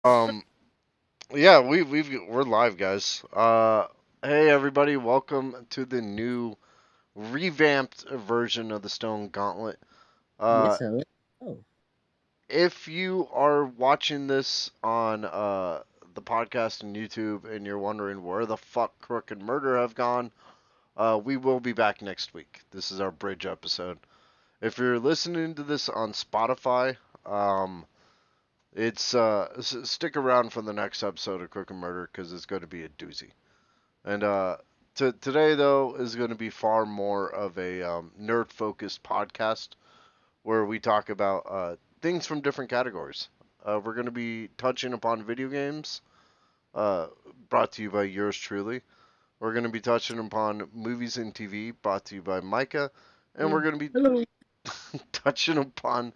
Um, yeah, we're live, guys. Hey everybody, welcome to the new revamped version of the Stone Gauntlet. Uh, Yes, hello. Oh, if you are watching this on the podcast and YouTube and you're wondering where the fuck Crook and Murder have gone, we will be back next week. This is our bridge episode. If you're listening to this on Spotify, um, it's stick around for the next episode of Crook and Murder because it's going to be a doozy. And today, though, is going to be far more of a nerd focused podcast where we talk about things from different categories. We're going to be touching upon video games, uh, brought to you by yours truly. We're going to be touching upon movies and TV, brought to you by Micah. And we're going to be hello. touching upon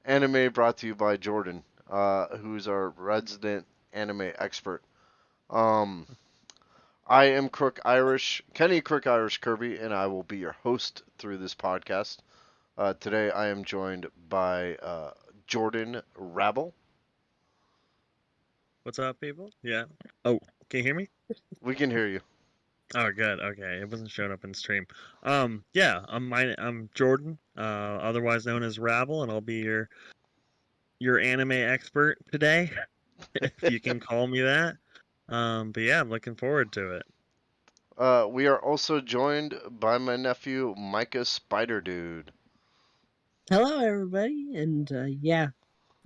anime, brought to you by Jordan, who's our resident anime expert. Um, I am Crook Irish, Kenny Crook Irish Kirby, and I will be your host through this podcast. Today I am joined by Jordan Rabble. What's up, people? Yeah. Oh, can you hear me? We can hear you. Oh, good. Okay, it wasn't showing up in stream. Yeah, I'm Jordan, otherwise known as Rabble, and I'll be your anime expert today, if you can call me that. But yeah, I'm looking forward to it. We are also joined by my nephew Micah Spider Dude. Hello, everybody. And yeah,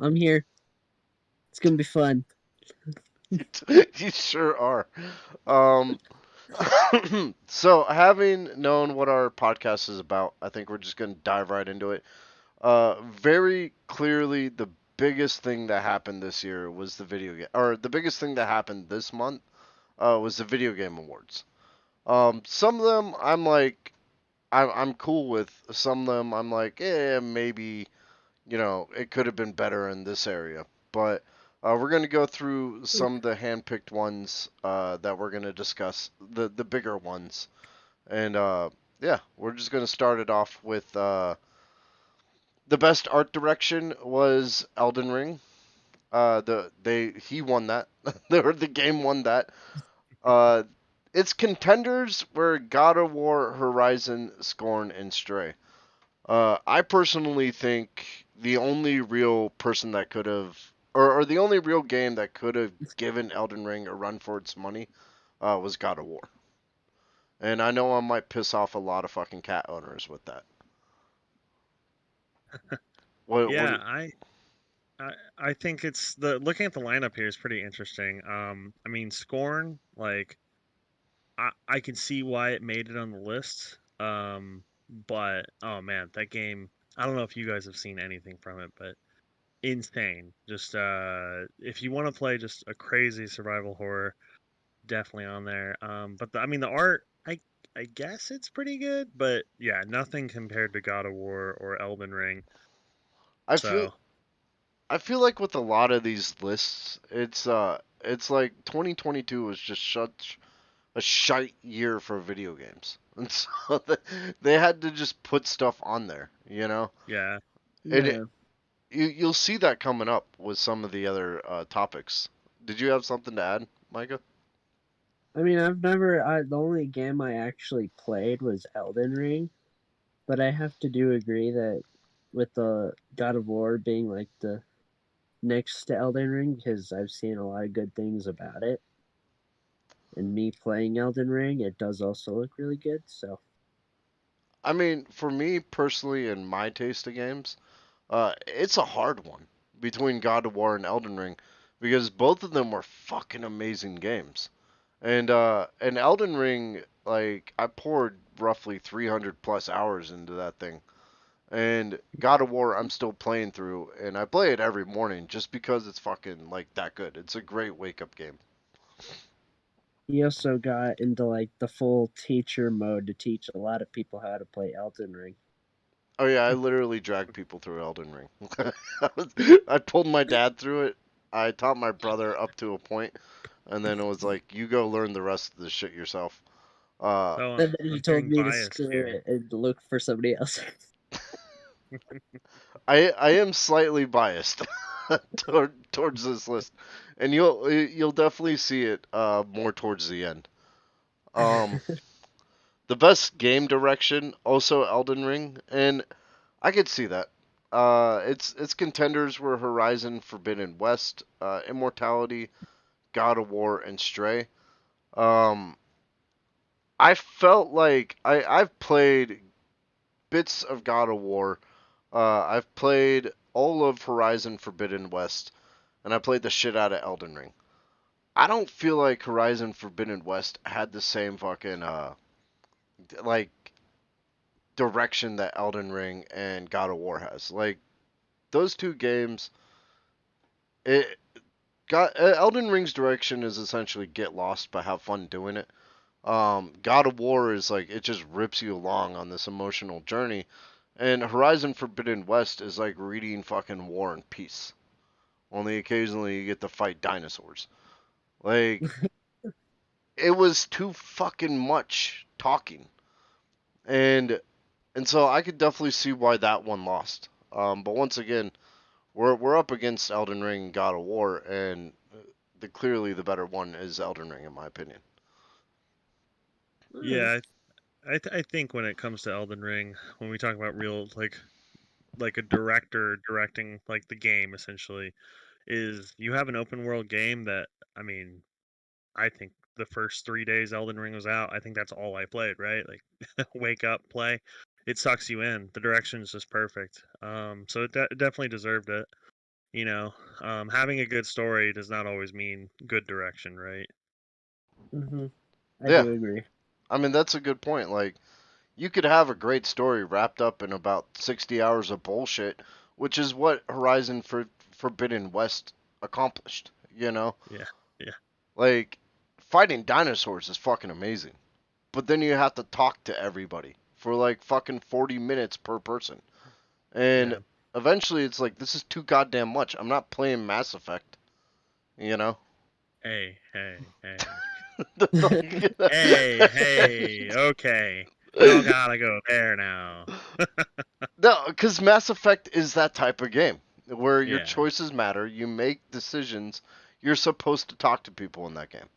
I'm here. It's going to be fun. You sure are. Um, so, having known what our podcast is about, I think we're just going to dive right into it. Very clearly, the biggest thing that happened this year was the video game, or the biggest thing that happened this month was the video game awards. Some of them I'm like, I'm cool with. Some of them I'm like, maybe it could have been better in this area. But we're gonna go through some of the handpicked ones that we're gonna discuss, the bigger ones, and yeah, we're just gonna start it off with the best art direction was Elden Ring. He won that. The game won that. Uh, its contenders were God of War, Horizon, Scorn, and Stray. I personally think the only real person that could have, or the only real game that could have given Elden Ring a run for its money, was God of War. And I know I might piss off a lot of fucking cat owners with that. What? Yeah, What? I think it's the looking at the lineup here is pretty interesting. I mean, Scorn, like, I can see why it made it on the list. But oh man, that game. I don't know if you guys have seen anything from it, but insane. Just if you want to play just a crazy survival horror, definitely on there. But I mean the art, I guess it's pretty good, but yeah, nothing compared to God of War or Elden Ring. I feel So I feel like with a lot of these lists, it's like 2022 was just such a shite year for video games, and so they had to just put stuff on there. yeah, It Yeah. you'll see that coming up with some of the other topics. Did you have something to add, Micah? I mean, the only game I actually played was Elden Ring, but I have to do agree that with the God of War being like the next to Elden Ring, because I've seen a lot of good things about it. And me playing Elden Ring, it does also look really good. So, I mean, for me personally, and my taste of games, it's a hard one between God of War and Elden Ring because both of them were fucking amazing games. And Elden Ring, like I poured roughly 300 plus hours into that thing. And God of War, I'm still playing through, and I play it every morning just because it's fucking like that good. It's a great wake up game. he also got into like the full teacher mode to teach a lot of people how to play Elden Ring. Oh yeah, I literally dragged people through Elden Ring. I pulled my dad through it. I taught my brother up to a point, and then it was like, you go learn the rest of the shit yourself. Uh, so And then he I'm told hearing me to biased screw here. it and look for somebody else. I am slightly biased. towards this list, and you'll definitely see it more towards the end. Um, the best game direction also Elden Ring, and I could see that. Its contenders were Horizon Forbidden West, Immortality, God of War, and Stray. Um, I felt like I've played bits of God of War. I've played all of Horizon Forbidden West, and I played the shit out of Elden Ring. I don't feel like Horizon Forbidden West had the same fucking like direction that Elden Ring and God of War has. Like those two games, it got Elden Ring's direction is essentially get lost but have fun doing it. God of War is like it just rips you along on this emotional journey, and Horizon Forbidden West is like reading fucking War and Peace. Only occasionally you get to fight dinosaurs. Like it was too fucking much talking, and so I could definitely see why that one lost. But once again, we're up against Elden Ring and God of War, and clearly the better one is Elden Ring in my opinion. Alright. Yeah, I think when it comes to Elden Ring, when we talk about real like a director directing like the game essentially, is you have an open world game that I mean I think the first 3 days Elden Ring was out, I think that's all I played, right? Like wake up, play. It sucks you in. The direction is just perfect. So it definitely deserved it. You know, having a good story does not always mean good direction, right? I Yeah, do agree. I mean that's a good point. Like you could have a great story wrapped up in about 60 hours of bullshit, which is what Horizon Forbidden West accomplished. You know, Yeah, yeah, like fighting dinosaurs is fucking amazing, but then you have to talk to everybody for like fucking 40 minutes per person. And yeah. eventually it's like this is too goddamn much. I'm not playing Mass Effect, you know? Hey, hey, hey, The hey. Okay, we don't gotta go there now. No, because Mass Effect is that type of game where your Yeah. choices matter, you make decisions, you're supposed to talk to people in that game.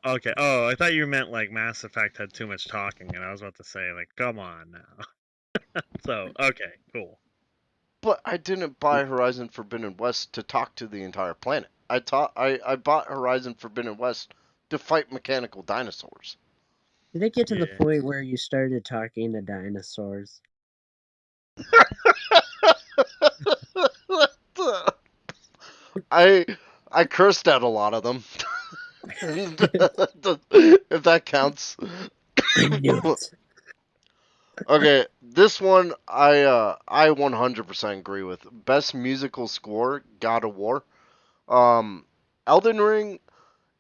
Okay. Oh, I thought you meant like Mass Effect had too much talking, and I was about to say like, come on now. So okay, cool. But I didn't buy Horizon Forbidden West to talk to the entire planet. I bought Horizon Forbidden West to fight mechanical dinosaurs. Did it get to the Yeah. point where you started talking to dinosaurs? I I cursed at a lot of them. If that counts. I knew it. Okay, this one I 100% agree with. Best musical score, God of War. Um, Elden Ring,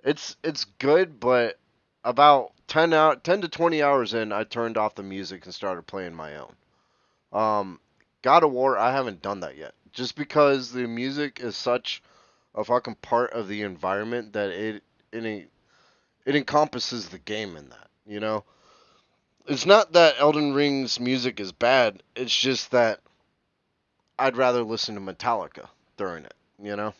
it's good, but about 10 to 20 hours in, I turned off the music and started playing my own. Um, God of War, I haven't done that yet, just because the music is such a fucking part of the environment that it it encompasses the game in that. You know, it's not that Elden Ring's music is bad. It's just that I'd rather listen to Metallica during it. You know.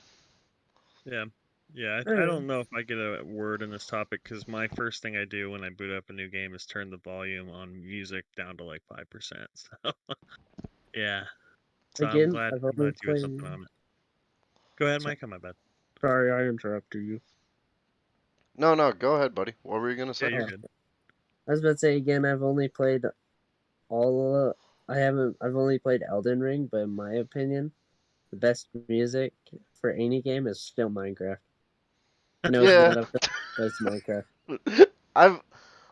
Yeah. Yeah, I Alright. don't know if I get a word in this topic because my first thing I do when I boot up a new game is turn the volume on music down to like 5%. So yeah, so I'm Again, glad I've I'm only glad you had something played. on it. Go ahead, So- Mike. On my bad. Sorry, I interrupted you. No, no, go ahead, buddy. What were you gonna Yeah, say? you're Oh, good. I was about to say again. I've only played all. I haven't. I've only played Elden Ring, but in my opinion, the best music for any game is still Minecraft. I know it's Yeah, Battlefield, but it's Minecraft. I've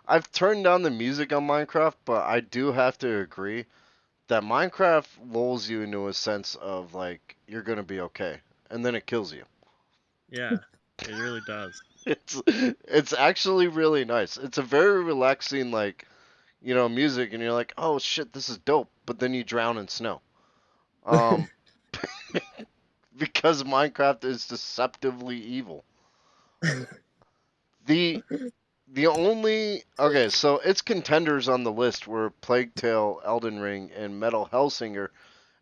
I've turned down the music on Minecraft, but I do have to agree that Minecraft lulls you into a sense of like you're gonna be okay, and then it kills you. Yeah, it really does. It's actually really nice. It's a very relaxing like music, and you're like, oh shit, this is dope. But then you drown in snow. Um, because Minecraft is deceptively evil. The the only okay, so its contenders on the list were Plague Tale, Elden Ring, and Metal Hellsinger.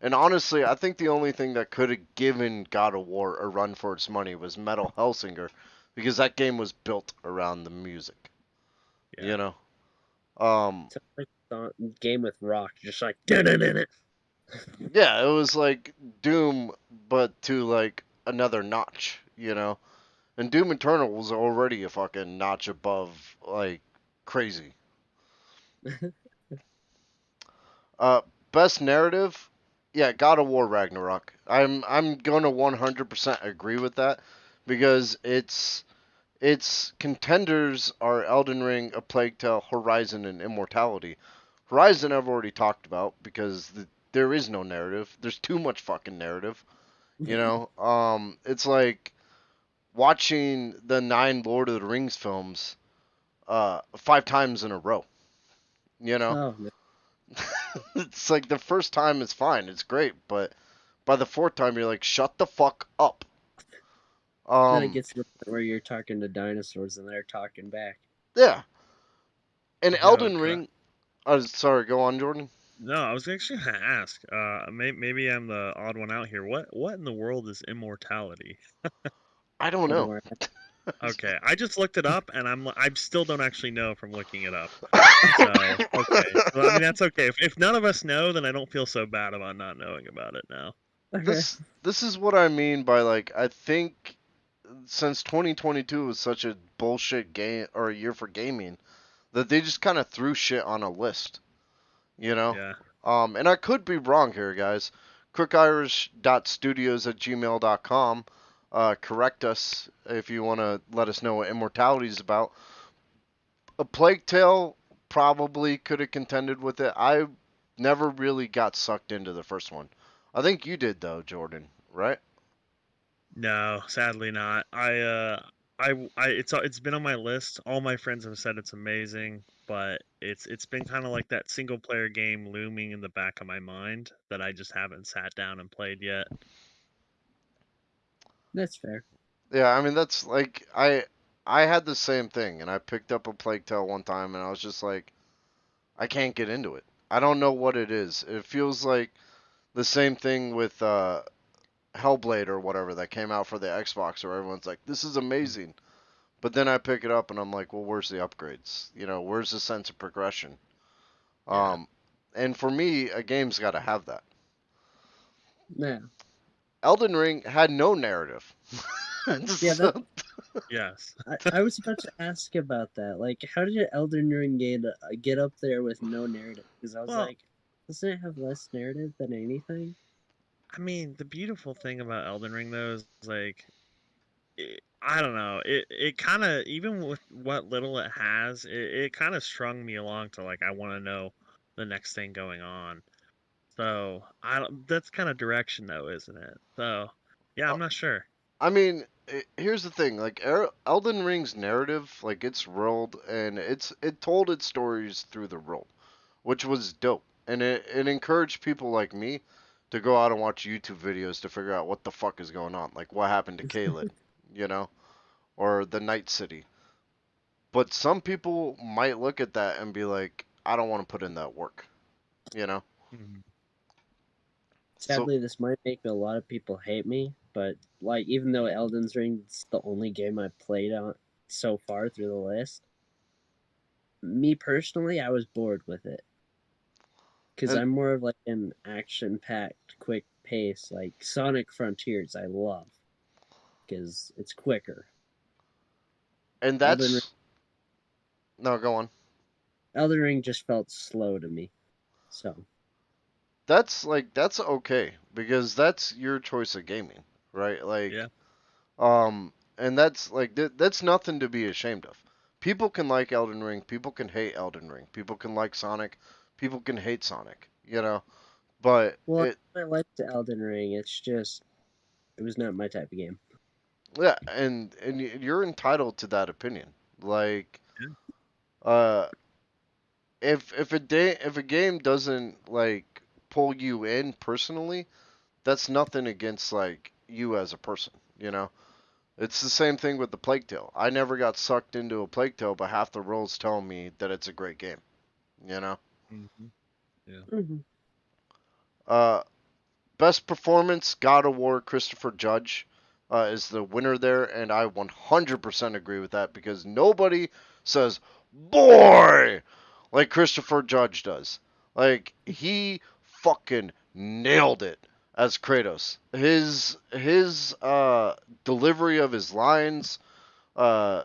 And honestly, I think the only thing that could have given God of War a run for its money was Metal Hellsinger, because that game was built around the music. Yeah. You know, um, It's like a game with rock, just like dun-dun-dun-dun. yeah, it was like Doom, but to like another notch. And Doom Eternal was already a fucking notch above, like crazy. Uh, Best narrative, yeah, God of War Ragnarok. I'm gonna 100% agree with that because its contenders are Elden Ring, A Plague Tale, Horizon, and Immortality. Horizon I've already talked about because there is no narrative. There's too much fucking narrative. It's like watching the 9 Lord of the Rings films 5 times in a row. You know, Oh no. it's like the first time is fine, it's great, but by the fourth time you're like, shut the fuck up. Then it Um, gets to the point where you're talking to dinosaurs and they're talking back. yeah, and Yo, Elden Ring. Sorry, go on, Jordan. no, I was actually gonna ask. Maybe I'm the odd one out here. What in the world is immortality? I don't Don't know. worry. Okay, I just looked it up, and I still don't actually know from looking it up. So okay, well, I mean that's okay. If none of us know, then I don't feel so bad about not knowing about it now. Okay. This is what I mean by, like, I think since 2022 was such a bullshit game or a year for gaming that they just kind of threw shit on a list, you know. Yeah. And I could be wrong here, guys. crookirish.studios@gmail.com. Correct us if you want to let us know what Immortality is about. A Plague Tale probably could have contended with it. I never really got sucked into the first one. I think you did though, Jordan, right? No, sadly not. It's been on my list. All my friends have said it's amazing, but it's been kind of like that single player game looming in the back of my mind that I just haven't sat down and played yet. That's fair. Yeah, I mean that's like I had the same thing and I picked up a Plague Tale one time and I was just like I can't get into it. I don't know what it is. It feels like the same thing with Hellblade or whatever that came out for the Xbox where everyone's like this is amazing. But then I pick it up and I'm like, well, where's the upgrades? Where's the sense of progression? Yeah. Um, and for me, a game's got to have that. Yeah. Elden Ring had no narrative. Yeah, So, that Yes. I was about to ask about that. Like, how did Elden Ring get up there with no narrative? Because I was Well, like, doesn't it have less narrative than anything? I mean, the beautiful thing about Elden Ring though is like I don't know. It kind of even with what little it has, it kind of strung me along to like I want to know the next thing going on. So I don't, that's kind of direction though, isn't it? So yeah, uh, I'm not sure. I mean, here's the thing: like Elden Ring's narrative, like its world, and it told its stories through the world, which was dope, and it encouraged people like me to go out and watch YouTube videos to figure out what the fuck is going on, like what happened to Caelid, you know, or the Night City. But some people might look at that and be like, I don't want to put in that work, you know? Mhm. So, Sadly, this might make a lot of people hate me, but like, even though Elden's Ring's the only game I've played on so far through the list, me personally, I was bored with it because and I'm more of like an action-packed, quick pace. Like Sonic Frontiers, I love because it's quicker. and Elden Ring, that's no, go on. Elden Ring just felt slow to me. So That's okay because that's your choice of gaming, right? Yeah. And that's like that's nothing to be ashamed of. People can like Elden Ring, people can hate Elden Ring, people can like Sonic, people can hate Sonic, you know? But well, I liked Elden Ring. It's just it was not my type of game. yeah, and you're entitled to that opinion. Like, Yeah. uh, if a game doesn't like pull you in personally, that's nothing against like you as a person, you know. It's the same thing with the Plague Tale. I never got sucked into a Plague Tale, but half the rules tell me that it's a great game, you know. Hmm. Yeah. Hmm. Uh, best performance, God of War, Christopher Judge is the winner there, and I 100% agree with that because nobody says boy like Christopher Judge does. Like he fucking nailed it as Kratos. His delivery of his lines, uh,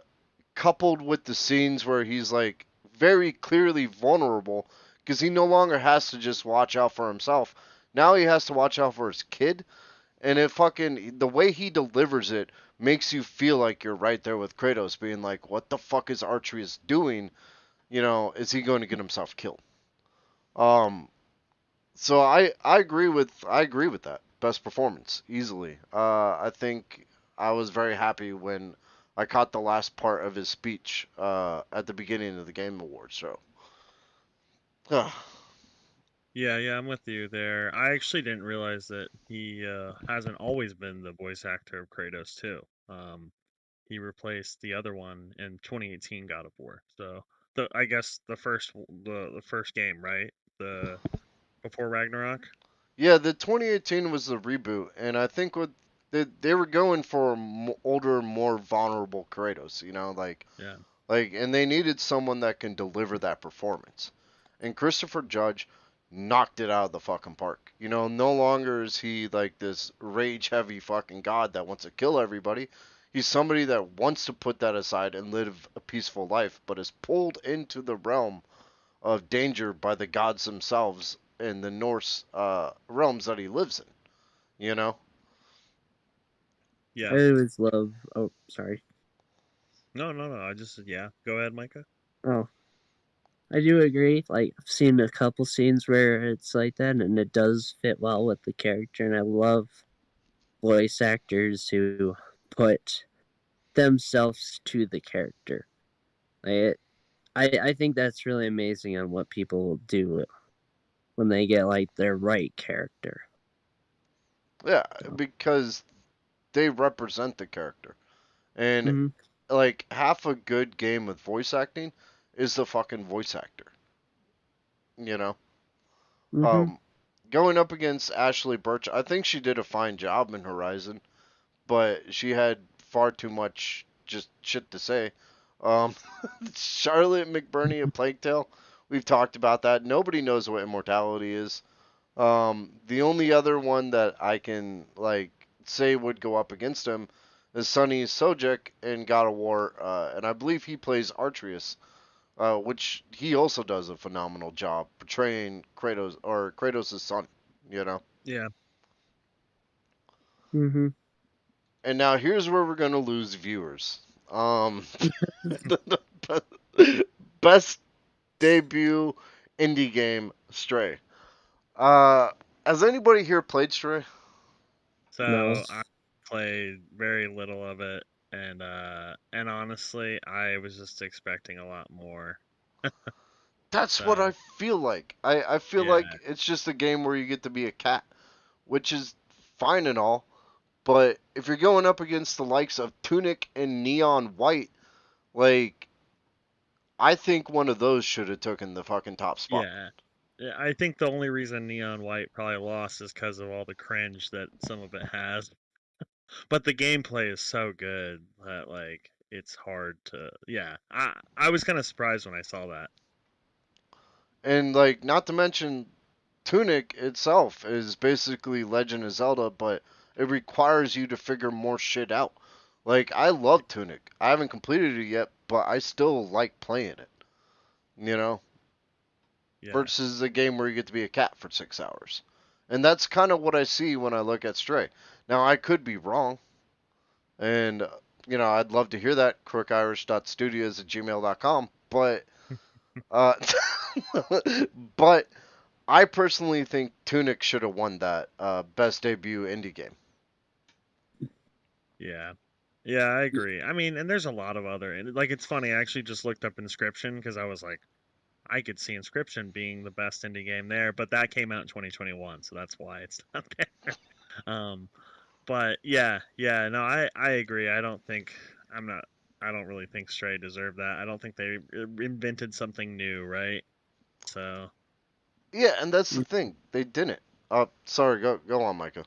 coupled with the scenes where he's like very clearly vulnerable because he no longer has to just watch out for himself. Now he has to watch out for his kid, and it fucking the way he delivers it makes you feel like you're right there with Kratos, being like, "What the fuck is Artreus doing? You know, is he going to get himself killed?" Um, so I agree with that. Best performance easily. I think I was very happy when I caught the last part of his speech at the beginning of the Game Awards show. Yeah, I'm with you there. I actually didn't realize that he hasn't always been the voice actor of Kratos too. He replaced the other one in 2018 God of War. So I guess the first game, right? The before Ragnarok. Yeah, the 2018 was the reboot, and I think what they were going for a older, more vulnerable Kratos. You know, Yeah, and they needed someone that can deliver that performance. And Christopher Judge knocked it out of the fucking park. You know, no longer is he like this rage heavy fucking god that wants to kill everybody. He's somebody that wants to put that aside and live a peaceful life, but is pulled into the realm of danger by the gods themselves in the Norse realms that he lives in. You know? I yeah. always love. Oh, sorry. No. I just yeah. Go ahead, Micah. Oh, I do agree. Like I've seen a couple scenes where it's like that, and it does fit well with the character. And I love voice actors who put themselves to the character. Like, I think that's really amazing on what people will do when they get like their right character. Yeah, So, because they represent the character. And mm-hmm, like half a good game with voice acting is the fucking voice actor. You know, mm-hmm. um, going up against Ashley Birch, I think she did a fine job in Horizon, but she had far too much just shit to say. Um, Charlotte McBurney of Plague Tale, we've talked about that. Nobody knows what immortality is. The only other one that I can like say would go up against him is Sonny Sojek in God of War, and I believe he plays Artreus, which he also does a phenomenal job portraying Kratos or Kratos' son. You know. Yeah. Mm-hmm. And now here's where we're gonna lose viewers. Um, best debut indie game, Stray. Uh, has anybody here played Stray? No. So I played very little of it, and honestly, I was just expecting a lot more. That's what I So feel like. I feel yeah, like it's just a game where you get to be a cat, which is fine and all. But if you're going up against the likes of Tunic and Neon White, like I think one of those should have taken the fucking top spot. yeah. I think the only reason Neon White probably lost is because of all the cringe that some of it has. But the gameplay is so good that like it's hard to. Yeah, I was kind of surprised when I saw that. And like not to mention Tunic itself is basically Legend of Zelda, but it requires you to figure more shit out. Like I love Tunic. I haven't completed it yet, but I still like playing it. You know, Yeah, versus a game where you get to be a cat for 6 hours. And that's kind of what I see when I look at Stray. Now, I could be wrong, and, I'd love to hear that, crookirish.studios@gmail.com, uh, but I personally think Tunic should have won that best debut indie game. yeah, yeah. I agree. I mean, and there's a lot of other. And like, it's funny. I actually just looked up Inscription because I was like, I could see Inscription being the best indie game there, but that came out in 2021, so that's why it's not there. Um, but yeah. No, I agree. I'm not. I don't really think Stray deserved that. I don't think they invented something new, right? So Yeah, and that's the thing. They didn't. Sorry, go on, Micah.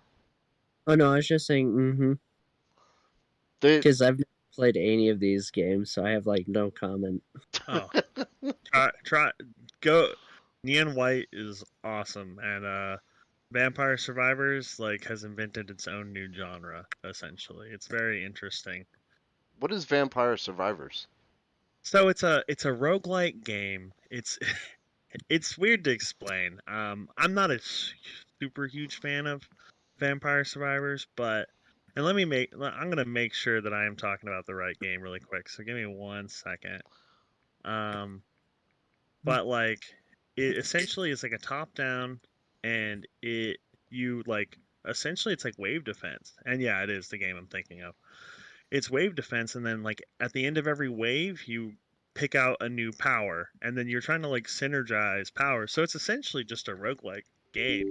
Oh no, I was just saying, They because I've never played any of these games, so I have like no comment. Oh, try go. Neon White is awesome, and Vampire Survivors like has invented its own new genre. Essentially, it's very interesting. what is Vampire Survivors? So it's a roguelike game. It's weird to explain. I'm not a super huge fan of Vampire Survivors, but and I'm gonna make sure that I am talking about the right game really quick. So give me 1 second. Um, but like it essentially is like a top down, and it you like essentially it's like wave defense. And yeah, it is the game I'm thinking of. It's wave defense, and then like at the end of every wave you pick out a new power, and then you're trying to like synergize power. So it's essentially just a roguelike game.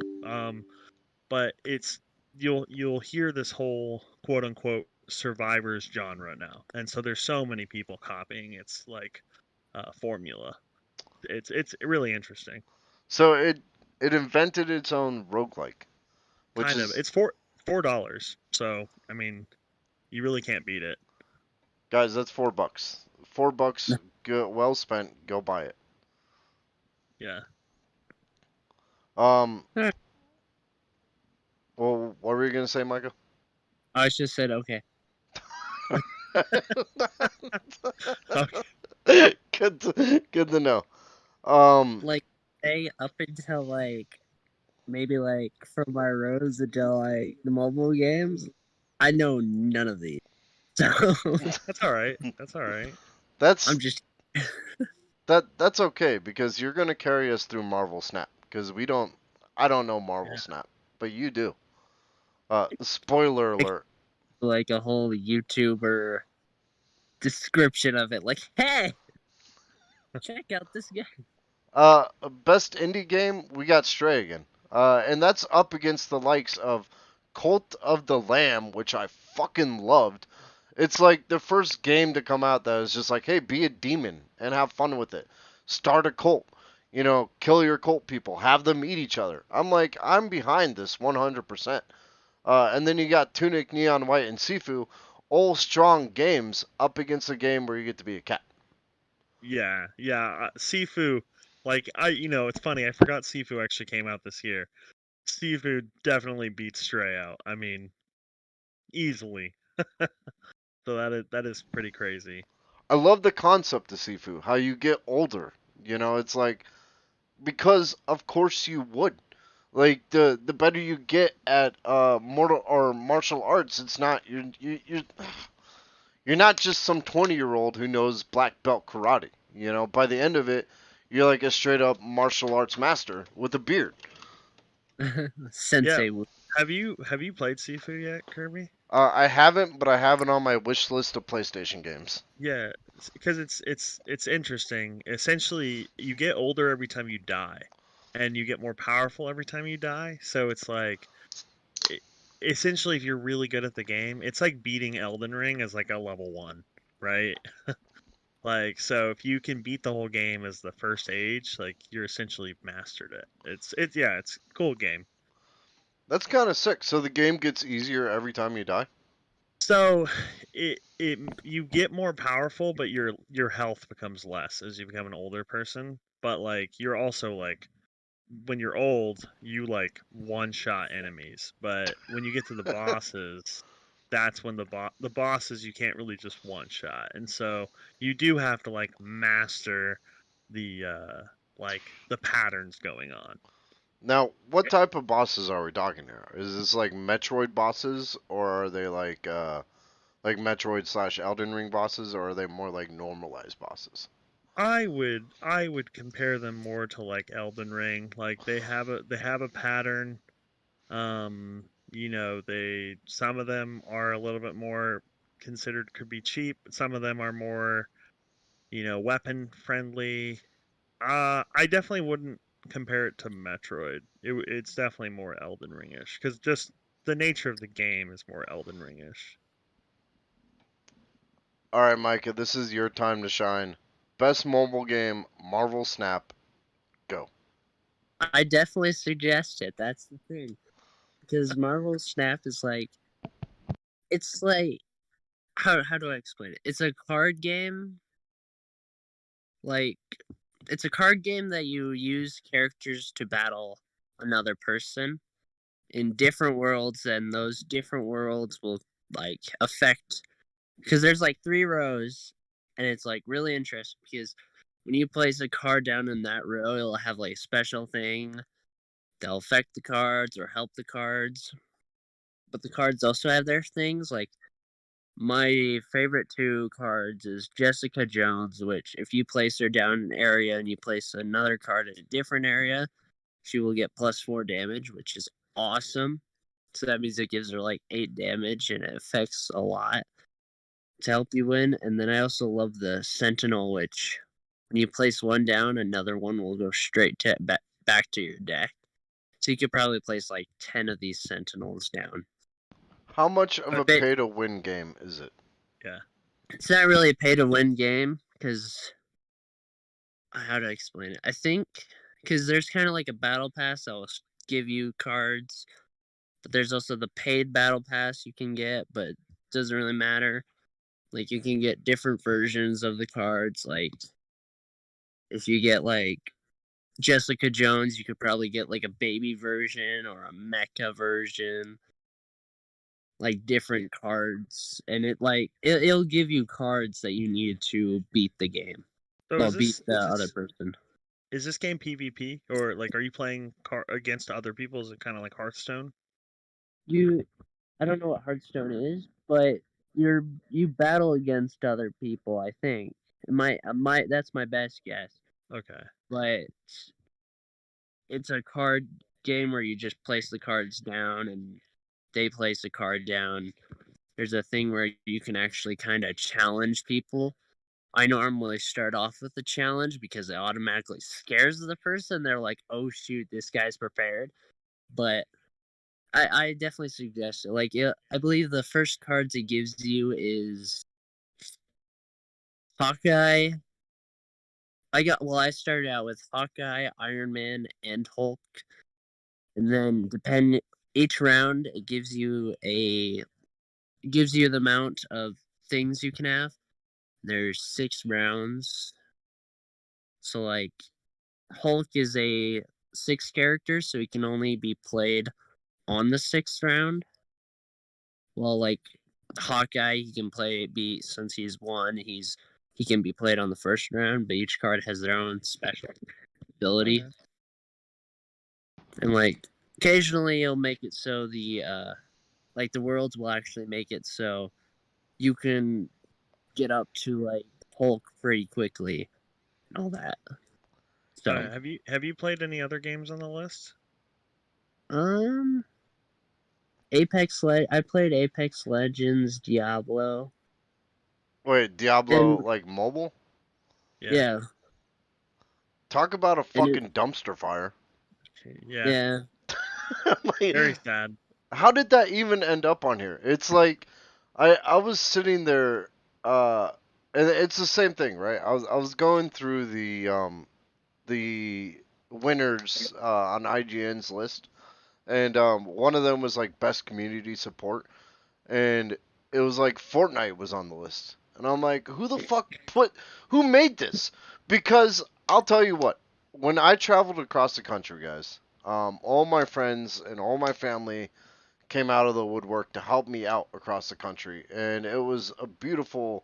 But it's you'll hear this whole quote unquote survivors genre now, and so there's so many people copying its like formula. It's really interesting. So it invented its own roguelike, which Kind of. is It's $4. So I mean, you really can't beat it. guys, that's $4. $4, go, well spent. Go buy it. Yeah. Um, well, what were you gonna say, Micah? I just said okay. Okay. Good to know. Um, Like say up until like maybe like from my roads until like the mobile games, I know none of these. So That's all right. That's all right. that's I'm just that's okay because you're gonna carry us through Marvel Snap because we don't. I don't know Marvel Snap, but you do. Spoiler alert. like a whole YouTuber description of it. Like, hey, check out this game. Best indie game, we got Stray again. And that's up against the likes of Cult of the Lamb, which I fucking loved. It's like the first game to come out that was just like, hey, be a demon and have fun with it. Start a cult. You know, kill your cult people. Have them eat each other. I'm like, I'm behind this 100%. And then you got Tunic, Neon White, and Sifu, all strong games up against a game where you get to be a cat. Yeah. Yeah. Sifu, like it's funny. I forgot Sifu actually came out this year. Sifu definitely beats Stray out. I mean, easily. So that is pretty crazy. I love the concept of Sifu, how you get older. You know, it's like because of course you would. Like the better you get at mortal or martial arts, it's not you're not just some 20-year-old who knows black belt karate. You know, by the end of it, you're like a straight up martial arts master with a beard. Yeah. Sensei. Have you played Sifu yet, Kirby? I haven't, but I have it on my wish list of PlayStation games. Yeah, because it's interesting. Essentially, you get older every time you die, and you get more powerful every time you die. So it's like, it, essentially, if you're really good at the game, it's like beating Elden Ring as like a level one, right? Like, so if you can beat the whole game as the first age, like you're essentially mastered it. It's a cool game. That's kind of sick. So the game gets easier every time you die. So it you get more powerful, but your health becomes less as you become an older person. But like you're also like when you're old, you like one shot enemies. But when you get to the bosses, that's when the bosses you can't really just one shot. And so you do have to like master the patterns going on. Now, what type of bosses are we talking here? Is this like Metroid bosses, or are they like Metroid slash Elden Ring bosses, or are they more like normalized bosses? I would compare them more to like Elden Ring. Like they have a pattern. They some of them are a little bit more considered could be cheap. Some of them are more, weapon friendly. I definitely wouldn't compare it to Metroid. It's definitely more Elden Ring-ish because just the nature of the game is more Elden Ring-ish. All right, Micah, this is your time to shine. Best mobile game, Marvel Snap, go. I definitely suggest it. That's the thing. Because Marvel Snap is like, it's like, how do I explain it? It's a card game. Like, it's a card game that you use characters to battle another person in different worlds, and those different worlds will like affect, because there's like 3 rows, and it's like really interesting because when you place a card down in that row, it'll have like special thing that'll affect the cards or help the cards. But the cards also have their things. Like my favorite 2 cards is Jessica Jones, which if you place her down an area and you place another card in a different area, she will get +4 damage, which is awesome. So that means it gives her like 8 damage and it affects a lot to help you win. And then I also love the Sentinel, which when you place one down, another one will go straight to back to your deck. So you could probably place like 10 of these Sentinels down. How much of a But pay to win game is it? Yeah. it's not really a pay to win game because how do I explain it? I think because there's kind of like a battle pass that will give you cards, but there's also the paid battle pass you can get, but it doesn't really matter. Like you can get different versions of the cards. Like if you get like Jessica Jones, you could probably get like a baby version or a mecha version, like different cards, and it'll give you cards that you need to beat the game. So Well, beat the is other this person. is this game PvP, or like are you playing against other people? Is it kind of like Hearthstone? You, I don't know what Hearthstone is, but you battle against other people. I think that's my best guess. Okay. But it's a card game where you just place the cards down and they place a card down. There's a thing where you can actually kind of challenge people. I normally start off with the challenge because it automatically scares the person. They're like, "Oh shoot, this guy's prepared." But I definitely suggest it. Like, I believe the first cards it gives you is Hawkeye. I started out with Hawkeye, Iron Man, and Hulk, and then each round it gives you the amount of things you can have. There's 6 rounds, so like Hulk is a 6 character, so he can only be played on the 6th round. Well, like Hawkeye, he can since he's 1, he can be played on the 1st round, but each card has their own special ability. Okay. And like occasionally you'll make it so the worlds will actually make it so you can get up to like Hulk pretty quickly and all that. So Have you played any other games on the list? um I played Apex Legends, Diablo, Wait, Diablo and like mobile? Yeah. yeah, Talk about a and it fucking dumpster fire. Yeah. yeah. Like, Very sad. how did that even end up on here? It's like I was sitting there and it's the same thing, right? I was going through the winners on IGN's list, and one of them was like best community support, and it was like Fortnite was on the list, and I'm like, who made this? Because I'll tell you what, when I traveled across the country, guys, all my friends and all my family came out of the woodwork to help me out across the country, and it was a beautiful,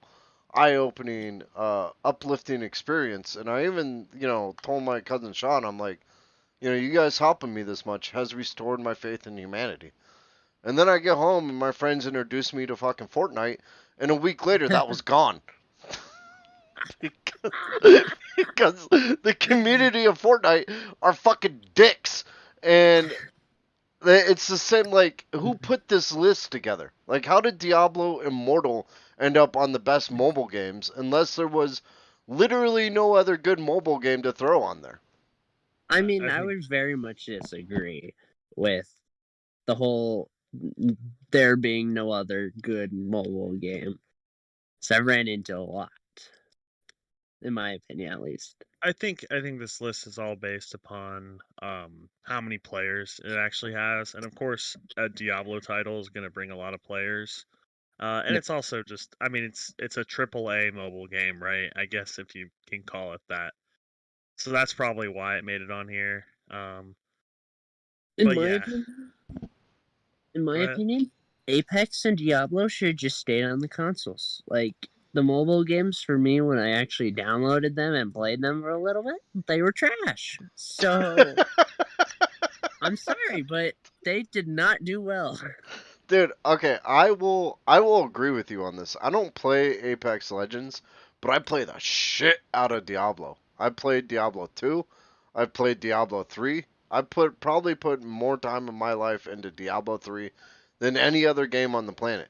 eye-opening, uplifting experience. And I even, told my cousin Sean, I'm like, you guys helping me this much has restored my faith in humanity. And then I get home and my friends introduce me to fucking Fortnite, and a week later that was gone. because, because the community of Fortnite are fucking dicks. And it's the same, like, who put this list together? Like, how did Diablo Immortal end up on the best mobile games unless there was literally no other good mobile game to throw on there? I mean, I I think would very much disagree with the whole there being no other good mobile game. So I ran into a lot, in my opinion, at least. I think this list is all based upon how many players it actually has, and of course, a Diablo title is going to bring a lot of players. And Yeah. it's also just, I mean, it's a AAA mobile game, right? I guess if you can call it that. So that's probably why it made it on here. In But my yeah, opinion, in my go ahead. opinion, Apex and Diablo should just stay on the consoles. Like the mobile games for me, when I actually downloaded them and played them for a little bit, they were trash. So I'm sorry, but they did not do well. Dude, okay, I will agree with you on this. I don't play Apex Legends, but I play the shit out of Diablo. I played Diablo 2. I played Diablo 3. I probably put more time of my life into Diablo 3 than any other game on the planet.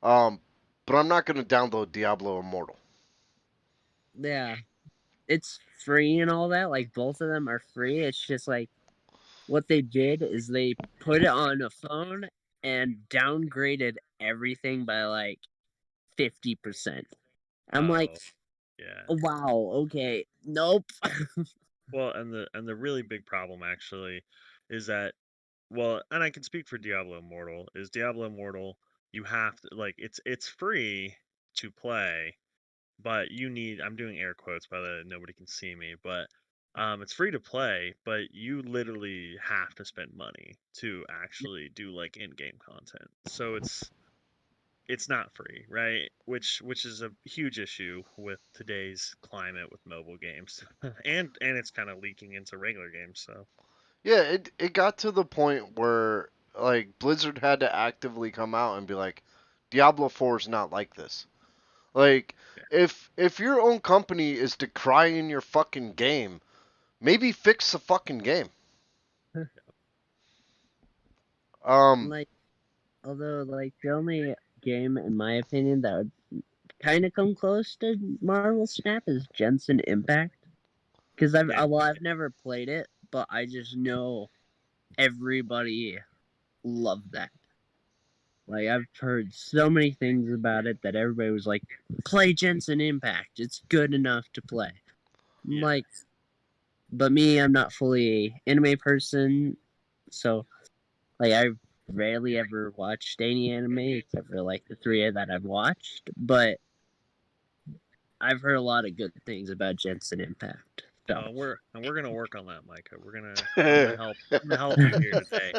Um, but I'm not gonna download Diablo Immortal. Yeah, it's free and all that. Like both of them are free. It's just like what they did is they put it on a phone and downgraded everything by like 50%. I'm like, Oh, yeah. wow, okay, nope. Well, and the really big problem actually is that, well, and I can speak for Diablo Immortal, is Diablo Immortal, you have to, like, it's free to play, but you need, I'm doing air quotes by the nobody can see me, but it's free to play, but you literally have to spend money to actually do like in-game content. So it's not free, right? Which is a huge issue with today's climate with mobile games. And it's kind of leaking into regular games, so Yeah, it got to the point where like Blizzard had to actively come out and be like, Diablo 4 is not like this. Like, yeah. if your own company is decrying your fucking game, maybe fix the fucking game. Um, Like, although, like, the only game, in my opinion, that would kind of come close to Marvel Snap is Jensen Impact. Because Yeah. I've never played it, but I just know everybody loved that. Like I've heard so many things about it that everybody was like, "Play Jensen Impact. It's good enough to play." I'm Yeah. like, but me, I'm not fully a anime person, so like I rarely ever watched any anime except for like the three that I've watched. But I've heard a lot of good things about Jensen Impact. So We're gonna work on that, Micah. yeah, I'm gonna help you here today,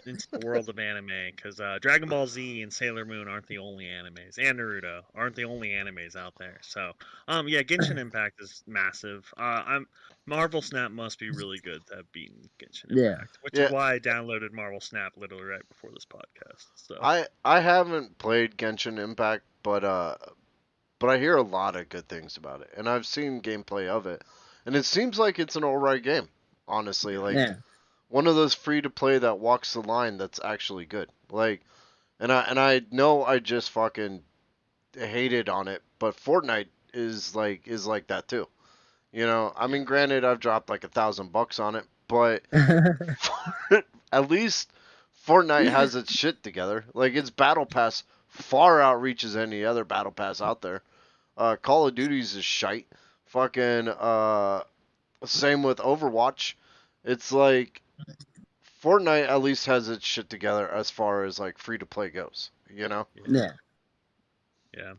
into the world of anime, because Dragon Ball Z and Sailor Moon aren't the only animes, and Naruto aren't the only animes out there. So, yeah, Genshin Impact is massive. I'm Marvel Snap must be really good to have beaten Genshin yeah, Impact, which is why I downloaded Marvel Snap literally right before this podcast. So, I haven't played Genshin Impact, but I hear a lot of good things about it, and I've seen gameplay of it, and it seems like it's an alright game. Honestly, yeah, like yeah. one of those free to play that walks the line that's actually good. Like, and I know I just fucking hated on it, but Fortnite is like that too. You know, I yeah, mean, granted, I've dropped like $1,000 on it, but at least Fortnite has its shit together. Like its battle pass far outreaches any other battle pass out there. Call of Duty's is shite. Fucking same with Overwatch. It's like Fortnite at least has its shit together as far as like free to play goes. You know? yeah, yeah. yeah.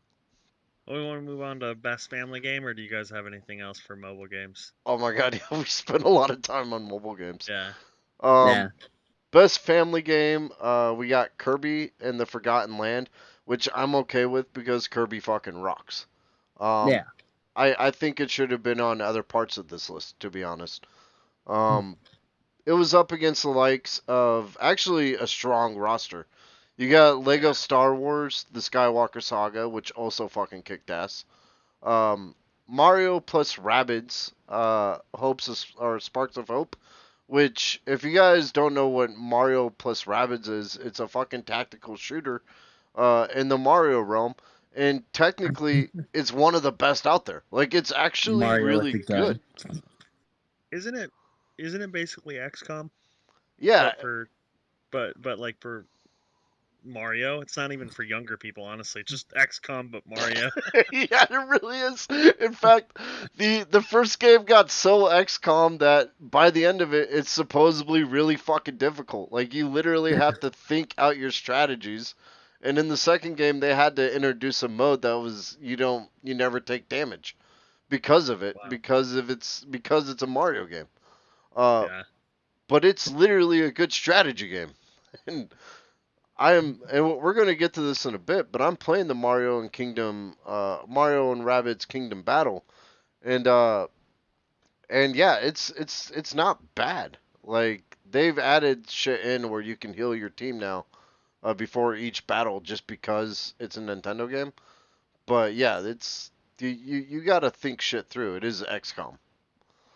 Well, we want to move on to best family game, or do you guys have anything else for mobile games? Oh my god, yeah, we spent a lot of time on mobile games. Yeah, Um, Yeah. Best family game, we got Kirby and the Forgotten Land, which I'm okay with because Kirby fucking rocks. Yeah. Um, I think it should have been on other parts of this list, to be honest. Um, it was up against the likes of actually a strong roster. You got Lego yeah, Star Wars, the Skywalker Saga, which also fucking kicked ass. Um, Mario plus Rabbids, or Sparks of Hope, which if you guys don't know what Mario plus Rabbids is, it's a fucking tactical shooter in the Mario realm, and technically it's one of the best out there. Like it's actually Mario with really the gun. good. isn't it? Isn't it basically XCOM, Yeah, but for but like for Mario. It's not even for younger people, honestly. Just XCOM, but Mario. Yeah, it really is. In fact, the first game got so XCOM that by the end of it, it's supposedly really fucking difficult. Like you literally have to think out your strategies. And in the second game, they had to introduce a mode that was you never take damage because of it, Wow. because it's a Mario game. Uh, Yeah. but it's literally a good strategy game. And we're gonna get to this in a bit, but I'm playing the Mario and Rabbids Kingdom Battle, and yeah, it's not bad. Like they've added shit in where you can heal your team now, before each battle, just because it's a Nintendo game. But yeah, you gotta think shit through. It is XCOM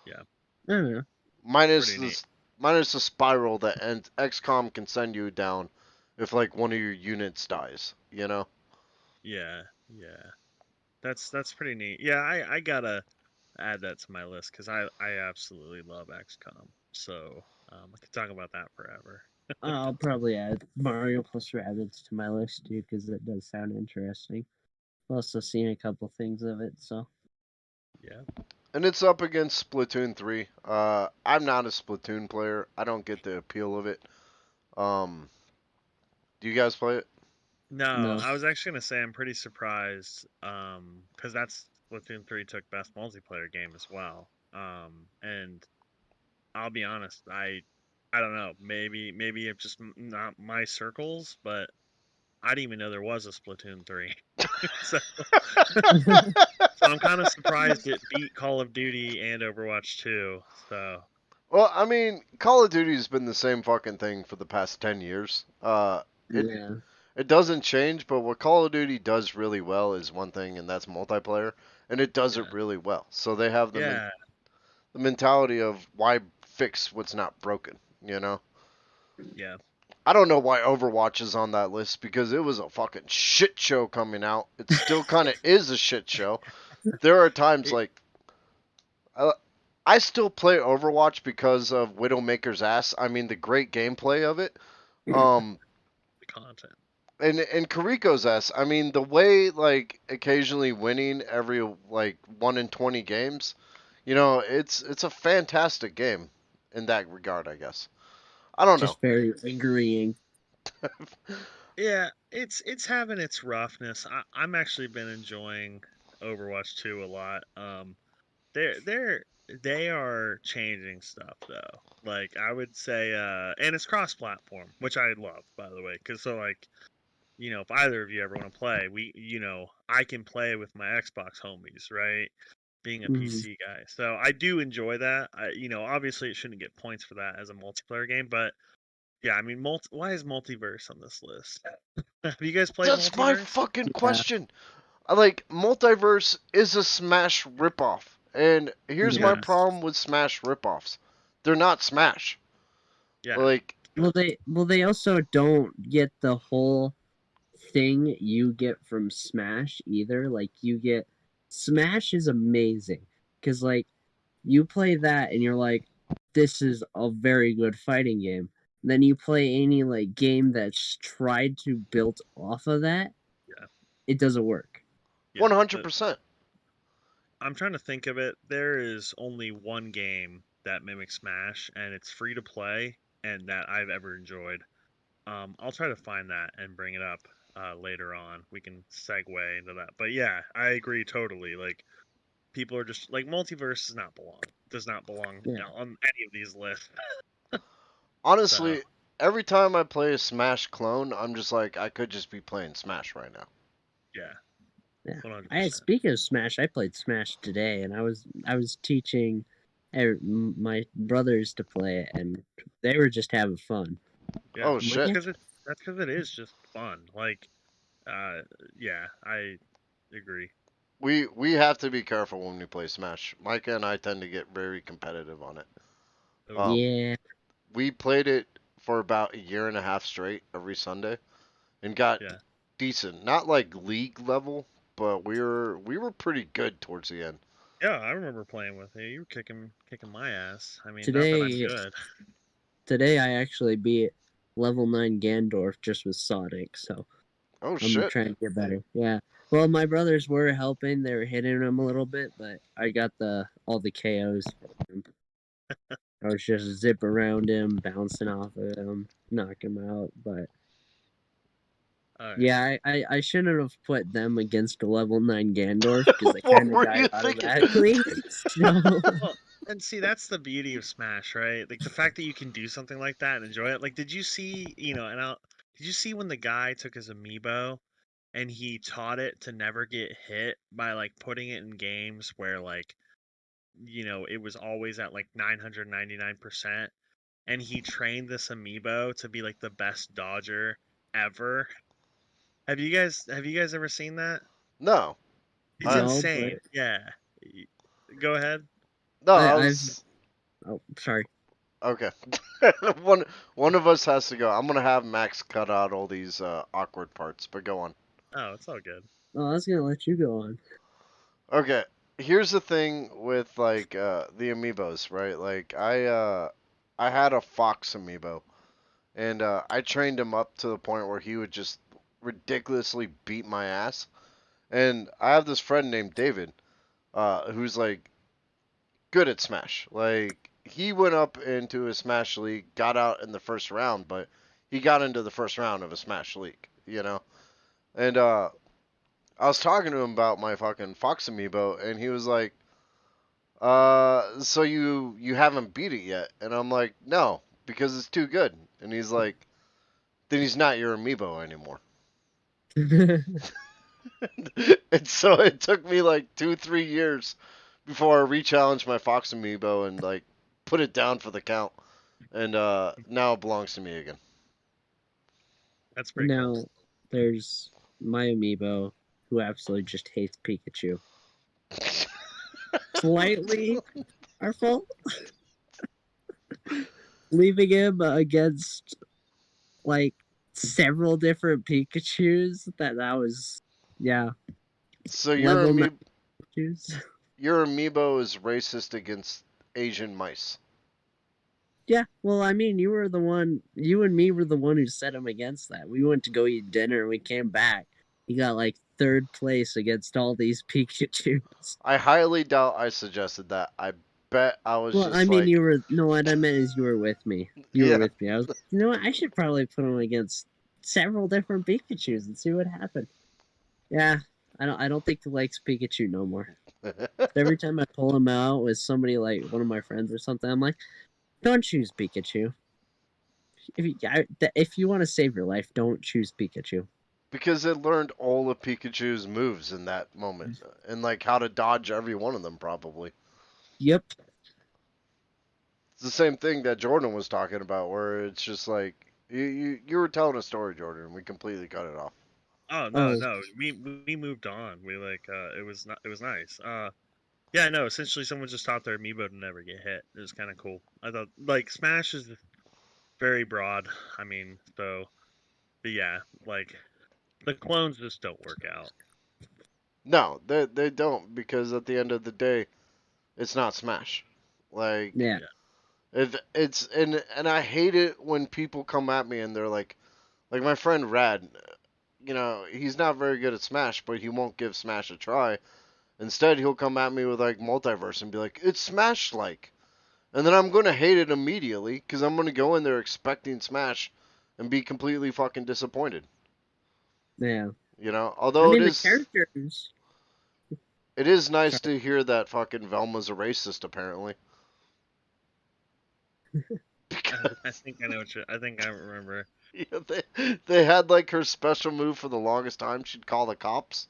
Yeah. I don't know. minus Pretty neat. minus the spiral that XCOM can send you down if like one of your units dies. You know. Yeah. Yeah. That's pretty neat. Yeah, I gotta add that to my list because I absolutely love XCOM. So I could talk about that forever. I'll probably add Mario plus Rabbids to my list too because it does sound interesting. I've also seen a couple things of it, so Yeah. And it's up against Splatoon 3. I'm not a Splatoon player. I don't get the appeal of it. Um, do you guys play it? No, no. I was actually gonna say I'm pretty surprised, because that's Splatoon 3 took best multiplayer game as well. And I'll be honest, I don't know, maybe it's just not my circles, but I didn't even know there was a Splatoon 3. so so I'm kind of surprised it beat Call of Duty and Overwatch 2. So Well, I mean, Call of Duty's been the same fucking thing for the past 10 years. Yeah. It doesn't change, but what Call of Duty does really well is one thing, and that's multiplayer, and it does it yeah, really well. So they have yeah, the mentality of why fix what's not broken, you know? yeah. I don't know why Overwatch is on that list because it was a fucking shit show coming out. It still kind of is a shit show. There are times It, like uh, I still play Overwatch because of Widowmaker's ass. I mean the great gameplay of it. Um the content. and Kariko's ass. I mean the way like occasionally winning every like 1 in 20 games. It's a fantastic game in that regard, I guess. I don't know. Just very agreeing. Yeah, it's having its roughness. I'm actually been enjoying Overwatch 2 a lot. They're they are changing stuff though. Like I would say, and it's cross-platform, which I love, by the way, because so like if either of you ever want to play, I can play with my Xbox homies, right? Being a Mm. PC guy, so I do enjoy that. Obviously it shouldn't get points for that as a multiplayer game, but yeah, I mean, why is multiverse on this list? Have you guys played That's my multiverse? fucking Yeah. question. Like Multiverse is a Smash ripoff, and here's my Yeah, Yes. problem with Smash ripoffs: they're not Smash. yeah, Like, Well they also don't get the whole thing you get from Smash either. Like you get Smash is amazing because like you play that and you're like, this is a very good fighting game. Then you play any like game that's tried to build off of that, yeah, it doesn't work. yeah. 100%. I'm trying to think of it. There is only one game that mimics Smash, and it's free to play, and that I've ever enjoyed. I'll try to find that and bring it up later on. We can segue into that. But yeah, I agree totally. Like people are just like multiverse does not belong Yeah. on any of these lists. So Honestly, every time I play a Smash clone, I'm just like, I could just be playing Smash right now. yeah, Yeah. 100%. Speaking of Smash, I played Smash today and I was teaching my brothers to play it and they were just having fun. Yeah, Oh I'm like, shit. yeah, that's because it is just fun. Like, uh, yeah, I agree. We have to be careful when we play Smash. Micah and I tend to get very competitive on it. Oh, Um, yeah, we played it for about a year and a half straight every Sunday and got yeah, decent. Not like league level, but we were pretty good towards the end. yeah. I remember playing with you. You were kicking my ass. I mean, not that I'm today good. today I actually beat level 9 Gandorf just with Sonic, so Oh I'm shit. trying to get better. Yeah. Well, my brothers were helping; they were hitting him a little bit, but I got all the KOs for him. I was just zip around him, bouncing off of him, knock him out. But All right. yeah, I shouldn't have put them against a level 9 Gandorf because they What kind of were died you thinking? automatically. So Well, and see, that's the beauty of Smash, right? Like the fact that you can do something like that and enjoy it. Like, did you see, did you see when the guy took his amiibo and he taught it to never get hit by like putting it in games where like, it was always at like 999%, and he trained this amiibo to be like the best dodger ever. Have you guys ever seen that? No. It's I no, but insane. Yeah. Y- Go ahead. no, I I've was oh sorry. okay. one one of us has to go. I'm gonna have Max cut out all these awkward parts, but go on. Oh, it's all good. Oh, I was gonna let you go on. Okay. Here's the thing with like the amiibos, right? Like I had a fox amiibo and I trained him up to the point where he would just ridiculously beat my ass. And I have this friend named David, who's like good at Smash. Like he went up into a Smash League, got out in the first round, but he got into the first round of a Smash League, you know. And I was talking to him about my fucking Fox amiibo, and he was like, so you haven't beat it yet?" And I'm like, "No, because it's too good." And he's like, "Then he's not your amiibo anymore." And so it took me like 2, 3 years before I re-challenged my Fox amiibo and like put it down for the count. And now it belongs to me again. That's pretty cool. Now there's my amiibo who absolutely just hates Pikachu. Slightly our fault, leaving him against like several different Pikachu's. That was yeah, So level 9 Pikachu's. your amiibo is racist against Asian mice. Yeah, well, I mean, you and me were the one who set him against that. We went to go eat dinner and we came back. He got like third place against all these Pikachu's. I highly doubt I suggested that. I bet I was Well, I just mean, like, no, what I meant is you were with me. You were yeah. with me. I was, you know what? I should probably put him against several different Pikachu's and see what happened. Yeah, I don't think he likes Pikachu no more. Every time I pull him out with somebody like one of my friends or something, I'm like, don't choose Pikachu. If you want to save your life, don't choose Pikachu. Because it learned all of Pikachu's moves in that moment and like how to dodge every one of them probably. Yep. It's the same thing that Jordan was talking about where it's just like you were telling a story, Jordan, and we completely cut it off. Oh no, Oh, no, we moved on. We like it was nice. Yeah, no, essentially someone just taught their amiibo to never get hit. It was kind of cool. I thought like Smash is very broad. I mean, but yeah, like the clones just don't work out. No, they don't because at the end of the day, it's not Smash. Like yeah. Yeah. if it's and I hate it when people come at me and they're like my friend Rad, he's not very good at Smash, but he won't give Smash a try. Instead, he'll come at me with like multiverse and be like, "It's Smash like," and then I'm gonna hate it immediately because I'm gonna go in there expecting Smash and be completely fucking disappointed. Yeah. I Although mean, the characters. it is nice Sorry. to hear that fucking Velma's a racist apparently. I Because think I know I think I remember. yeah, they had like her special move for the longest time. She'd call the cops,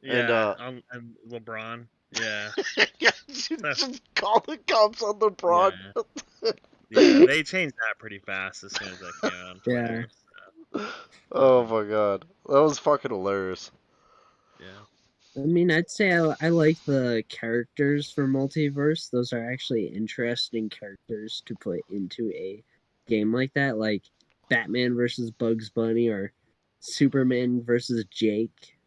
and Yeah, and LeBron. Yeah. yeah, she'd So, just call the cops on the broad. yeah. Yeah, they changed that pretty fast as soon as that came out on Yeah. Twitter. Oh my god, that was fucking hilarious. Yeah. I mean, I'd say I like the characters for Multiverse. Those are actually interesting characters to put into a game like that, like Batman versus Bugs Bunny or Superman versus Jake.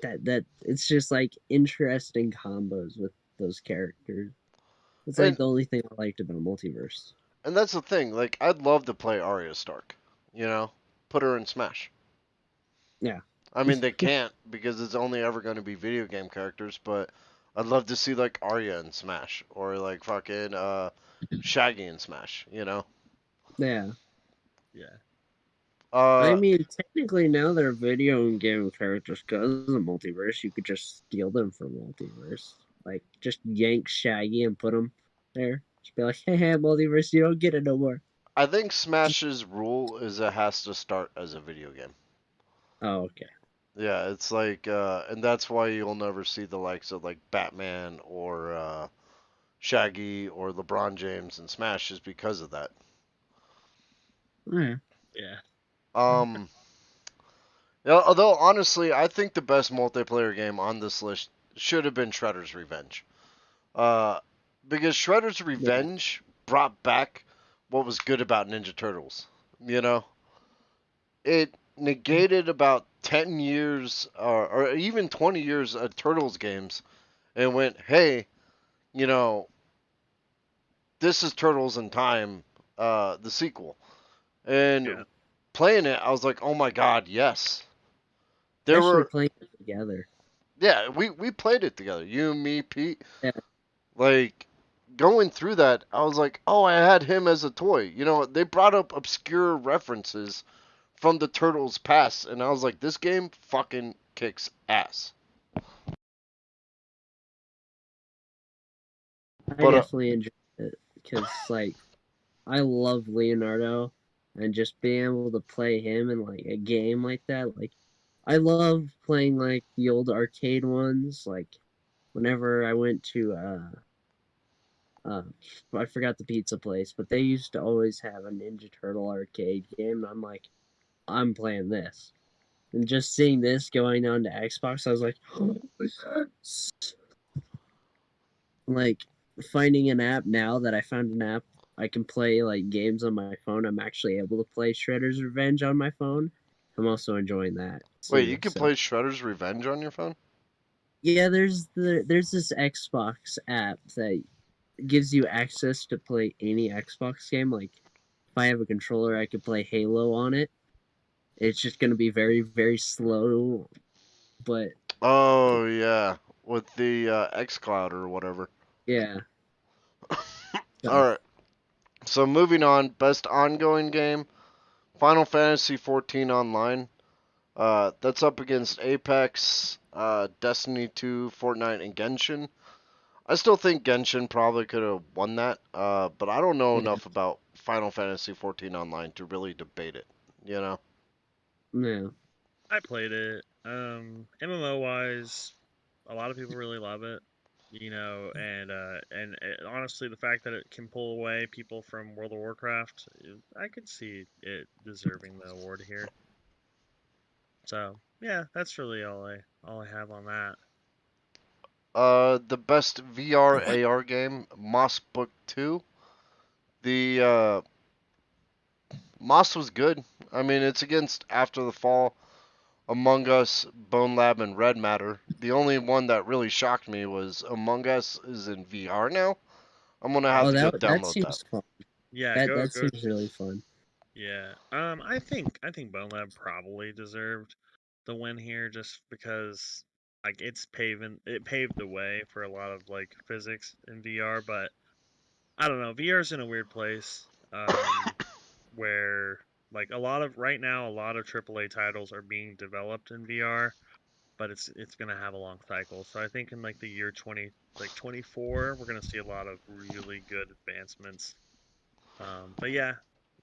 That it's just like interesting combos with those characters. It's like And the only thing I liked about Multiverse. and that's the thing. Like, I'd love to play Arya Stark. You know, put her in Smash. Yeah. I mean, they can't because it's only ever going to be video game characters, but I'd love to see like Arya in Smash or like fucking Shaggy in Smash, you know? Yeah. Yeah. I Uh mean, technically now they're video game characters because of the multiverse. You could just steal them from multiverse. Like, just yank Shaggy and put him there. Just be like, hey, multiverse, you don't get it no more. I think Smash's rule is it has to start as a video game. Oh, okay. Yeah, it's like and that's why you'll never see the likes of like Batman or Shaggy or LeBron James in Smash is because of that. Yeah. Yeah. Um Yeah, although honestly, I think the best multiplayer game on this list should have been Shredder's Revenge. Uh, because Shredder's Yeah. Revenge brought back what was good about Ninja Turtles. You know, it negated about 10 years or even 20 years of Turtles games and went, hey, you know, this is Turtles in Time, the sequel. Yeah. And playing it, I was like, oh my god, yes. There Especially were, playing it together. yeah, we played it together. You, me, Pete. Yeah. Like, going through that, I was like, oh, I had him as a toy. You know, they brought up obscure references from the Turtles past, and I was like, this game fucking kicks ass. I But definitely enjoyed it because, like, I love Leonardo and just being able to play him in, like, a game like that. Like, I love playing, like, the old arcade ones. Like, whenever I went to, uh, I forgot the pizza place, but they used to always have a Ninja Turtle arcade game. And I'm like, I'm playing this. And just seeing this going on to Xbox, I was like, oh, like finding an app now that I found an app I can play like games on my phone. I'm actually able to play Shredder's Revenge on my phone. I'm also enjoying that wait, you seeing. can So play Shredder's Revenge on your phone? yeah, there's this Xbox app that gives you access to play any Xbox game. Like if I have a controller, I could play Halo on it. It's just gonna be very very slow, but Oh yeah, with the XCloud or whatever. yeah. All So right. So moving on, best ongoing game, Final Fantasy 14 Online. That's up against Apex, Destiny 2, Fortnite, and Genshin. I still think Genshin probably could have won that, but I don't know yeah, enough about Final Fantasy 14 Online to really debate it. You know? no, I played it. MMO wise, a lot of people really love it. Honestly, the fact that it can pull away people from World of Warcraft, I could see it deserving the award here. So yeah, that's really all I have on that. The best VR AR game, Moss Book 2. The Moss was good. I mean, it's against After the Fall, Among Us, Bone Lab, and Red Matter. The only one that really shocked me was Among Us is in VR now. I'm gonna have oh to go that download that. seems fun. Yeah, That go. seems really fun. Yeah. I think Bone Lab probably deserved the win here just because like it paved the way for a lot of like physics in VR, but I don't know. VR's in a weird place where like right now a lot of AAA titles are being developed in VR, but it's going to have a long cycle. So I think in like the year 24, we're going to see a lot of really good advancements. But yeah,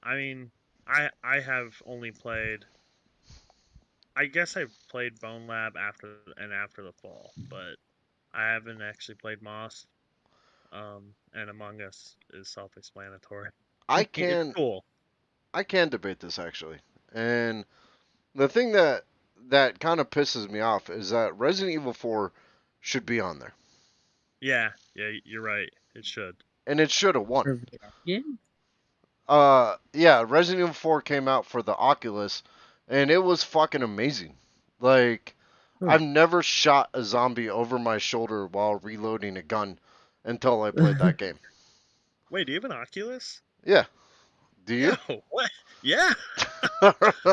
I mean, I have only played. I guess I've played Bone Lab after the fall, but I haven't actually played Moss. And Among Us is self-explanatory. I It's can cool. I can debate this actually, and the thing that kind of pisses me off is that Resident Evil 4 should be on there, Yeah, yeah, you're right. It should. and it should have won. For VR game? Yeah, Resident Evil 4 came out for the Oculus, and it was fucking amazing. Like, Huh. I've never shot a zombie over my shoulder while reloading a gun until I played that game. Wait, do you have an Oculus? Yeah, do Yo, you? what? Yeah.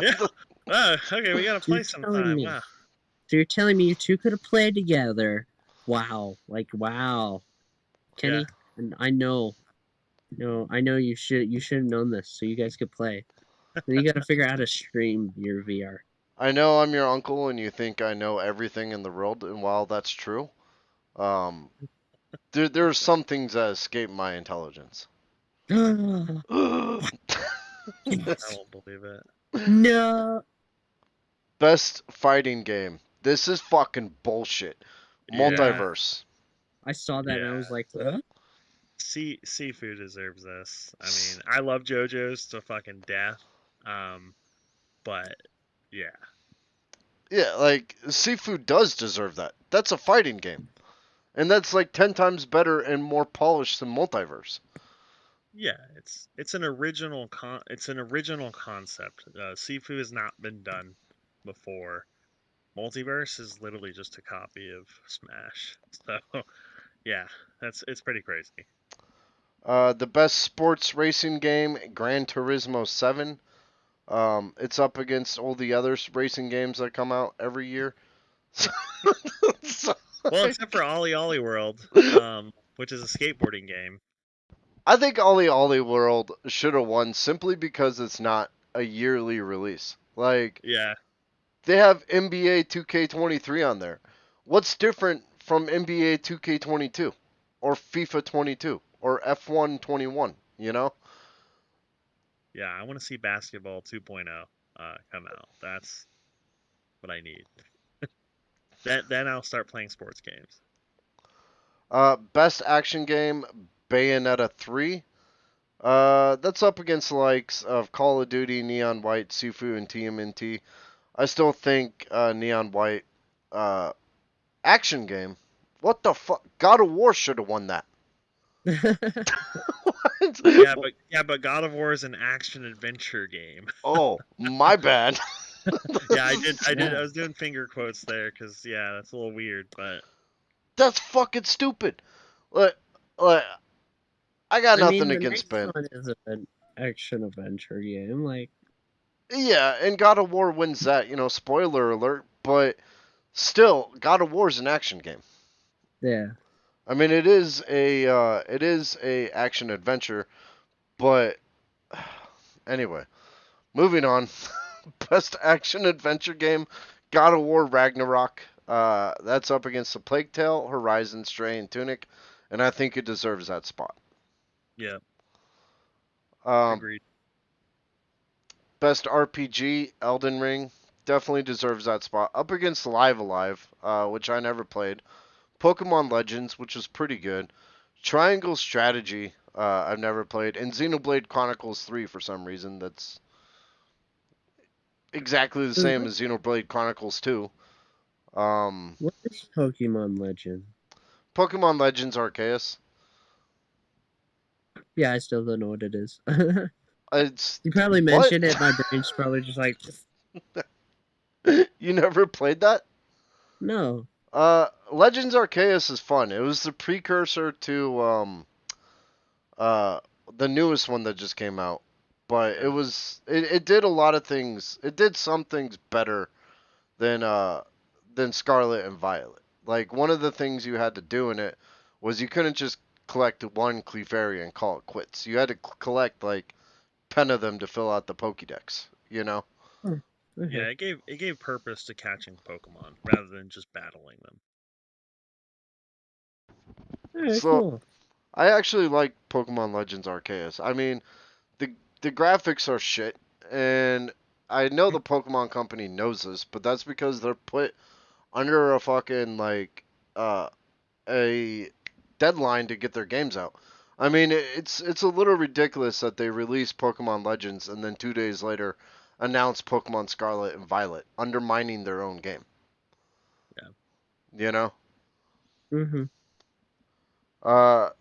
Yeah. Okay, we gotta You're play telling sometime. me. Wow. So you're telling me you two could have played together? Wow! Like wow, Yeah. Kenny. And I know, I know you should have known this, so you guys could play. Then you got to figure out how to stream your VR. I know I'm your uncle and you think I know everything in the world, and while that's true, um, there are some things that escape my intelligence. I Yes. won't believe it. No. Best fighting game. This is fucking bullshit. Yeah. Multiverse. I saw that and I Yeah. was like, huh? Seafood deserves this. I mean, I love JoJo's to fucking death. Um, but yeah. Yeah, like Seafood does deserve that. That's a fighting game. And that's like 10 times better and more polished than Multiverse. Yeah, it's an original concept. Sifu has not been done before. Multiverse is literally just a copy of Smash. So yeah, it's pretty crazy. The best sports racing game, Gran Turismo 7. It's up against all the other racing games that come out every year. So, Well, except like, for Ollie Ollie World, which is a skateboarding game. I think Ollie Ollie World should have won simply because it's not a yearly release. Like, Yeah, they have NBA 2K23 on there. What's different from NBA 2K22 or FIFA 22 or F1 21, you know? yeah. I want to see Basketball 2.0 come out. That's what I need. Then I'll start playing sports games. Best action game, Bayonetta 3. That's up against the likes of Call of Duty, Neon White, Sifu, and TMNT. I still think Neon White action game. What the fuck? God of War should have won that. Yeah, but God of War is an action adventure game. Oh, my bad. Yeah, I did. Yeah. I was doing finger quotes there because yeah, that's a little weird, but That's fucking stupid. Like, like, I got I mean, nothing the against next Ben. one is an action adventure game. Like, Yeah, and God of War wins that. Spoiler alert. But still, God of War is an action game. yeah. I mean, it is a action adventure, but anyway, moving on. Best action adventure game, God of War Ragnarok. That's up against the Plague Tale, Horizon, Stray, and Tunic, and I think it deserves that spot. yeah, Um, agreed. Best RPG, Elden Ring, definitely deserves that spot. Up against Live Alive, which I never played. Pokemon Legends, which was pretty good. Triangle Strategy, I've never played, and Xenoblade Chronicles 3 for some reason. That's exactly the same as Xenoblade Chronicles 2. Um, What is Pokemon Legend? Pokemon Legends Arceus. Yeah, I still don't know what it is. It's You probably what? mentioned it. My brain's probably just like, You never played that? no. Legends Arceus is fun. It was the precursor to uh the newest one that just came out. But it Yeah, was it did a lot of things. It did some things better than Scarlet and Violet. Like one of the things you had to do in it was you couldn't just collect one Clefairy and call it quits. You had to collect like 10 of them to fill out the Pokédex, you know? Oh, okay. yeah. It gave purpose to catching Pokemon rather than just battling them. All right, So cool. I actually like Pokemon Legends Arceus. I mean, the graphics are shit, and I know the Pokemon Company knows this, but that's because they're put under a fucking like a deadline to get their games out. I mean, it's a little ridiculous that they release Pokemon Legends and then 2 days later announce Pokemon Scarlet and Violet, undermining their own game. Yeah. You know. Mm-hmm.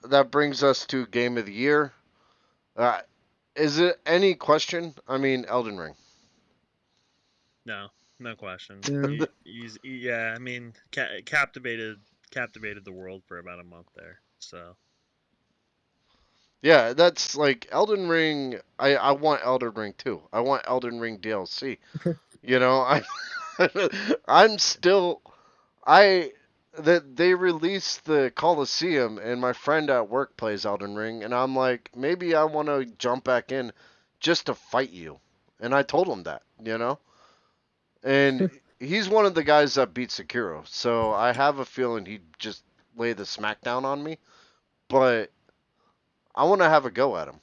That brings us to Game of the Year. Uh, is it any question? I mean, Elden Ring. No, no question. Yeah. Yeah. I mean, captivated the world for about a month there. So Yeah, that's like Elden Ring. I want Elden Ring too. I want Elden Ring DLC. You know, I'm still I that they released the Coliseum and my friend at work plays Elden Ring and I'm like maybe I want to jump back in just to fight you. And I told him that, you know? And he's one of the guys that beat Sekiro. So I have a feeling he'd just lay the smackdown on me, but I want to have a go at him.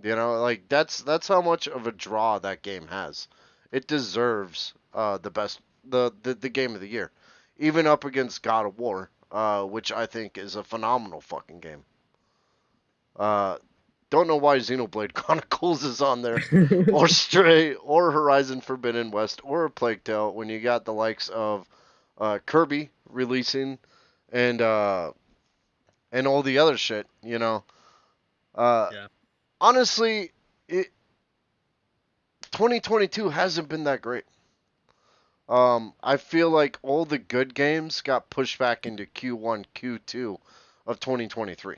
You know, like that's how much of a draw that game has. It deserves the best the game of the year, even up against God of War, which I think is a phenomenal fucking game. Uh, don't know why Xenoblade Chronicles is on there, or Stray, or Horizon Forbidden West, or A Plague Tale when you got the likes of Kirby releasing and uh, and all the other shit. You know, uh, Yeah. honestly, it 2022 hasn't been that great. I feel like all the good games got pushed back into Q1, Q2 of 2023.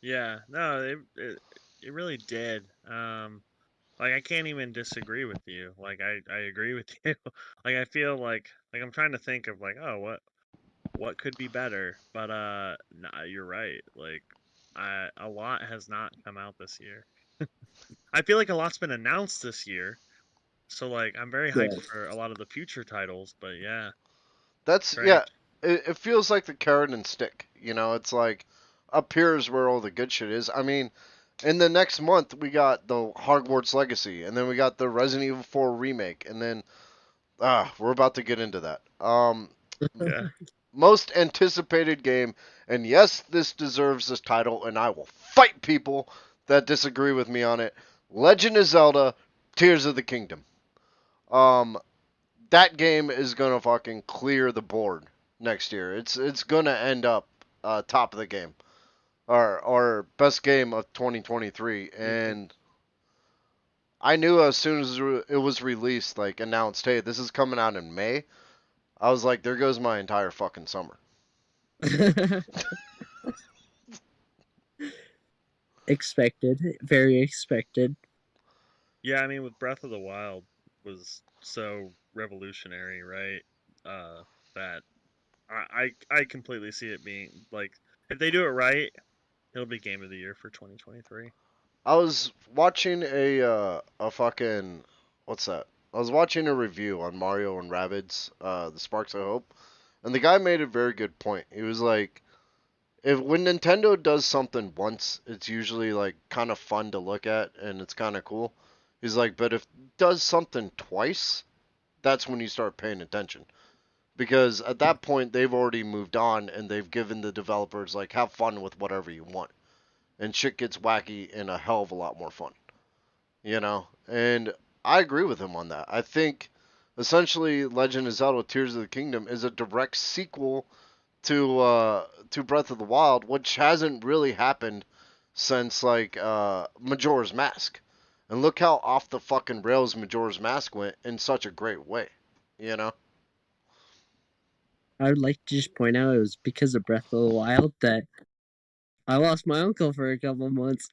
Yeah. No, it really did. Like I can't even disagree with you. Like I agree with you. Like I feel like I'm trying to think of like, oh, what could be better? But nah, you're right. Like a lot has not come out this year. I feel like a lot's been announced this year. So like I'm very hyped Yeah. for a lot of the future titles, but yeah, That's yeah. strange. It feels like the carrot and stick. You know, it's like up here is where all the good shit is. I mean, in the next month we got the Hogwarts Legacy, and then we got the Resident Evil 4 remake, and then we're about to get into that. Yeah. Most anticipated game, and yes, this deserves this title, and I will fight people that disagree with me on it. Legend of Zelda: Tears of the Kingdom. Um, that game is gonna fucking clear the board next year. It's gonna end up top of the game or best game of 2023, Hmm. and I knew as soon as it was released, like announced, hey, this is coming out in May. I was like, there goes my entire fucking summer. Expected, very expected. Yeah, I mean with Breath of the Wild was so revolutionary, right? Uh that I completely see it being like if they do it right, it'll be game of the year for 2023. I was watching a fucking what's that? I was watching a review on Mario and Rabbids, the Sparks of Hope, and the guy made a very good point. He was like, if when Nintendo does something once, it's usually like kind of fun to look at and it's kind of cool. He's like, but if it does something twice, that's when you start paying attention. Because at that point they've already moved on and they've given the developers like have fun with whatever you want. And shit gets wacky and a hell of a lot more fun. You know? And I agree with him on that. I think essentially Legend of Zelda Tears of the Kingdom is a direct sequel to Breath of the Wild, which hasn't really happened since like Majora's Mask. And look how off the fucking rails Majora's Mask went in such a great way. You know? I would like to just point out it was because of Breath of the Wild that I lost my uncle for a couple months.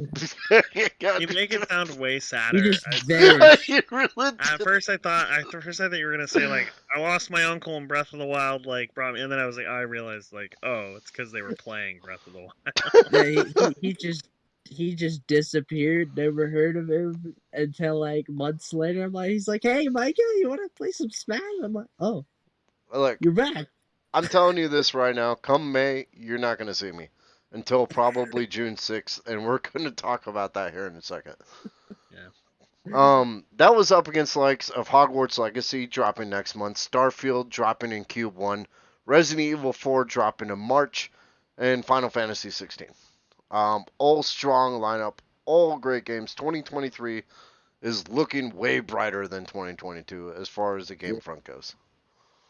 You make it sound way He sadder. just vanished. You really At did. first I thought you were gonna say like I lost my uncle in Breath of the Wild, like brought me, and then I was like, I realized like, oh, it's because they were playing Breath of the Wild. Yeah, he just disappeared. Never heard of him until like months later. He's like, "Hey, Micah, you want to play some Smash?" I'm like, "Oh, Look, you're back." I'm telling you this right now. Come May, you're not gonna see me until probably June 6th, and we're gonna talk about that here in a second. Yeah. That was up against the likes of Hogwarts Legacy dropping next month, Starfield dropping in Q1, Resident Evil 4 dropping in March, and Final Fantasy 16. All strong lineup, all great games. 2023 is looking way brighter than 2022 as far as the game Yeah, front goes.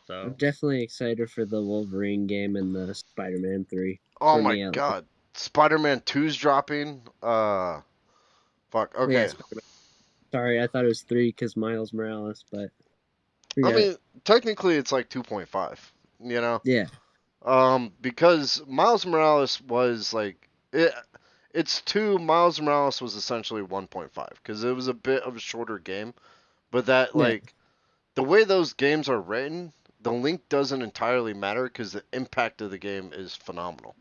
I'm So definitely excited for the Wolverine game and the Spider-Man 3 Oh for my me at least. god. Spider-Man 2's dropping. Fuck. Okay. Yes, sorry, I thought it was 3 because Miles Morales, but I forget it. mean, technically it's like 2.5, you know? Yeah, Because Miles Morales was like it's 2. Miles Morales was essentially 1.5 because it was a bit of a shorter game, but that Yeah, like the way those games are written, the link doesn't entirely matter because the impact of the game is phenomenal.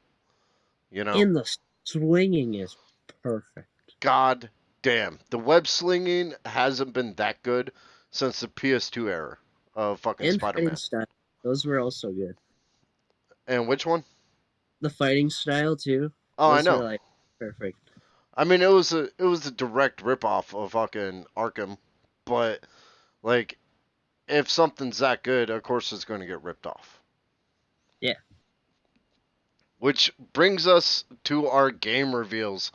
You know, and the swinging is perfect. god damn, the web slinging hasn't been that good since the PS2 era of fucking And fighting Spider-Man. style. Those were also good. And which one? The fighting style too. Oh, I Those were know. like perfect. I mean, it was a direct ripoff of fucking Arkham, but like if something's that good, of course it's going to get ripped off. Yeah. Which brings us to our game reveals.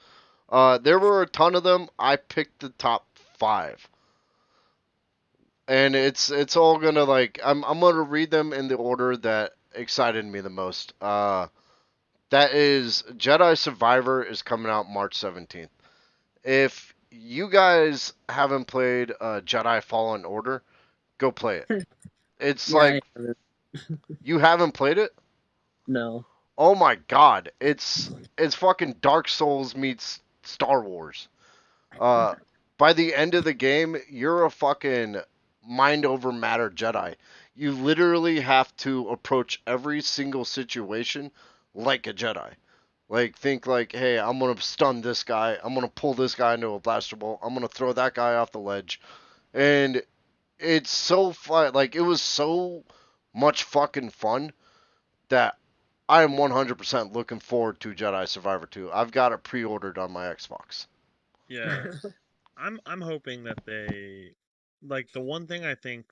There were a ton of them. I picked the top 5, and it's all gonna like I'm gonna read them in the order that excited me the most. That is Jedi Survivor is coming out March 17th. If you guys haven't played Jedi Fallen Order, go play it. It's Yeah, like I haven't. you haven't played it? No. Oh my god, it's fucking Dark Souls meets Star Wars. Uh, by the end of the game, you're a fucking mind over matter Jedi. You literally have to approach every single situation like a Jedi. Like think like, hey, I'm gonna stun this guy. I'm gonna pull this guy into a blaster bolt. I'm gonna throw that guy off the ledge. And it's so fun. Like it was so much fucking fun that I am 100% looking forward to Jedi Survivor 2. I've got it pre-ordered on my Xbox. Yeah, I'm hoping that they like the one thing I think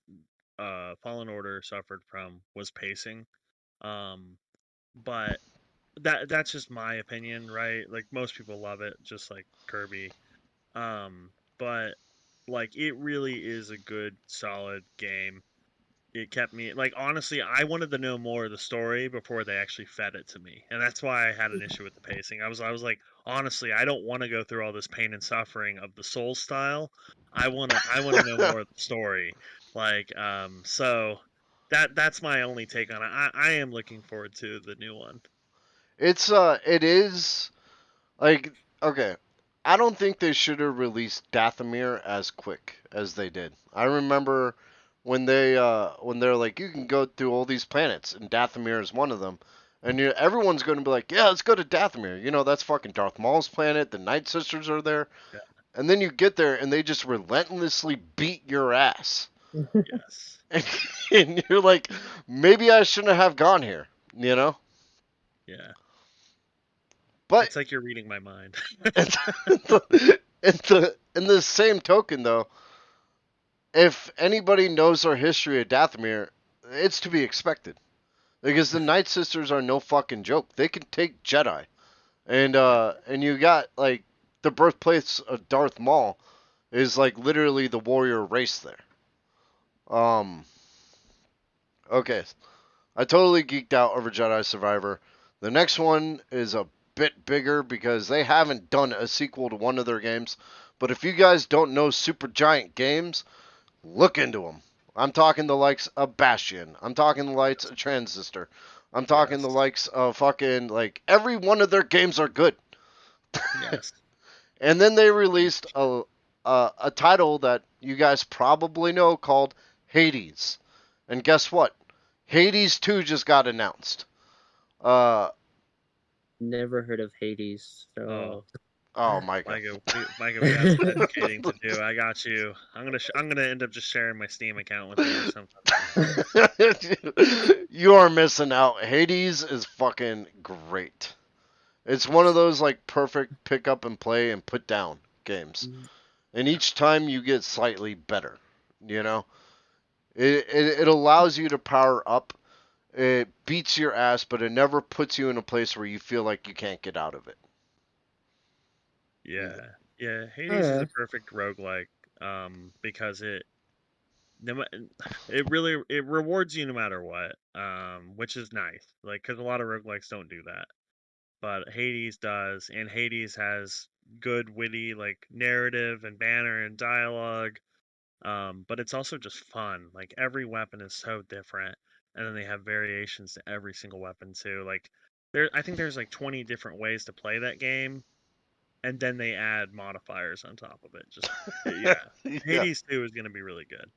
Fallen Order suffered from was pacing. Um, but that's just my opinion, right? Like most people love it, just like Kirby. But like it really is a good, solid game. It kept me like honestly, I wanted to know more of the story before they actually fed it to me, and that's why I had an issue with the pacing. I was like, honestly, I don't want to go through all this pain and suffering of the Soul style. I wanna know more of the story. Like, so that's my only take on it. I am looking forward to the new one. It is like okay. I don't think they should have released Dathomir as quick as they did. I remember when they're like you can go through all these planets and Dathomir is one of them. And everyone's going to be like, yeah, let's go to Dathomir. You know, that's fucking Darth Maul's planet. The Night Sisters are there. Yeah. And then you get there and they just relentlessly beat your ass. Yes. And you're like, maybe I shouldn't have gone here, you know? Yeah. But It's like you're reading my mind. in the same token, though, if anybody knows our history of Dathomir, it's to be expected. Because the Night Sisters are no fucking joke. They can take Jedi. Yeah. And you got, like, the birthplace of Darth Maul is, like, literally the warrior race there. Um, okay. I totally geeked out over Jedi Survivor. The next one is a bit bigger because they haven't done a sequel to one of their games. But if you guys don't know Super Giant Games, look into them. I'm talking the likes of Bastion. I'm talking the likes of Transistor. I'm talking the Yes. likes of fucking like every one of their games are good. Yes. And then they released a title that you guys probably know called Hades. And guess what? Hades 2 just got announced. Uh, Never heard of Hades, Oh, so oh, Micah. Micah, we got some educating to do. I got you. I'm gonna end up just sharing my Steam account with you or something. You are missing out. Hades is fucking great. It's one of those like perfect pick up and play and put down games. And Yeah. each time you get slightly better, you know? It allows you to power up. It beats your ass, but it never puts you in a place where you feel like you can't get out of it. Yeah. Yeah. Hades is yeah. a perfect roguelike because no ma- it really it rewards you no matter what, which is nice. Like cuz a lot of roguelikes don't do that. But Hades does, and Hades has good witty like narrative and banner and dialogue. But it's also just fun. Like every weapon is so different. and then they have variations to every single weapon too. Like I think there's like 20 different ways to play that game, and then they add modifiers on top of it. Just yeah, Yeah. Hades 2 is gonna be really good.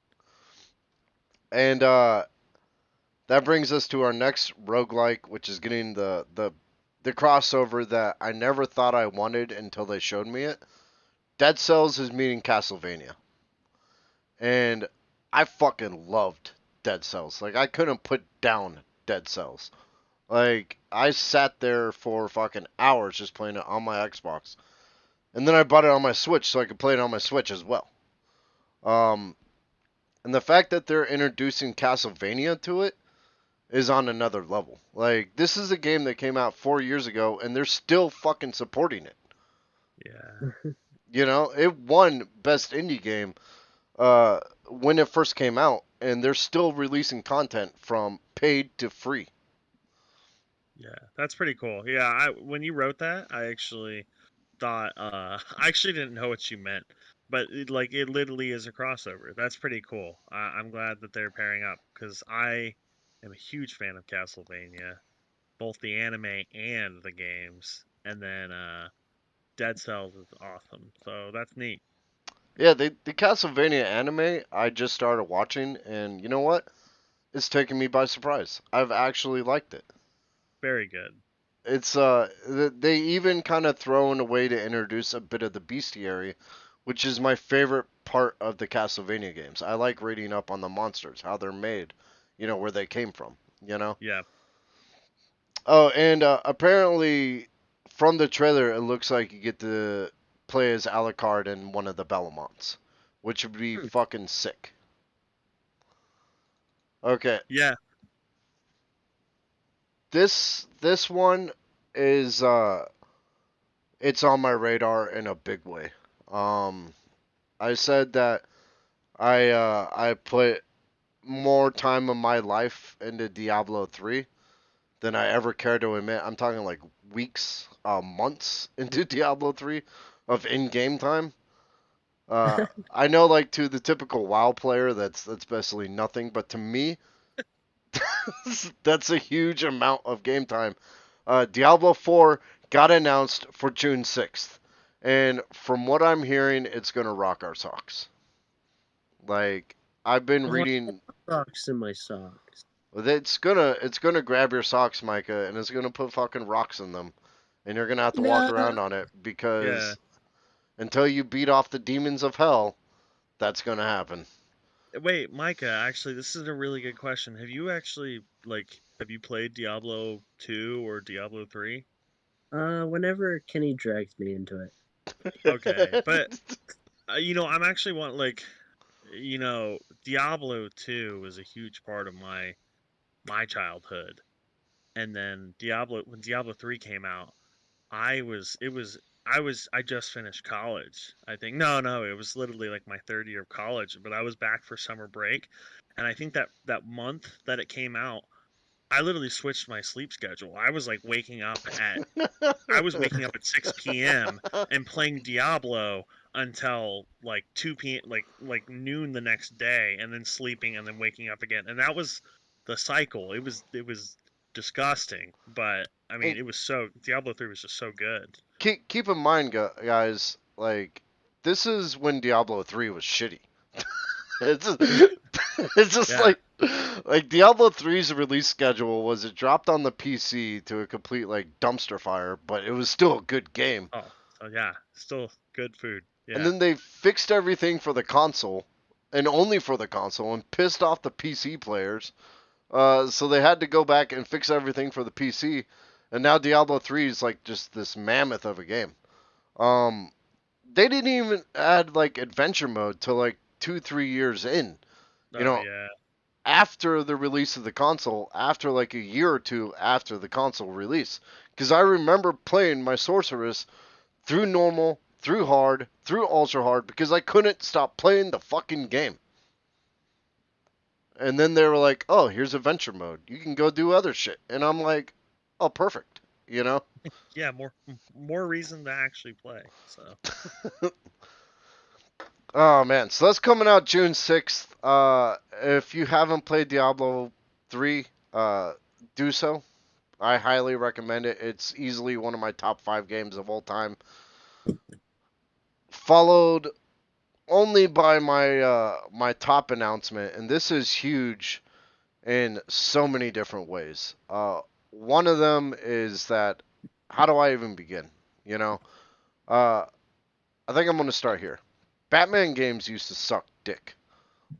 And that brings us to our next roguelike, which is getting the crossover that I never thought I wanted until they showed me it. Dead Cells is meeting Castlevania. And I fucking loved Dead Cells. Like I couldn't put down Dead Cells. Like I sat there for fucking hours just playing it on my Xbox. And then I bought it on my Switch so I could play it on my Switch as well. Um and the fact that they're introducing Castlevania to it is on another level. Like this is a game that came out 4 years ago and they're still fucking supporting it. Yeah. You know, it won best indie game when it first came out, and they're still releasing content from paid to free. Yeah, that's pretty cool. Yeah, when you wrote that, I actually thought I actually didn't know what you meant, but it literally is a crossover. That's pretty cool. I'm glad that they're pairing up because I am a huge fan of Castlevania, both the anime and the games. And then Dead Cells is awesome, so that's neat. Yeah, the Castlevania anime I just started watching, and you know what? It's taken me by surprise. I've actually liked it. Very good. It's they even kind of throw in a way to introduce a bit of the bestiary, which is my favorite part of the Castlevania games. I like reading up on the monsters, how they're made, where they came from, you know. Yeah. Oh, and apparently from the trailer, it looks like you get to play as Alucard in one of the Belmonts, which would be Hmm. fucking sick. Okay, Yeah. this one is it's on my radar in a big way. Um, I said that I put more time of my life into Diablo 3 than I ever care to admit. I'm talking like weeks, months into Diablo 3 of in-game time. I know, like to the typical WoW player, that's basically nothing, but to me, that's a huge amount of game time. Diablo 4 got announced for June 6th, and from what I'm hearing, it's gonna rock our socks. Like I've been Oh, I reading, have socks in my socks. it's gonna grab your socks, Micah, and it's gonna put fucking rocks in them, and you're gonna have to walk No. around on it Yeah. because until you beat off the demons of hell, that's gonna happen. Wait, Micah, actually, this is a really good question. Have you played Diablo 2 or Diablo 3? Whenever Kenny drags me into it. Okay, but I'm actually Diablo 2 was a huge part of my childhood. And then when Diablo 3 came out, I just finished college. I think no, it was literally like my third year of college, but I was back for summer break, and I think that month that it came out, I literally switched my sleep schedule. I was waking up at 6 p.m. and playing Diablo until like 2 p.m. like noon the next day, and then sleeping and then waking up again. And that was the cycle. It was disgusting, but I mean, And Diablo 3 was just so good. keep in mind, guys, like this is when Diablo 3 was shitty. It's just, it's just Yeah. like Diablo 3's release schedule was it dropped on the PC to a complete like dumpster fire, but it was still a good game. Oh, so yeah, still good food. And Yeah. then they fixed everything for the console, and only for the console, and pissed off the PC players. So they had to go back and fix everything for the PC, and now Diablo 3 is like just this mammoth of a game. Um, they didn't even add like adventure mode till like 2 3 years in. You Oh know, yeah. after the release of the console, after like a year or two after the console release. Because I remember playing my sorceress through normal, through hard, through ultra hard because I couldn't stop playing the fucking game. And then they were like, "Oh, here's adventure mode. You can go do other shit." And I'm like, "Oh, perfect." You know? Yeah, more reason to actually play. So Oh man, so that's coming out June 6th. If you haven't played Diablo, 3, do so. I highly recommend it. It's easily one of my top 5 games of all time. Followed only by my top announcement, and this is huge in so many different ways. One of them is that how do I even begin? You know, uh, I think I'm gonna start here. Batman games used to suck dick,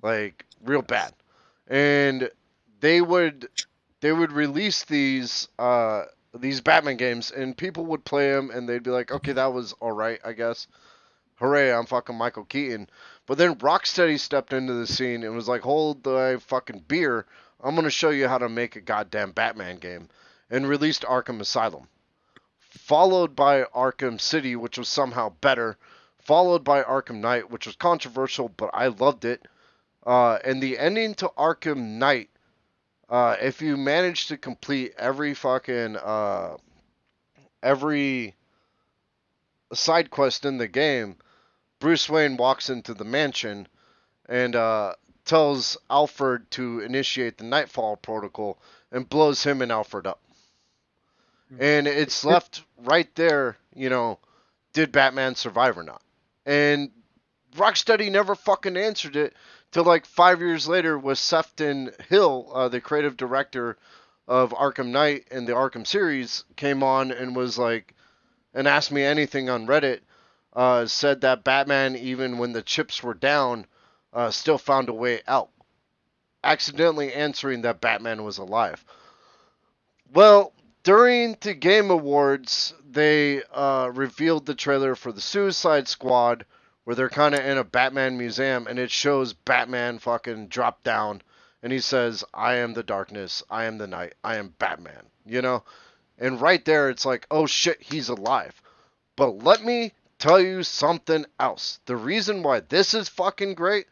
like real bad, and they would they would release these Batman games, and people would play them, and they'd be like, okay, that was all right, I guess. Hooray, I'm fucking Michael Keaton. But then Rocksteady stepped into the scene and was like, hold the fucking beer. I'm going to show you how to make a goddamn Batman game. And released Arkham Asylum. Followed by Arkham City, which was somehow better. Followed by Arkham Knight, which was controversial, but I loved it. And the ending to Arkham Knight, if you manage to complete every side quest in the game, Bruce Wayne walks into the mansion and tells Alfred to initiate the Nightfall Protocol and blows him and Alfred up. And it's left right there, did Batman survive or not? And Rocksteady never fucking answered it till like 5 years later with Sefton Hill, the creative director of Arkham Knight and the Arkham series, came on and was like, and asked me anything on Reddit, said that Batman, even when the chips were down, still found a way out, accidentally answering that Batman was alive. Well, during the Game Awards, they revealed the trailer for the Suicide Squad, where they're kind of in a Batman museum, and it shows Batman fucking drop down, and he says, "I am the darkness, I am the night, I am Batman." And right there, it's like, oh shit, he's alive. But let me tell you something else. The reason why this is fucking great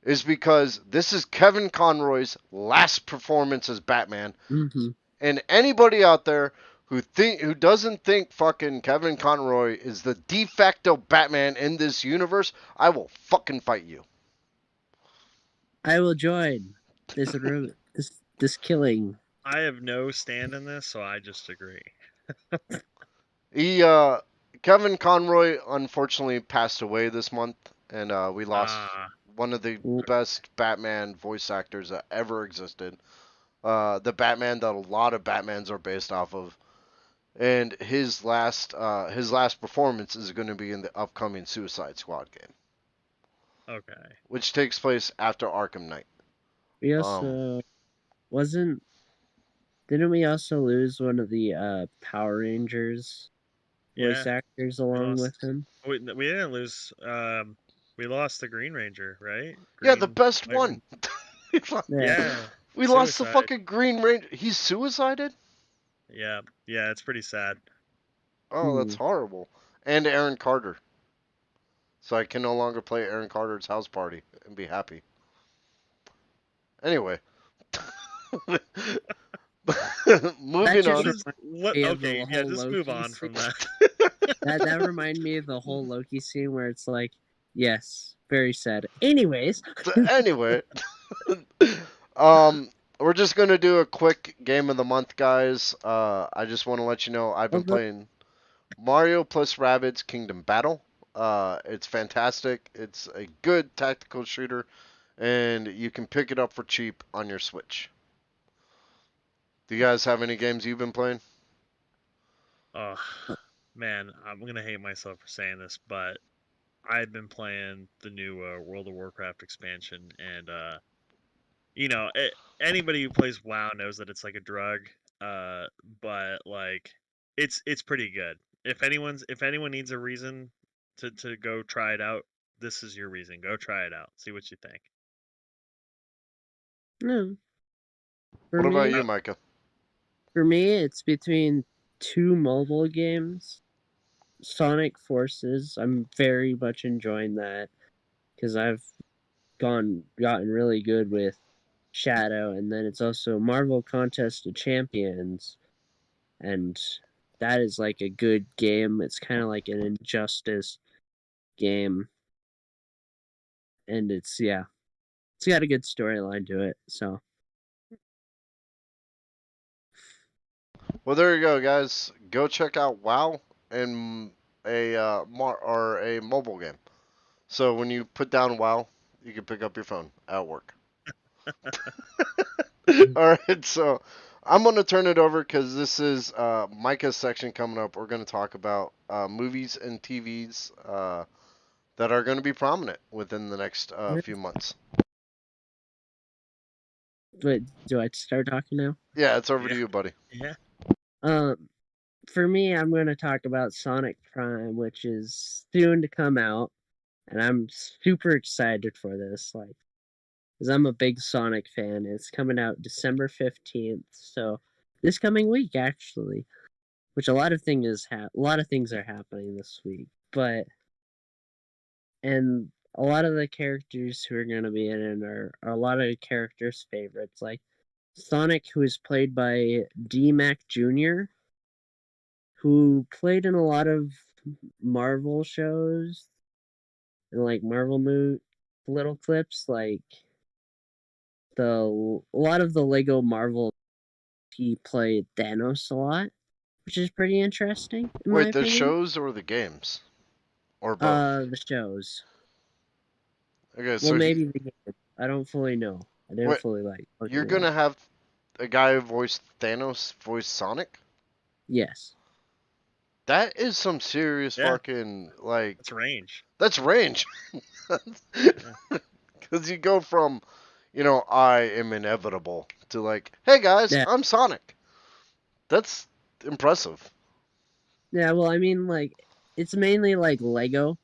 is because this is Kevin Conroy's last performance as Batman. Mm-hmm. And anybody out there who doesn't think fucking Kevin Conroy is the de facto Batman in this universe, I will fucking fight you. I will join this killing. I have no stand in this, so I just agree. He Kevin Conroy unfortunately passed away this month, and we lost Ah, one of the Mm. best Batman voice actors that ever existed. The Batman that a lot of Batmans are based off of, and his last performance is going to be in the upcoming Suicide Squad game, okay. which takes place after Arkham Knight. We Um, also wasn't didn't we also lose one of the Power Rangers voice Yeah, actors we along lost. with him? We didn't lose. We lost the Green Ranger, right? yeah, the Green best White one. Ranger. Yeah, We lost the suicide. fucking Green Ranger. He's suicided. Yeah, yeah, it's pretty sad. Oh, that's Hmm. horrible. And Aaron Carter. So I can no longer play Aaron Carter's house party and be happy. Anyway, That moving just What on. is reminded what? me of Okay, the yeah, whole just move Loki on scene. from that. That reminded me of the whole Loki scene where it's like, yes, very sad. Anyways, Anyway, um, we're just gonna do a quick game of the month, guys. I just want to let you know I've been although playing Mario plus Rabbids Kingdom Battle. It's fantastic. It's a good tactical shooter, and you can pick it up for cheap on your Switch. Do you guys have any games you've been playing? Oh man, I'm gonna hate myself for saying this, but I've been playing the new World of Warcraft expansion, and you know, anybody who plays WoW knows that it's like a drug. Uh, but like, it's pretty good. If anyone needs a reason to go try it out, this is your reason. Go try it out. See what you think. no, for What about me, you, Micah? it's between two mobile games. Sonic Forces. I'm very much enjoying that because I've gotten really good with Shadow, and then it's also Marvel Contest of Champions, and that is like a good game. It's kind of like an Injustice game, and it's got a good storyline to it. So Well, there you go, guys. Go check out WoW and or a mobile game. So when you put down WoW, you can pick up your phone at work. All right, so I'm gonna turn it over because this is Micah's section coming up. We're gonna talk about movies and TVs that are gonna be prominent within the next few months. But do I start talking now? Yeah, it's over to Yeah. you, buddy. Yeah. Um, for me, I'm going to talk about Sonic Prime, which is soon to come out, and I'm super excited for this. Like, because I'm a big Sonic fan. It's coming out December 15th, so this coming week actually. Which a lot of things are happening this week, but and a lot of the characters who are going to be in it are a lot of characters' favorites, like Sonic, who is played by D Mac Jr., who played in a lot of Marvel shows and like little clips, like a lot of the Lego Marvel. He played Thanos a lot, which is pretty interesting in my Wait, the opinion. shows or the games or both? The shows. Okay, Well, so maybe the game. I don't fully know. I didn't wait, fully like look you're into gonna that. have a guy who voiced Thanos voice Sonic? Yes. That is some serious Yeah. fucking like That's range. that's range. Yeah. Because you go from, I am inevitable to like, hey guys, Yeah. I'm Sonic. That's impressive. Yeah. Well, I mean, like, it's mainly like Lego,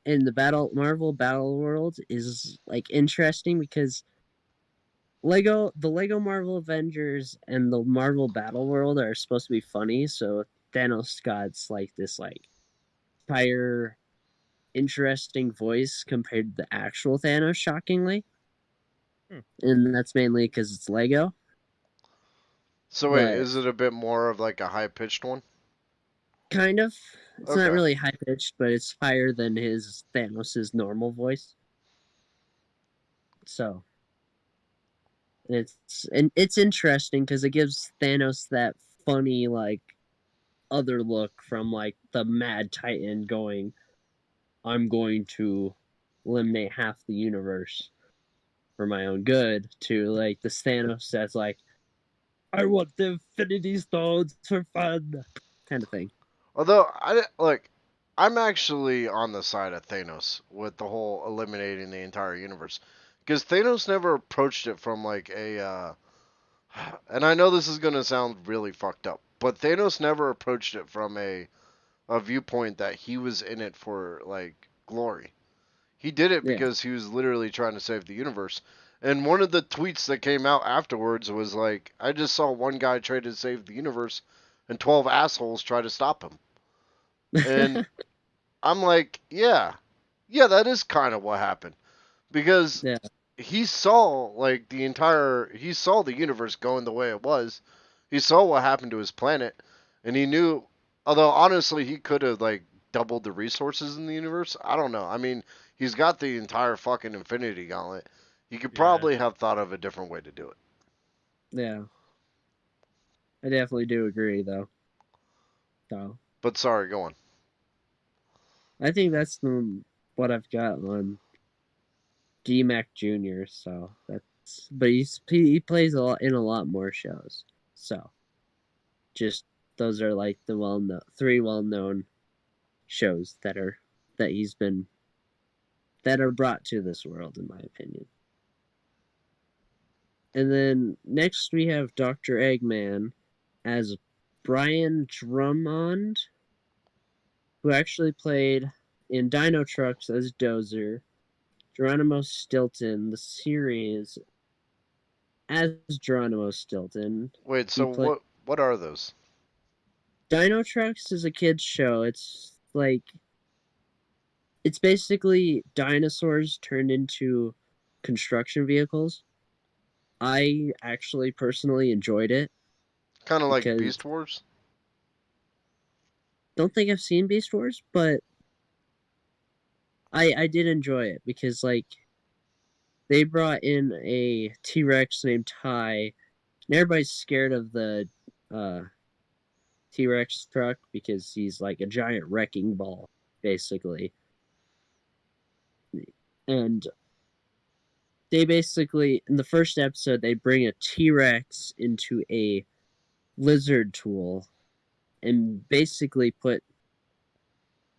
and the Marvel Battle World is like interesting because the Lego Marvel Avengers and the Marvel Battle World are supposed to be funny. So Thanos Scott's like this like higher, interesting voice compared to the actual Thanos. Shockingly, Hmm. and that's mainly because it's Lego. So wait, But is it a bit more of like a high pitched one? kind of. It's not Okay. really high pitched, but it's higher than his Thanos's normal voice. So it's interesting because it gives Thanos that funny like other look from like the Mad Titan going, "I'm going to eliminate half the universe for my own good," to like the Thanos that's like, "I want the Infinity Stones for fun," kind of thing. Although like, I'm actually on the side of Thanos with the whole eliminating the entire universe, because Thanos never approached it from like and I know this is gonna sound really fucked up, but Thanos never approached it from a viewpoint that he was in it for like glory. He did it Yeah. because he was literally trying to save the universe. And one of the tweets that came out afterwards was like, I just saw one guy try to save the universe and 12 assholes try to stop him. And I'm like, yeah. Yeah, that is kind of what happened. Because Yeah. he saw the universe going the way it was. He saw what happened to his planet, and he knew, although honestly he could have like doubled the resources in the universe. I don't know. I mean, he's got the entire fucking Infinity Gauntlet. He could Yeah. probably have thought of a different way to do it. Yeah. I definitely do agree though. So But sorry, go on. I think that's what I've got on DMAC Jr. So but he plays a lot in a lot more shows. So just those are like the three well known shows that he's been that are brought to this world in my opinion. And then next we have Dr. Eggman as Brian Drummond, who actually played in Dino Trucks as Dozer, Geronimo Stilton, the series as Geronimo Stilton. Wait, He so played what are those? Dino Trucks is a kids show. It's basically dinosaurs turned into construction vehicles. I actually personally enjoyed it Kind of like because Beast Wars? don't think I've seen Beast Wars, but I did enjoy it because like they brought in a T Rex named Ty, and everybody's scared of the T-Rex truck because he's like a giant wrecking ball, basically. And they basically, in the first episode, they bring a T-Rex into a lizard tool and basically put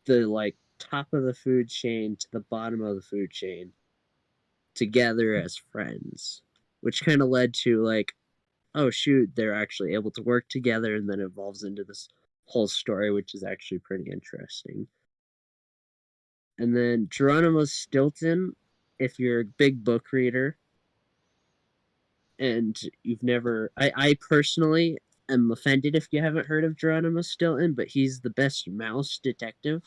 the like top of the food chain to the bottom of the food chain together as friends, which kind of led to like, oh shoot, they're actually able to work together, and then evolves into this whole story, which is actually pretty interesting. And then Geronimo Stilton, if you're a big book reader and you've never, I personally am offended if you haven't heard of Geronimo Stilton, but he's the best mouse detective.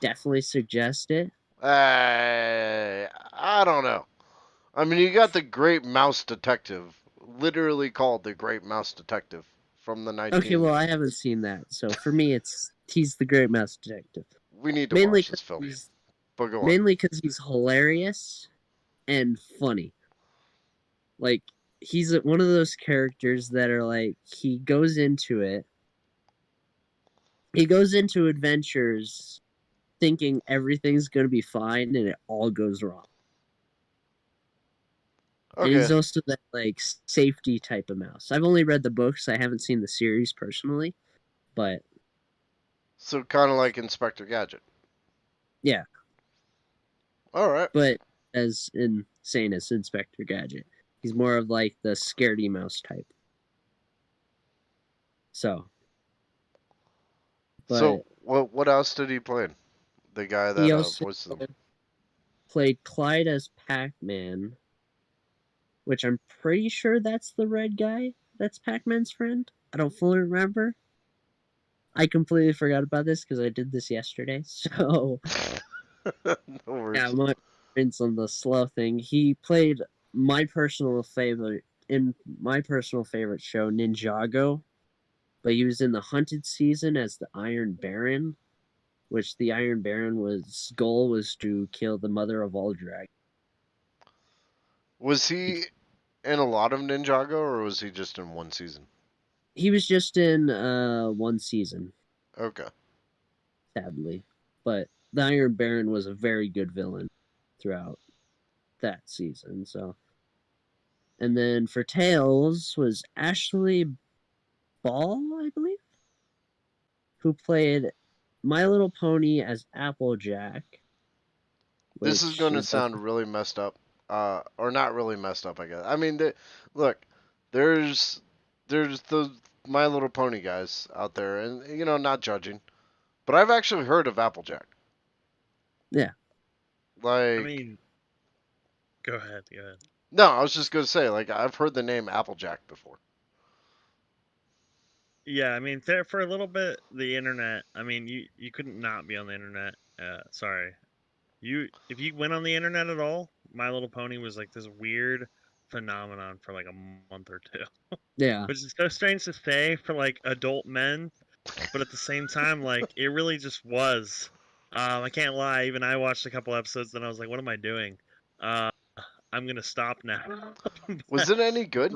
Definitely suggest it. I don't know. I mean, you got the Great Mouse Detective, literally called the Great Mouse Detective from the Okay, 19. well, I haven't seen that, so for me, it's he's the great mouse detective. We need to Mainly watch because this film. he's But go on. hilarious and funny. Like he's one of those characters that are like he goes into it. He goes into adventures thinking everything's gonna be fine, and it all goes wrong. And he's Okay, also that like safety type of mouse. I've only read the books. I haven't seen the series personally, but so kind of like Inspector Gadget. yeah. All right. But as insane as Inspector Gadget, he's more of like the scaredy mouse type. So, but So what else did he play? The guy he that also voices him. played Clyde as Pac-Man, which I'm pretty sure that's the red guy. That's Pac-Man's friend. I don't fully remember. I completely forgot about this because I did this yesterday. So No yeah, worries. my brain's on the slow thing. He played my personal favorite in my personal favorite show, Ninjago, but he was in the Hunted season as the Iron Baron, which the Iron Baron was goal was to kill the mother of all dragons. Was he in a lot of Ninjago, or was he just in one season? He was just in one season, Okay. sadly, but the Iron Baron was a very good villain throughout that season. So, and then for Tails was Ashley Ball, I believe, who played My Little Pony as Applejack, This is which going to is a sound really messed up, or not really messed up, I guess. I mean, look, there's the My Little Pony guys out there, and not judging, but I've actually heard of Applejack. yeah. I Like, mean, go ahead. Go ahead. no, I was just gonna say, like, I've heard the name Applejack before. Yeah, I mean, there for a little bit, the internet. I mean, you couldn't not be on the internet. Sorry, you if you went on the internet at all, My Little Pony was like this weird phenomenon for like a month or two, Yeah. which is so strange to say for like adult men, but at the same time, like it really just was. I can't lie. Even I watched a couple episodes, then I was like, "What am I doing? Uh, I'm gonna stop now." Was it any good?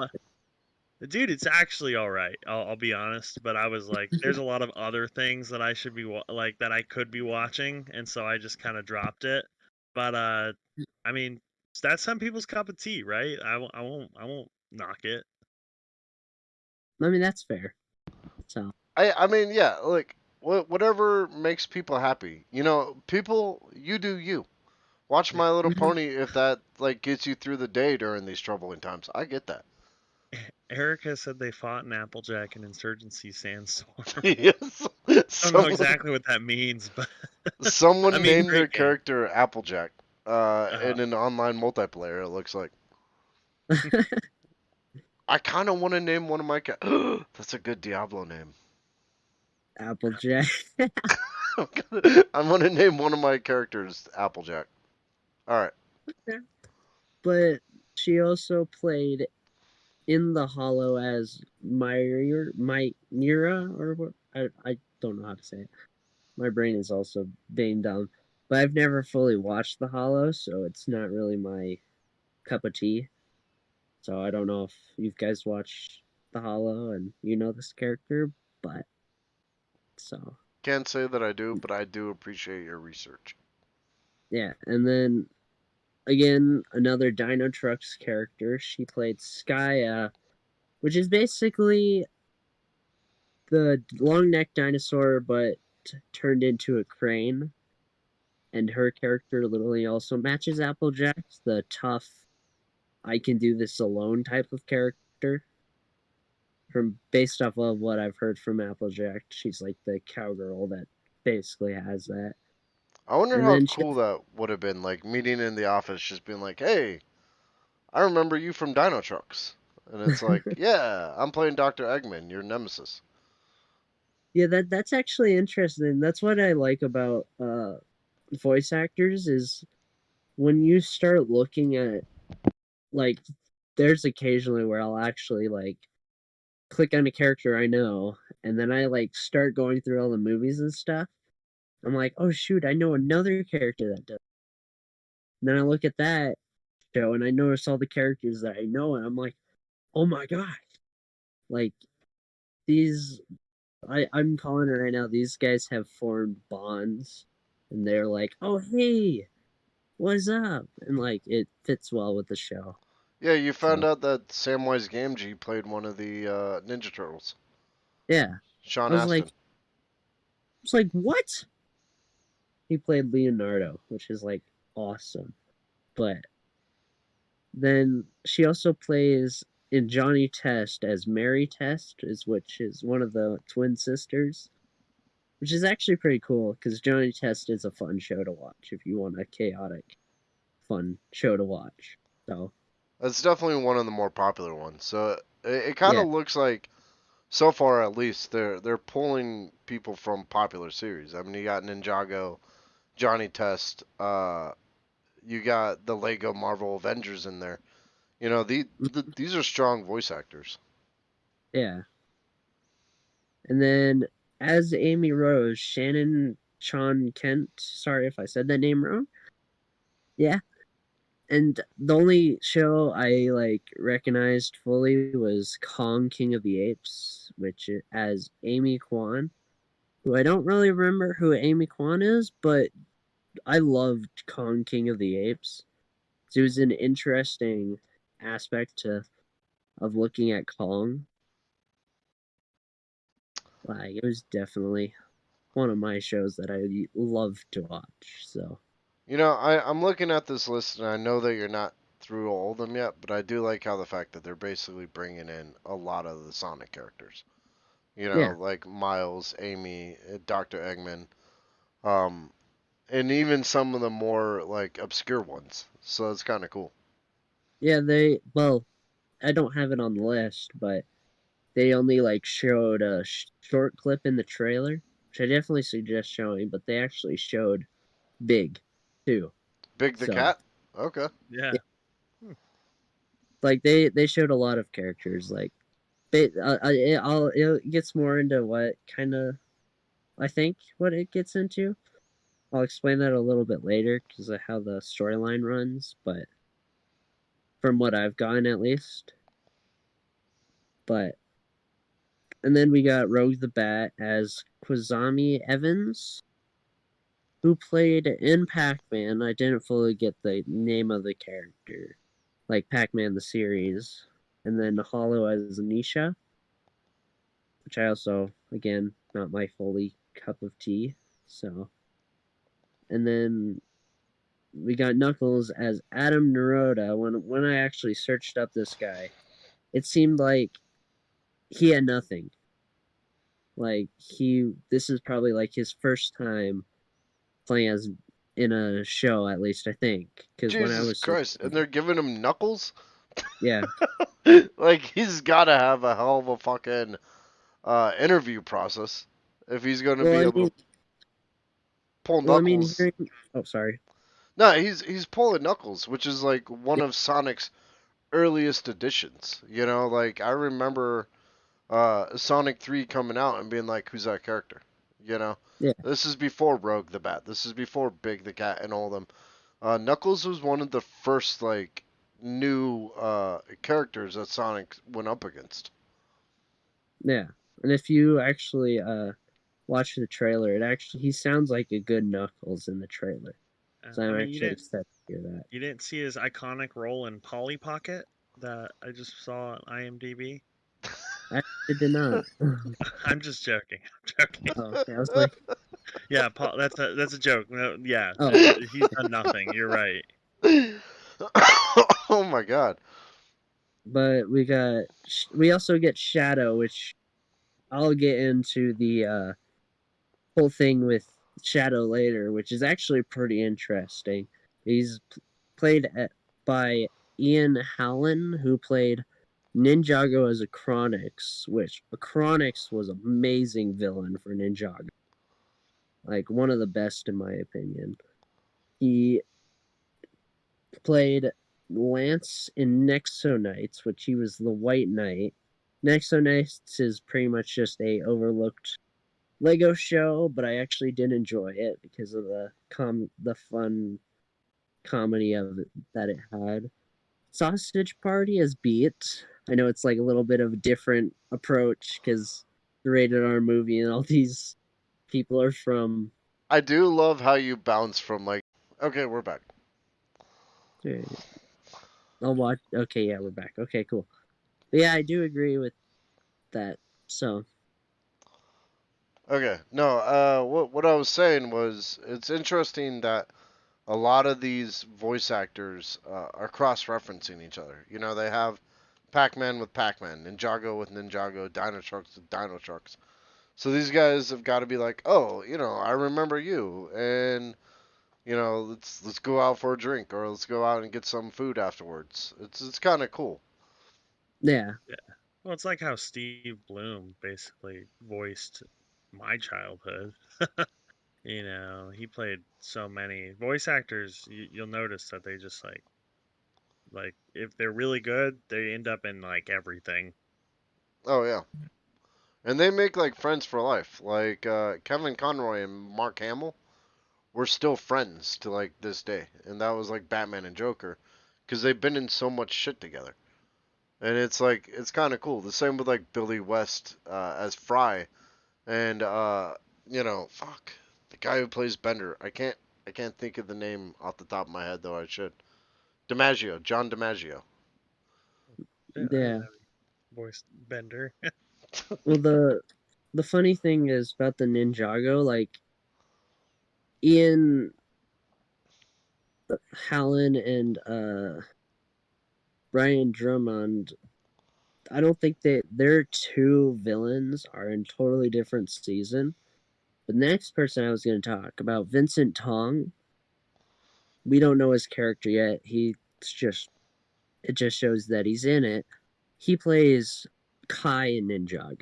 but, dude, it's actually all right. I'll be honest, but I was like, there's a lot of other things that I should be like that I could be watching, and so I just kind of dropped it. But I mean, that's some people's cup of tea, right? I won't knock it. I mean, that's fair. So, I mean, yeah, like, whatever makes people happy. People, you do you. Watch My Little Pony if that like gets you through the day during these troubling times. I get that. Erica said they fought in Applejack and Insurgency Sandstorm. Yes. I don't know Someone exactly what that means, but I someone mean, named their great game. character Applejack Uh, in an online multiplayer, it looks like. I kind of want to name one of my That's a good Diablo name. Applejack. I'm gonna name one of my characters Applejack. All right. But she also played in the Hollow as Mira, or what? I don't know how to say it. My brain is also being dumb. But I've never fully watched the Hollow, so it's not really my cup of tea. So I don't know if you guys watched the Hollow and you know this character, but So Can't say that I do, but I do appreciate your research. yeah, and then again another Dino Trucks character. She played Skya, which is basically the long necked dinosaur, but turned into a crane. And her character literally also matches Applejack's, the tough, I can do this alone type of character. From based off of what I've heard from Applejack, she's like the cowgirl that basically has that. I wonder And how then she, cool that would have been, like meeting in the office, just being like, "Hey, I remember you from Dino Trucks," and it's like, "Yeah, I'm playing Dr. Eggman, your nemesis." yeah, that's actually interesting. That's what I like about voice actors is when you start looking at like there's occasionally where I'll actually like click on a character I know and then I like start going through all the movies and stuff. I'm like, oh shoot, I know another character that does. And then I look at that show and I notice all the characters that I know and I'm like, oh my god. Like these I'm calling it right now, these guys have formed bonds and they're like, oh hey, what's up? And like it fits well with the show. Yeah, you found So out that Samwise Gamgee played one of the Ninja Turtles, yeah. Sean I Astin. was like, what? He played Leonardo, which is like awesome. But then she also plays in Johnny Test as Mary Test, which is one of the twin sisters, which is actually pretty cool because Johnny Test is a fun show to watch if you want a chaotic, fun show to watch. So That's definitely one of the more popular ones. So it kind yeah, of looks like, so far at least, they're pulling people from popular series. I mean, you got Ninjago, Johnny Test, you got the Lego Marvel Avengers in there. You know, these are strong voice actors. yeah. And then as Amy Rose, Shannon Sean Kent. Sorry if I said that name wrong. Yeah, and the only show I like recognized fully was Kong King of the Apes, which as Amy Kwan, who I don't really remember who Amy Kwan is, but I loved Kong King of the Apes. It was an interesting aspect of looking at Kong. Like it was definitely one of my shows that I love to watch. So You know, I'm looking at this list and I know that you're not through all of them yet, but I do like how the fact that they're basically bringing in a lot of the Sonic characters. You know, yeah, like Miles, Amy, Dr. Eggman, um, and even some of the more like obscure ones. So it's kind of cool. yeah. They well, I don't have it on the list, but they only like showed a short clip in the trailer, which I definitely suggest showing. But they actually showed Big too. Big the So Cat. Okay. yeah, Yeah. Hmm. like they showed a lot of characters. Like it gets more into what kind of I think what it gets into. I'll explain that a little bit later because of how the storyline runs. But from what I've gotten at least, but and then we got Rogue the Bat as Kwazami Evans, who played in Pac-Man. I didn't fully get the name of the character, like Pac-Man the series, and then Hollow as Anisha, which I also, again, not my fully cup of tea. So, and then we got Knuckles as Adam Naroda. When I actually searched up this guy, it seemed like he had nothing. Like this is probably like his first time playing as in a show, at least I think. Because when I Jesus was searching, Christ. And they're giving him Knuckles? yeah, Like, he's got to have a hell of a fucking interview process if he's going to well, be I able mean, to pull well, I mean, Knuckles. hearing. Oh, sorry. No, he's pulling Knuckles, which is like one Yeah, of Sonic's earliest editions. You know, like I remember Sonic 3 coming out and being like, who's that character? You know, yeah, this is before Rogue the Bat. This is before Big the Cat and all of them. Knuckles was one of the first like new characters that Sonic went up against. yeah. And if you actually watch the trailer. He sounds like a good Knuckles in the trailer. So I I'm mean, actually excited to hear that. you didn't see his iconic role in Polly Pocket that I just saw on IMDb. I did not. I'm just joking. I'm joking. Oh, okay. I was like, Yeah, Paul. That's a joke. No, yeah, oh, he's done nothing. You're right. Oh my god. but we also get Shadow, which I'll get into the whole thing with Shadow later, which is actually pretty interesting. He's played by Ian Hallen, who played Ninjago as Achronix, which Achronix was an amazing villain for Ninjago. Like, one of the best, in my opinion. He played Lance in Nexo Knights, which he was the White Knight. Nexo Knights is pretty much just a overlooked Lego show, but I actually did enjoy it because of the fun comedy of it that it had. Sausage Party is beat. I know it's like a little bit of a different approach because the rated R movie and all these people are from. I do love how you bounce from like. Okay, we're back. I'll watch. Okay, yeah, we're back. Okay, cool. But yeah, I do agree with that. So Okay, no. What I was saying was it's interesting that a lot of these voice actors are cross-referencing each other. You know, they have Pac-Man with Pac-Man, Ninjago with Ninjago, Dino Sharks with Dino Sharks. So these guys have got to be like, oh, I remember you, and let's go out for a drink or let's go out and get some food afterwards. It's kind of cool. yeah, Yeah. Well, it's like how Steve Bloom basically voiced my childhood. He played so many voice actors. You'll notice that they just like if they're really good, they end up in like everything. Oh yeah, and they make like friends for life. Like Kevin Conroy and Mark Hamill were still friends to like this day, and that was like Batman and Joker, because they've been in so much shit together. And it's like it's kind of cool. The same with like Billy West as Fry, and fuck the guy who plays Bender. I can't think of the name off the top of my head though. I should. DiMaggio, John DiMaggio. I didn't yeah. know he voiced Bender. Well, the funny thing is about the Ninjago, like Ian Hallen and Brian Drummond. I don't think their two villains are in totally different season. The next person I was going to talk about, Vincent Tong. We don't know his character yet. It just shows that he's in it. He plays Kai in Ninjago,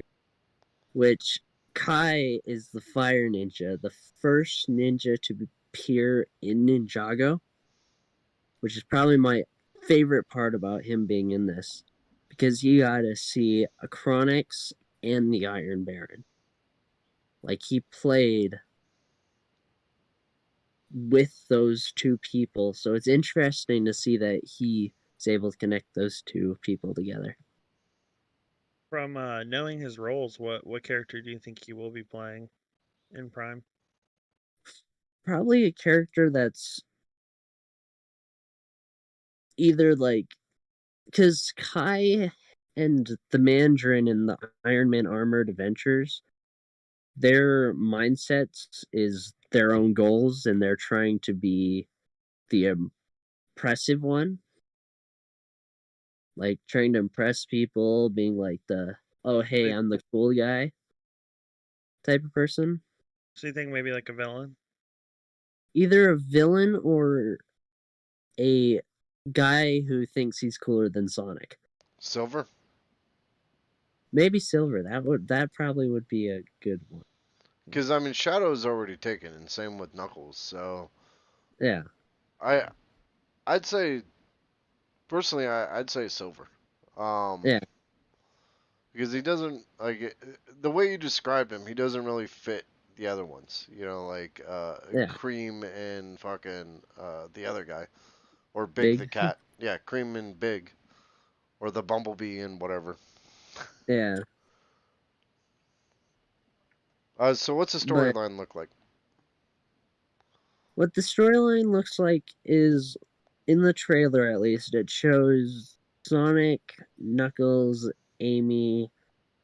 which Kai is the fire ninja, the first ninja to appear in Ninjago, which is probably my favorite part about him being in this, because you got to see Achronix and the Iron Baron. Like, he played with those two people, so it's interesting to see that he is able to connect those two people together. From knowing his roles, what character do you think he will be playing in Prime? Probably a character that's either like, because Kai and the Mandarin in the Iron Man Armored Adventures, their mindsets is their own goals, and they're trying to be the impressive one, like trying to impress people, being like the oh hey, So, I'm the cool guy type of person. so you think maybe like a villain? Either a villain or a guy who thinks he's cooler than Sonic. Silver, Maybe Silver. That probably would be a good one. because I mean Shadow's already taken, and same with Knuckles. So Yeah, I I'd say personally I'd say Silver. Um, yeah, because he doesn't the way you described him, he doesn't really fit the other ones. Like yeah. Cream and fucking the other guy or Big the Big. cat. Yeah, Cream and Big or the Bumblebee and whatever. Yeah. So what's the But storyline look like? what the storyline looks like is, in the trailer at least, it shows Sonic, Knuckles, Amy,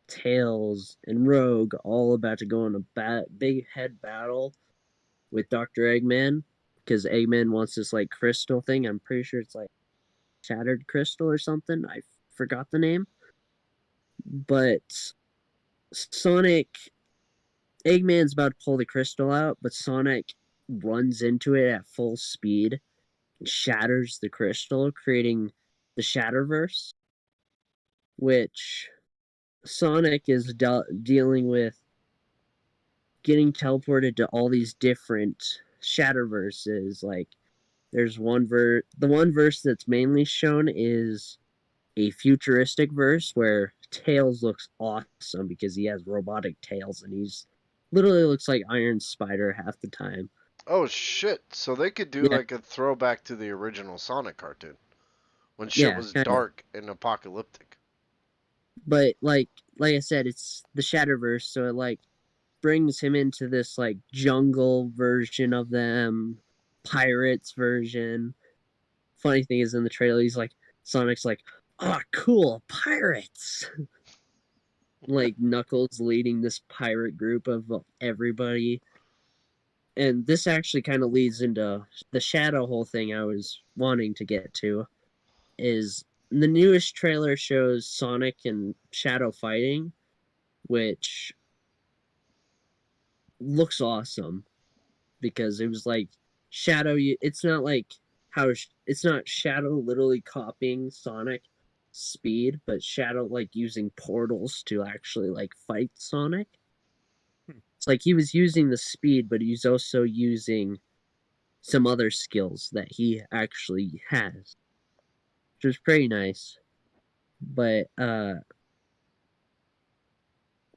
Tails, and Rogue all about to go in a big head battle with Dr. Eggman, because Eggman wants this like crystal thing. I'm pretty sure it's like Shattered Crystal or something. I forgot the name. But Sonic, Eggman's about to pull the crystal out, but Sonic runs into it at full speed and shatters the crystal, creating the Shatterverse, which Sonic is dealing with getting teleported to all these different Shatterverses. Like, there's the one verse that's mainly shown is a futuristic verse where Tails looks awesome because he has robotic tails and he's literally looks like Iron Spider half the time. Oh shit! So they could do Yeah, like a throwback to the original Sonic cartoon when shit yeah, was kind of. dark and apocalyptic. But like I said, it's the Shatterverse, so it like brings him into this like jungle version of them, pirates version. Funny thing is in the trailer, he's like Sonic's like, "Ah, oh, cool, pirates!" Like Knuckles leading this pirate group of everybody. And this actually kind of leads into the Shadow whole thing I was wanting to get to. Is the newest trailer shows Sonic and Shadow fighting, which looks awesome because it was like Shadow. It's not like it's not Shadow literally copying Sonic speed, but Shadow like using portals to actually like fight Sonic. Hmm. It's like he was using the speed, but he's also using some other skills that he actually has, which was pretty nice. But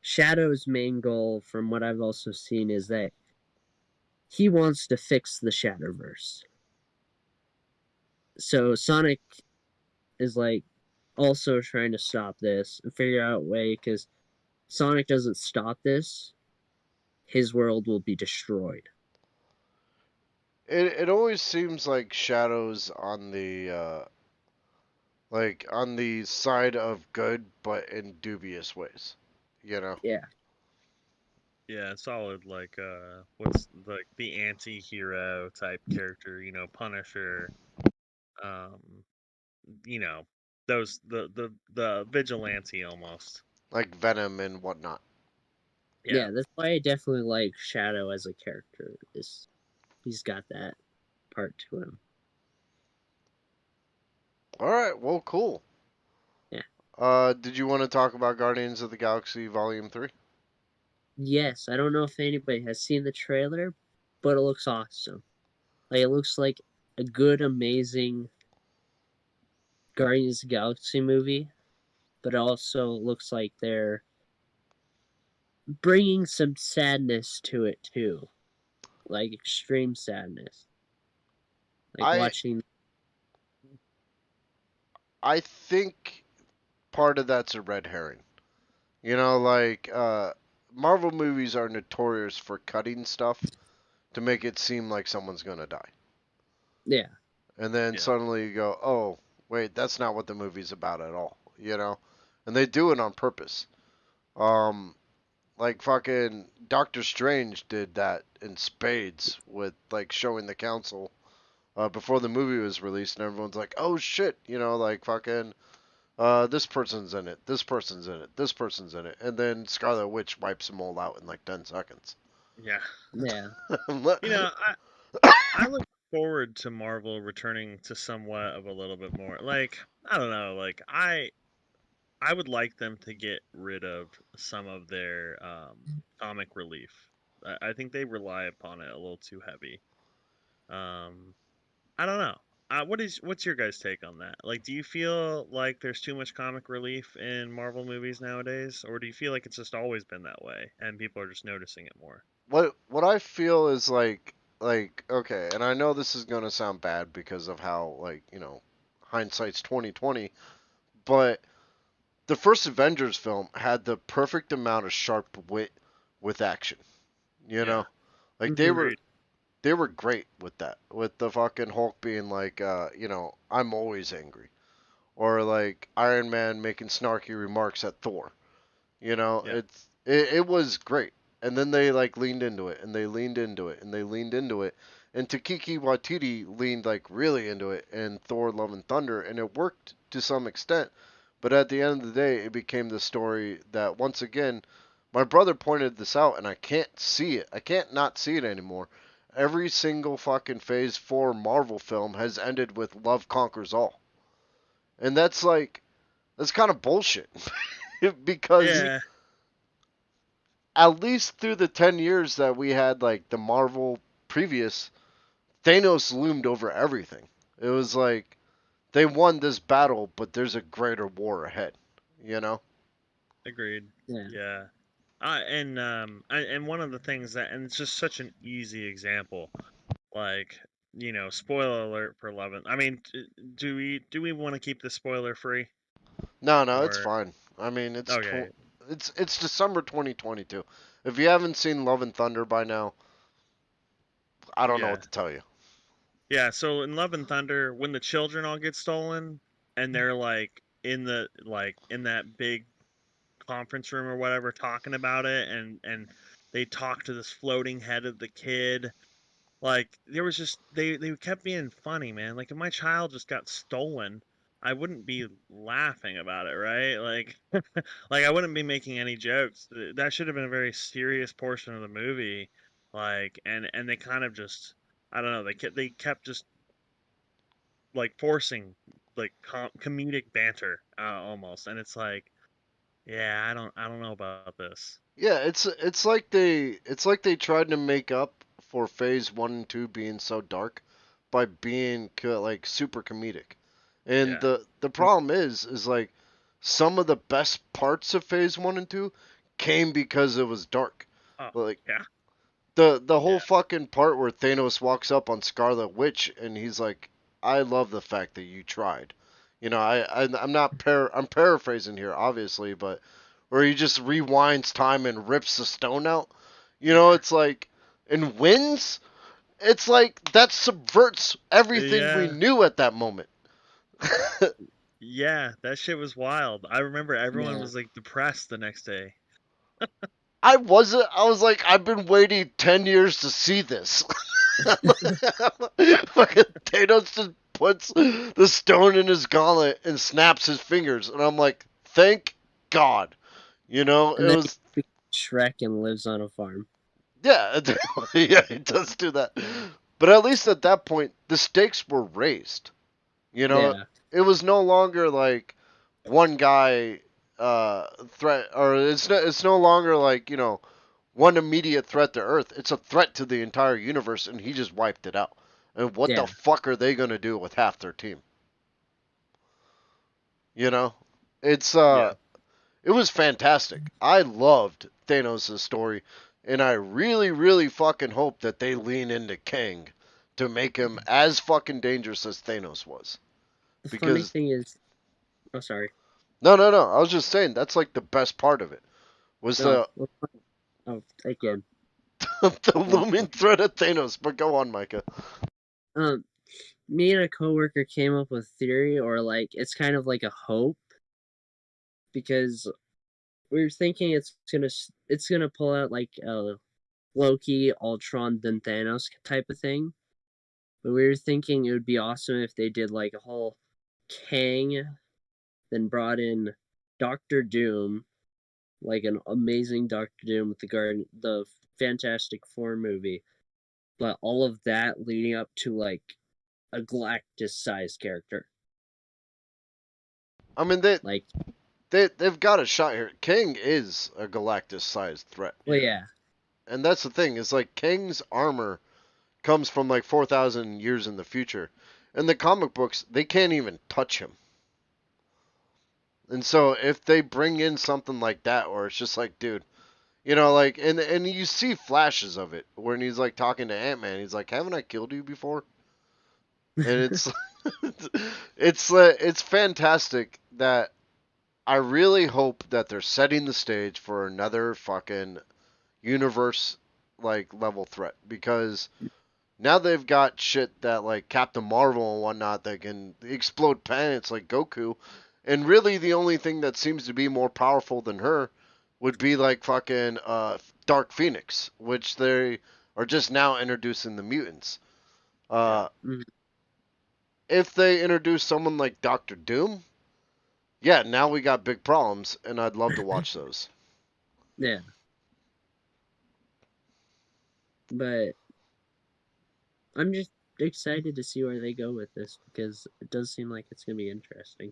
Shadow's main goal, from what I've also seen, is that he wants to fix the Shadowverse. So Sonic is like also trying to stop this and figure out a way, because Sonic doesn't stop this, his world will be destroyed. It always seems like Shadow's on the side of good, but in dubious ways. You know, Yeah, Yeah, solid. Like, what's like the anti-hero type character? Punisher. Um, you know, those the vigilante almost. like Venom and whatnot. Yeah. yeah. That's why I definitely like Shadow as a character. Is he's got that part to him. All right, well, cool. Yeah. Did you want to talk about Guardians of the Galaxy Volume 3? Yes, I don't know if anybody has seen the trailer, but it looks awesome. Like it looks like a good, amazing Guardians of the Galaxy movie, but it also looks like they're bringing some sadness to it too, like extreme sadness. Like I watching, I think part of that's a red herring. You know, like Marvel movies are notorious for cutting stuff to make it seem like someone's gonna die, yeah, and then Yeah. suddenly you go, "Oh, wait, that's not what the movie's about at all." You know, and they do it on purpose. Um, like fucking Doctor Strange did that in spades with like showing the council before the movie was released, and everyone's like, "Oh shit," you know, like fucking this person's in it, this person's in it, this person's in it, and then Scarlet Witch wipes them all out in like 10 seconds. Yeah. yeah, You know, I look forward to Marvel returning to somewhat of a little bit more. Like, I don't know, like I would like them to get rid of some of their comic relief. I think they rely upon it a little too heavy. Um, I don't know. What's your guys' take on that? Like, do you feel like there's too much comic relief in Marvel movies nowadays, or do you feel like it's just always been that way and people are just noticing it more? what I feel is like okay, and I know this is gonna sound bad because of how like hindsight's 2020, but the first Avengers film had the perfect amount of sharp wit with action. You Yeah. know, like they Hmm. were Agreed. they were great with that. With the fucking Hulk being like, I'm always angry, or like Iron Man making snarky remarks at Thor. Yeah. It was great. And then they like leaned into it, and they leaned into it, and they leaned into it, and Takiki Watiti leaned like really into it, and Thor: Love and Thunder, and it worked to some extent. But at the end of the day, it became the story that once again, my brother pointed this out, and I can't see it. I can't not see it anymore. Every single fucking Phase 4 Marvel film has ended with love conquers all. And that's kind of bullshit. Because Yeah. at least through the 10 years that we had like the Marvel previous, Thanos loomed over everything. It was like they won this battle, but there's a greater war ahead, you know? Agreed. Yeah. Yeah. And one of the things that, and it's just such an easy example, like, spoiler alert for 11. I mean, do we want to keep the spoiler free, No, it's or fine. I mean, okay? it's December 2022. If you haven't seen Love and Thunder by now, I don't know Yeah. what to tell you. Yeah, so in Love and Thunder, when the children all get stolen and they're in that big conference room or whatever talking about it, and they talk to this floating head of the kid. Like, there was just, they kept being funny, man. Like, if my child just got stolen, I wouldn't be laughing about it, right? Like, like I wouldn't be making any jokes. That should have been a very serious portion of the movie. Like, and they kind of just, I don't know, they kept just like forcing like comedic banter, almost, and it's like, yeah, I don't know about this. Yeah, it's like they tried to make up for Phase 1 and 2 being so dark by being like super comedic. And Yeah. the problem is like some of the best parts of Phase 1 and 2 came because it was dark. Oh, Like yeah. the whole Yeah. fucking part where Thanos walks up on Scarlet Witch and he's like, "I love the fact that you tried." I'm not I'm paraphrasing here, obviously, but where he just rewinds time and rips the stone out. Yeah. It's like and wins. It's like that subverts everything we Yeah. knew at that moment. Yeah, that shit was wild. I remember everyone Yeah. was like depressed the next day. I wasn't. I was like, I've been waiting 10 years to see this. Fucking Thanos just puts the stone in his gauntlet and snaps his fingers, and I'm like, thank God. It And then he was becomes Shrek and lives on a farm. yeah, yeah, he does do that. But at least at that point, the stakes were raised. You know, Yeah. it was no longer like one guy threat, or it's no longer like one immediate threat to Earth. It's a threat to the entire universe, and he just wiped it out. And what the Yeah. fuck are they gonna do with half their team? You know, it's Yeah. it was fantastic. I loved Thanos' story, and I really, really fucking hope that they lean into Kang to make him as fucking dangerous as Thanos was. The funny Because thing is, oh, sorry. no, I was just saying that's like the best part of it was No. the Oh, again. the Um, looming threat of Thanos. But go on, Micah. um, me and a coworker came up with a theory, or like it's kind of like a hope, because we were thinking it's gonna pull out like a Loki, Ultron, then Thanos type of thing. But we were thinking it would be awesome if they did like a whole Kang, then brought in Doctor Doom, like an amazing Doctor Doom with the Fantastic Four movie, but all of that leading up to like a Galactus-sized character. I mean they Like, they they've got a shot here. King is a Galactus-sized threat, well, Yeah. yeah, and that's the thing. Is like King's armor comes from like 4,000 years in the future. In the comic books, they can't even touch him. And so if they bring in something like that, where it's just like, dude, like, and you see flashes of it when he's like talking to Ant Man, he's like, haven't I killed you before? And it's it's fantastic that I really hope that they're setting the stage for another fucking universe like level threat because now they've got shit that like Captain Marvel and whatnot that can explode planets like Goku, and really the only thing that seems to be more powerful than her would be like fucking Dark Phoenix, which they are just now introducing the mutants. Yeah. Uh, if they introduce someone like Doctor Doom, yeah, now we got big problems, and I'd love to watch those. Yeah, but I'm just excited to see where they go with this because it does seem like it's gonna be interesting.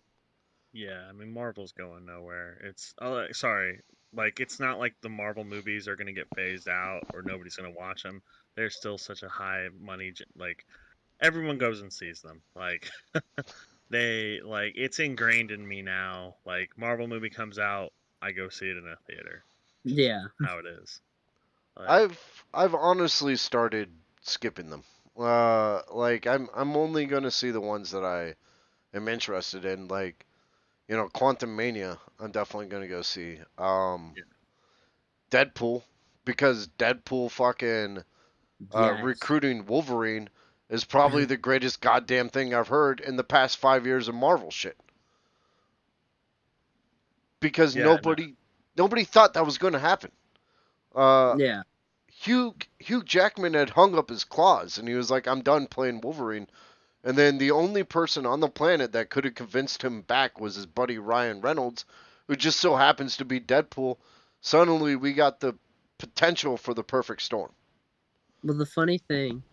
Yeah, I mean Marvel's going nowhere. It's sorry, like it's not like the Marvel movies are gonna get phased out or nobody's gonna watch them. They're still such a high money, like everyone goes and sees them. Like they like it's ingrained in me now. Like Marvel movie comes out, I go see it in a theater. Just Yeah, how it is. Like I've honestly started skipping them. Like I'm only gonna see the ones that I am interested in. Like Quantum Mania, I'm definitely gonna go see. yeah, Deadpool, because Deadpool fucking yes, recruiting Wolverine is probably the greatest goddamn thing I've heard in the past 5 years of Marvel shit. Because yeah, no, nobody thought that was gonna happen. Uh, yeah. Hugh Jackman had hung up his claws and he was like, "I'm done playing Wolverine." And then the only person on the planet that could have convinced him back was his buddy Ryan Reynolds, who just so happens to be Deadpool. Suddenly, we got the potential for the perfect storm. Well, the funny thing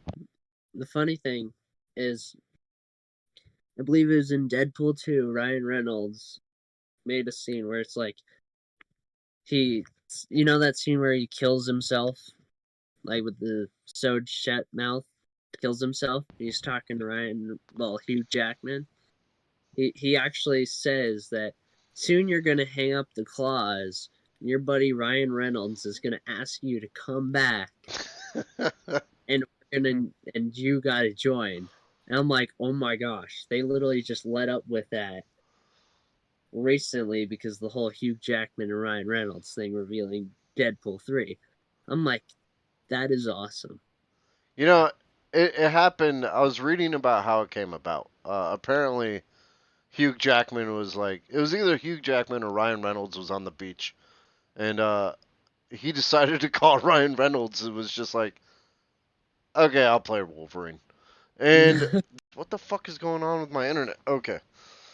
is, I believe it was in Deadpool 2. Ryan Reynolds made a scene where it's like he, that scene where he kills himself, like with the sewed shut mouth, kills himself. He's talking to Hugh Jackman. He actually says that soon you're gonna hang up the claws. And your buddy Ryan Reynolds is gonna ask you to come back, and and you gotta join. And I'm like, oh my gosh, they literally just let up with that recently because the whole Hugh Jackman and Ryan Reynolds thing revealing Deadpool 3. I'm like, that is awesome. you know, it happened. I was reading about how it came about. Apparently, Hugh Jackman was like, it was either Hugh Jackman or Ryan Reynolds was on the beach, and he decided to call Ryan Reynolds. It was just like, okay, I'll play Wolverine. And what the fuck is going on with my internet? Okay,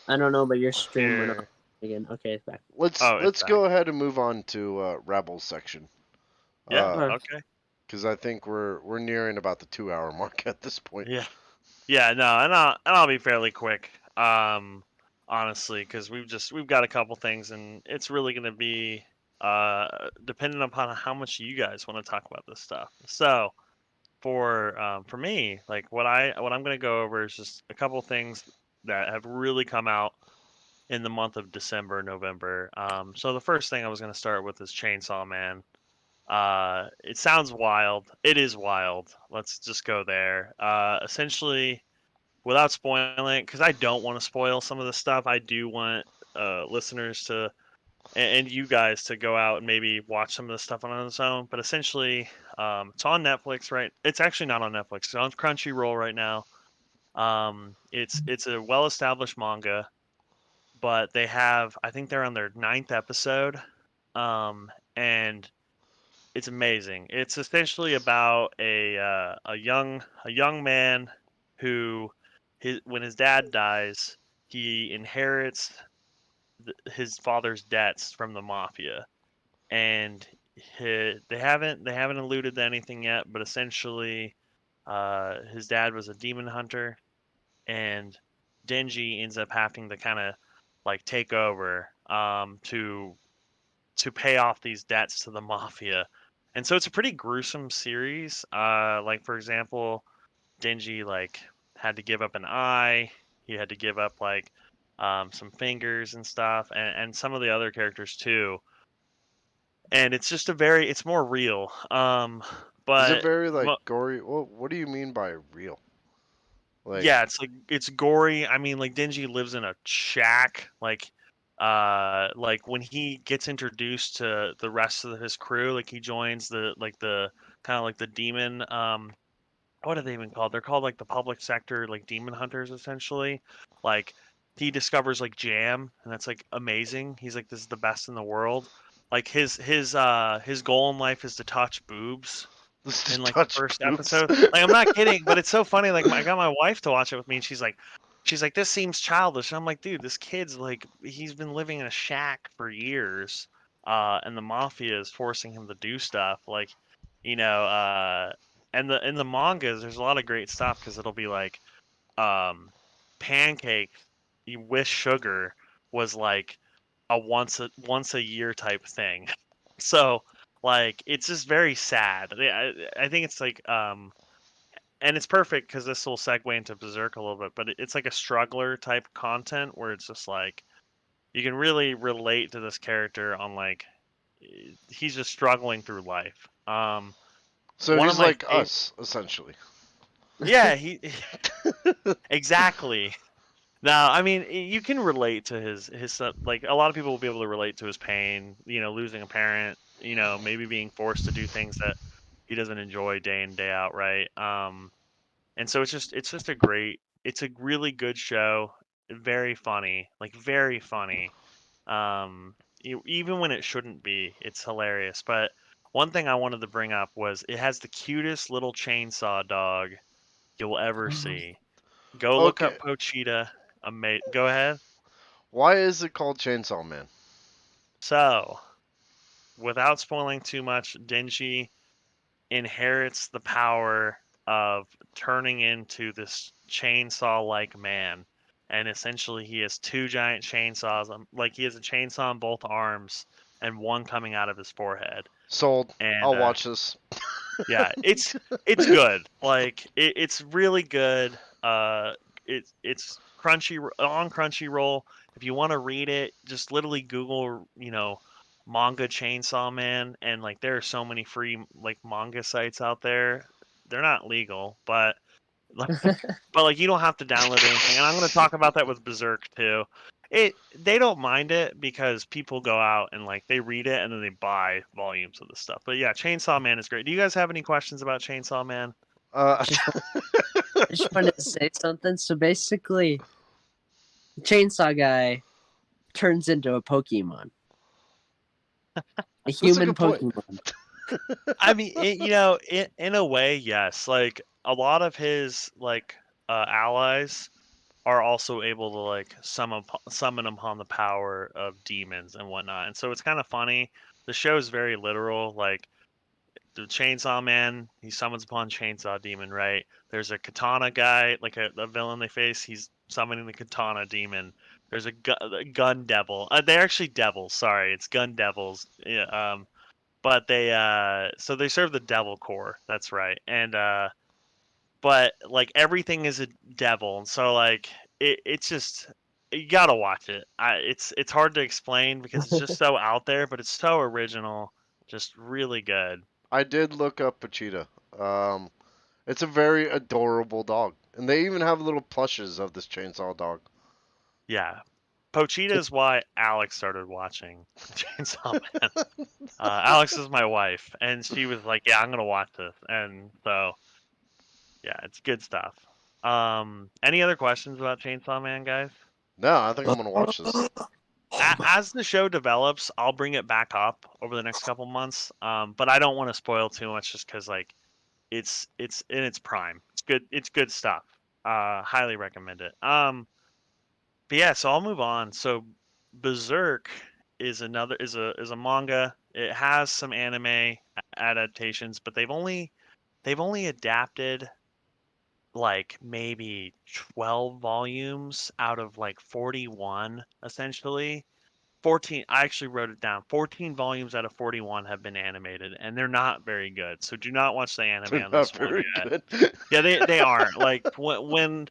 I don't know, but your stream went off here. again. Okay, it's back. let's Oh, it's let's back. go ahead and move on to Rebels section. Yeah, Uh, okay. because I think we're nearing about the 2 hour mark at this point. Yeah. Yeah, no, and I'll be fairly quick. Honestly, because we've got a couple things, and it's really going to be dependent upon how much you guys want to talk about this stuff. So for me, like what I'm going to go over is just a couple things that have really come out in the month of December, November. So the first thing I was going to start with is Chainsaw Man. It sounds wild. It is wild. Let's just go there. Essentially, without spoiling it, because I don't want to spoil some of the stuff. I do want listeners to and you guys to go out and maybe watch some of the stuff on its own. But essentially, it's on Netflix, right? It's actually not on Netflix. It's on Crunchyroll right now. It's a well-established manga, but they have I think they're on their ninth episode, and it's amazing. It's essentially about a young man who when his dad dies, he inherits his father's debts from the mafia, and they haven't alluded to anything yet, but essentially, his dad was a demon hunter, and Denji ends up having to kind of like take over to pay off these debts to the mafia. And so it's a pretty gruesome series. Like for example, Denji like had to give up an eye. He had to give up like some fingers and stuff, and some of the other characters too. And it's just it's more real. Is it But very like gory? What do you mean by real? Like, yeah, it's gory. I mean, like Denji lives in a shack. Like Like when he gets introduced to the rest of his crew, like he joins the kind of like the demon what are they even called? They're called like the public sector, like demon hunters, essentially. Like he discovers like jam, and that's like amazing. He's like, this is the best in the world. Like his goal in life is to touch boobs This is in like the touch first boobs. episode. Like I'm not kidding, but it's so funny. Like I got my wife to watch it with me, and she's like, this seems childish. And I'm like, dude, this kid's like, he's been living in a shack for years, and the mafia is forcing him to do stuff. Like, you know, and the in the mangas, there's a lot of great stuff because it'll be like, um, pancake with sugar was like a once a year type thing. So like it's just very sad. I think it's like and it's perfect because this will segue into Berserk a little bit, but it's like a struggler type content where it's just like you can really relate to this character on like he's just struggling through life. So One of he's my like favorite, us, essentially. yeah, he exactly. Now, I mean, you can relate to his like a lot of people will be able to relate to his pain, you know, losing a parent, you know, maybe being forced to do things that he doesn't enjoy day in day out, right? And so it's just a great, it's a really good show, very funny, like very funny. Even when it shouldn't be, it's hilarious. But one thing I wanted to bring up was it has the cutest little chainsaw dog you'll ever see. Go look Okay, up Pochita. Go ahead. why is it called Chainsaw Man? So, without spoiling too much, Denji inherits the power of turning into this chainsaw-like man, and essentially he has two giant chainsaws. Like he has a chainsaw on both arms and one coming out of his forehead. Sold. And I'll watch this. yeah, it's good. Like it's really good. It's on Crunchyroll. If you want to read it, just literally Google, you know, manga Chainsaw Man, and like there are so many free like manga sites out there. They're not legal, but like, but like you don't have to download anything. And I'm going to talk about that with Berserk too. They don't mind it because people go out and like they read it and then they buy volumes of the stuff. But yeah, Chainsaw Man is great. Do you guys have any questions about Chainsaw Man? Uh, Just, I just wanted to say something. So basically, the chainsaw guy turns into a Pokemon, a that's a human good point. Pokemon. I mean, you know, in a way, yes. Like a lot of his like allies are also able to like summon upon the power of demons and whatnot. And so it's kind of funny. The show is very literal. Like the Chainsaw Man, he summons upon Chainsaw Demon, right? There's a Katana guy, like a villain they face. He's summoning the Katana Demon. There's a Gun Devil. They're actually devils. Sorry, it's Gun Devils. Yeah, but they so they serve the Devil Core. That's right. And but like everything is a devil, and so like it's just you gotta watch it. It's hard to explain because it's just so out there, but it's so original, just really good. I did look up Pachita. It's a very adorable dog, and they even have little plushes of this chainsaw dog. Yeah, Pochita is why Alex started watching Chainsaw Man. Alex is my wife, and she was like, "Yeah, I'm gonna watch this," and so yeah, it's good stuff. Any other questions about Chainsaw Man, guys? No, I think I'm gonna watch this. As the show develops, I'll bring it back up over the next couple months. But I don't want to spoil too much just because like it's in its prime. It's good. It's good stuff. Highly recommend it. But yeah, so I'll move on. So Berserk is a manga. It has some anime adaptations, but they've only adapted like maybe 12 volumes out of like 41 essentially. 14, I actually wrote it down. 14 volumes out of 41 have been animated, and they're not very good. So do not watch the anime They're on this not one very yet. good. Yeah, they aren't. Like when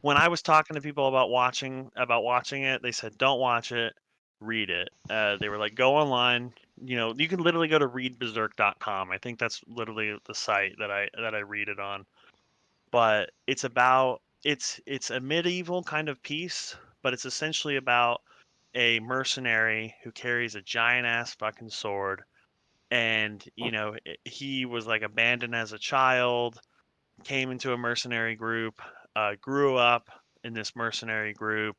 I was talking to people about watching it, they said don't watch it, read it. They were like go online. You know, you can literally go to readberserk.com. I think that's literally the site that I read it on. But it's about it's a medieval kind of piece, but it's essentially about a mercenary who carries a giant ass fucking sword, and he was like abandoned as a child, came into a mercenary group, grew up in this mercenary group,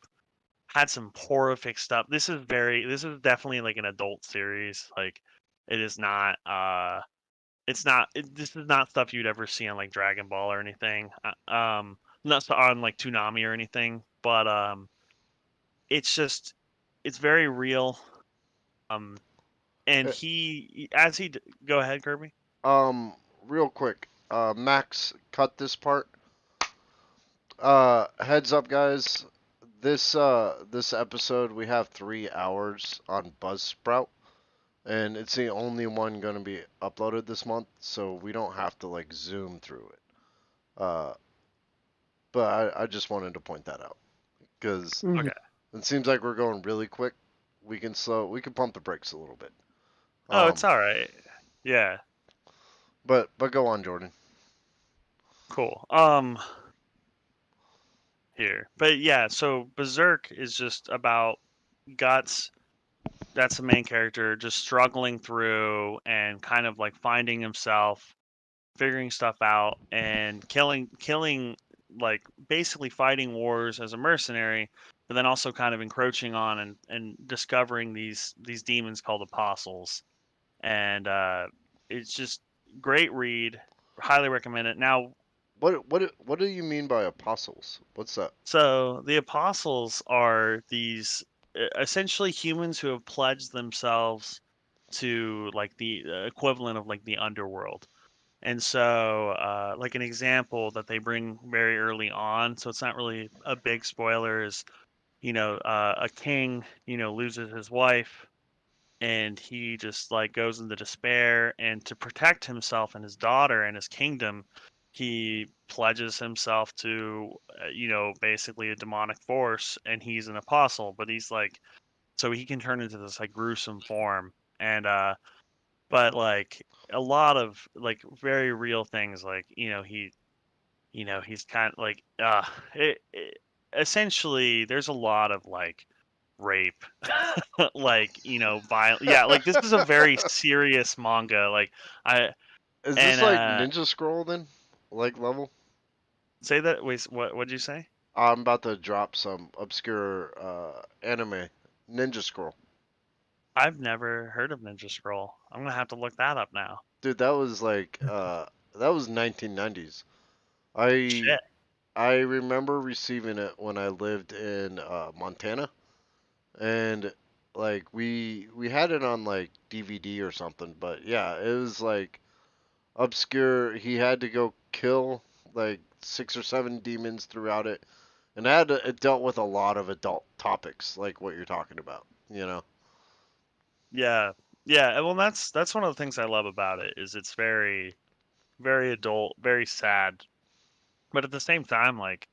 had some horrific stuff. This is definitely like an adult series. Like, it is not this is not stuff you'd ever see on like Dragon Ball or anything. Not on like Toonami or anything, but it's just it's very real. Um, and Uh, he as he go ahead, Kirby. Real quick, Max, cut this part. Heads up, guys. This episode we have 3 hours on Buzzsprout, and it's the only one gonna be uploaded this month, so we don't have to like zoom through it. Uh, but I just wanted to point that out because Okay. it seems like we're going really quick. We can pump the brakes a little bit. Oh, it's Um, all right. Yeah, but go on, Jordan. cool. Here, but yeah. So Berserk is just about Guts. That's the main character, just struggling through and kind of like finding himself, figuring stuff out, and killing like basically fighting wars as a mercenary, but then also kind of encroaching on and discovering these demons called apostles. And it's just great read. Highly recommend it. Now, What do you mean by apostles? What's that? so the apostles are these essentially humans who have pledged themselves to like the equivalent of like the underworld. And so, like an example that they bring very early on, so it's not really a big spoiler, is a king loses his wife, and he just like goes into despair, and to protect himself and his daughter and his kingdom, he pledges himself to basically a demonic force, and he's an apostle, but he's like so he can turn into this like gruesome form. And but like a lot of like very real things, like he's kind of like essentially there's a lot of like rape, like violent. Yeah, like this is a very serious manga. Like I Is and this like Ninja Scroll then? Like level? say that. Wait, what'd you say? I'm about to drop some obscure anime. Ninja Scroll. I've never heard of Ninja Scroll. I'm gonna have to look that up now. Dude, that was like that was 1990s. I Shit. I remember receiving it when I lived in Montana, and like we had it on like DVD or something. But yeah, it was like obscure. He had to go kill like 6 or 7 demons throughout it, and it dealt with a lot of adult topics like what you're talking about. You know. Yeah. Yeah. Well, that's one of the things I love about it is it's very very adult, very sad, but at the same time, like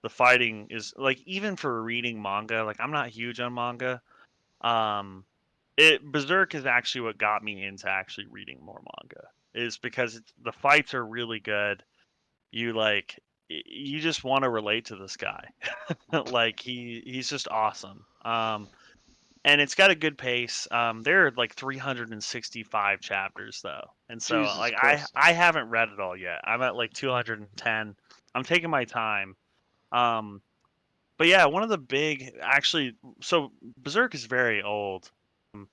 the fighting is like even for reading manga. Like I'm not huge on manga. Um, it Berserk is actually what got me into actually reading more manga. Is because the fights are really good. You like you just want to relate to this guy. Like he's just awesome. And it's got a good pace. There are like 365 chapters though, and so Jesus like Christ. I haven't read it all yet. I'm at like 210. I'm taking my time. Um, but yeah, one of the big actually, so Berserk is very old, um,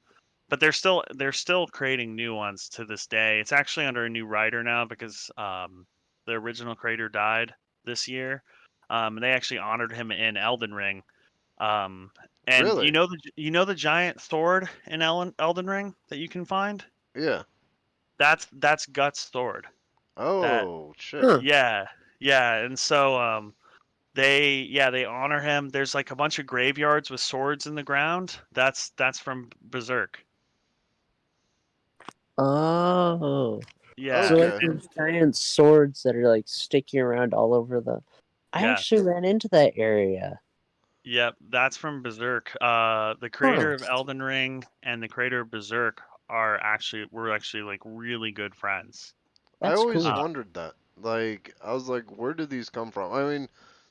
but they're still creating new ones to this day. It's actually under a new writer now because the original creator died this year. And they actually honored him in Elden Ring. Um, and Really? the giant sword in Elden Ring that you can find? Yeah. That's Guts' sword. That Oh shit. Huh. yeah, yeah. And so they honor him. There's like a bunch of graveyards with swords in the ground. That's from Berserk. Oh. So Yeah, like Okay. there's giant swords that are like sticking around all over the. I yeah. actually ran into that area. Yep, that's from Berserk. The Huh. creator of Elden Ring and the creator of Berserk were actually like really good friends. I That's always cool. Uh, wondered that. Like, I was like, where did these come from? I mean,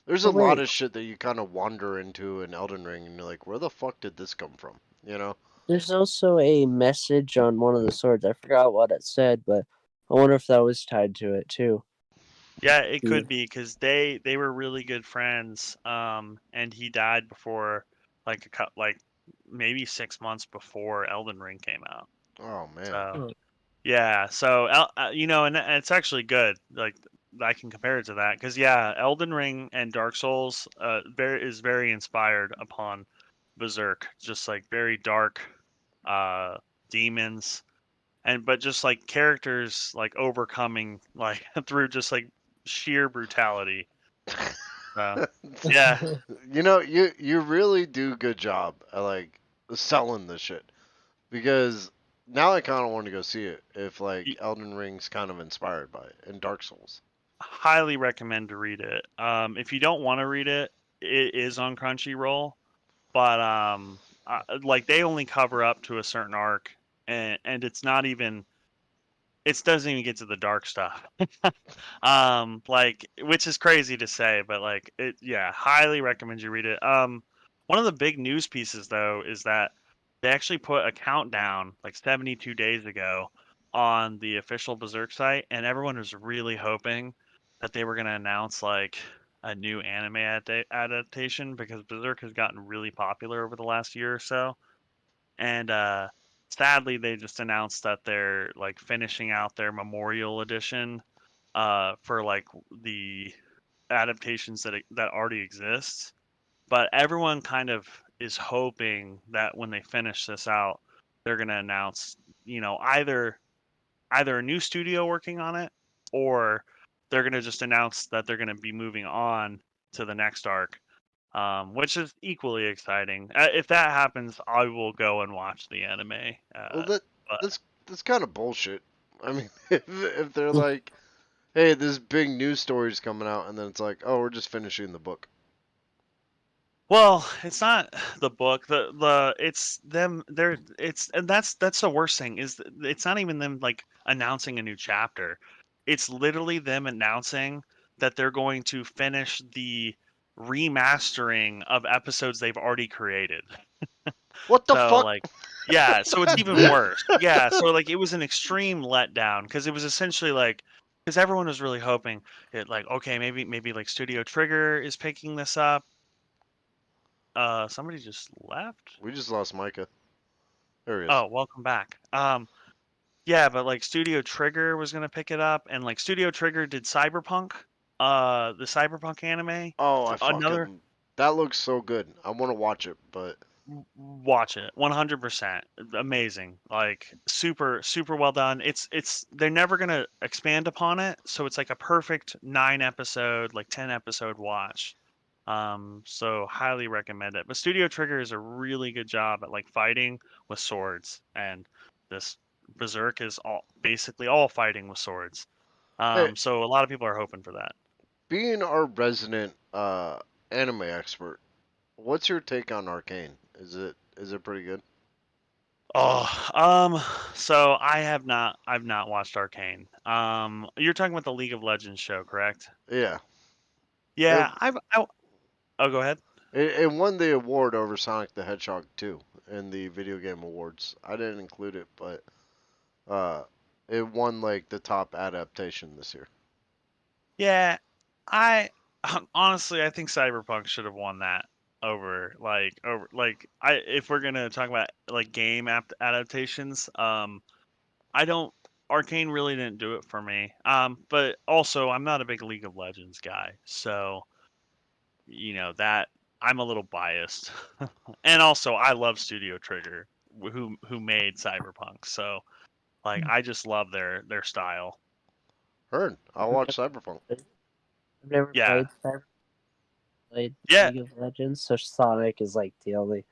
There's a Oh lot wait, of shit that you kind of wander into in Elden Ring, and you're like, where the fuck did this come from? You know? there's also a message on one of the swords. I forgot what it said, but I wonder if that was tied to it too. Yeah, it Yeah. could be because they were really good friends. And he died before, like maybe 6 months before Elden Ring came out. Oh man. So Oh, yeah, so and it's actually good. Like I can compare it to that because yeah, Elden Ring and Dark Souls is very inspired upon Berserk, just like very dark uh demons but just like characters like overcoming like through just like sheer brutality. Uh, yeah, You know, you really do good job at like selling this shit because now I kind of want to go see it if like Elden Ring's kind of inspired by it and Dark Souls. highly recommend to read it. If you don't want to read it, it is on Crunchyroll, but like they only cover up to a certain arc, and it's not even it doesn't even get to the dark stuff. Like which is crazy to say, but like it, yeah, highly recommend you read it. One of the big news pieces though is that they actually put a countdown like 72 days ago on the official Berserk site, and everyone was really hoping that they were going to announce like a new anime adaptation because Berserk has gotten really popular over the last year or so, and sadly they just announced that they're like finishing out their memorial edition for like the adaptations that already exist. But everyone kind of is hoping that when they finish this out, they're going to announce, either a new studio working on it, or they're going to just announce that they're going to be moving on to the next arc, which is equally exciting. If that happens, I will go and watch the anime. Well, But that's kind of bullshit. I mean, if they're like, hey, this big news story's coming out, and then it's like, oh, we're just finishing the book. well, it's not the book. The it's them. They're it's and that's the worst thing is it's not even them like announcing a new chapter. It's literally them announcing that they're going to finish the remastering of episodes they've already created. What the So fuck? like, yeah, so it's even worse. Yeah, so like it was an extreme letdown because it was essentially like because everyone was really hoping it like okay maybe like Studio Trigger is picking this up. Somebody just left. We just lost Micah. There he is. Oh, welcome back. Yeah, but like Studio Trigger was gonna pick it up, and like Studio Trigger did Cyberpunk, the Cyberpunk anime. Oh, So I another fucking. That looks so good. I want to watch it, but watch it, 100%, amazing, like super well done. It's they're never gonna expand upon it, so it's like a perfect 9 episode, like 10 episode watch. So highly recommend it. But Studio Trigger is a really good job at like fighting with swords, and this Berserk is basically all fighting with swords. hey, So a lot of people are hoping for that. being our resident anime expert, what's your take on Arcane? Is it pretty good? Oh, so I've not watched Arcane. You're talking about the League of Legends show, correct? Yeah. It, Yeah, oh, go ahead. it won the award over Sonic the Hedgehog 2 in the video game awards. I didn't include it, but uh, it won like the top adaptation this year. Yeah, I honestly I think Cyberpunk should have won that over like I if we're gonna talk about like game adaptations, I don't Arcane really didn't do it for me. But also I'm not a big League of Legends guy, so that I'm a little biased. And also I love Studio Trigger, who made Cyberpunk, so like I just love their style. Heard. I'll I've watch Cyberpunk. never Yeah, played yeah. League of Legends, so Sonic is like the only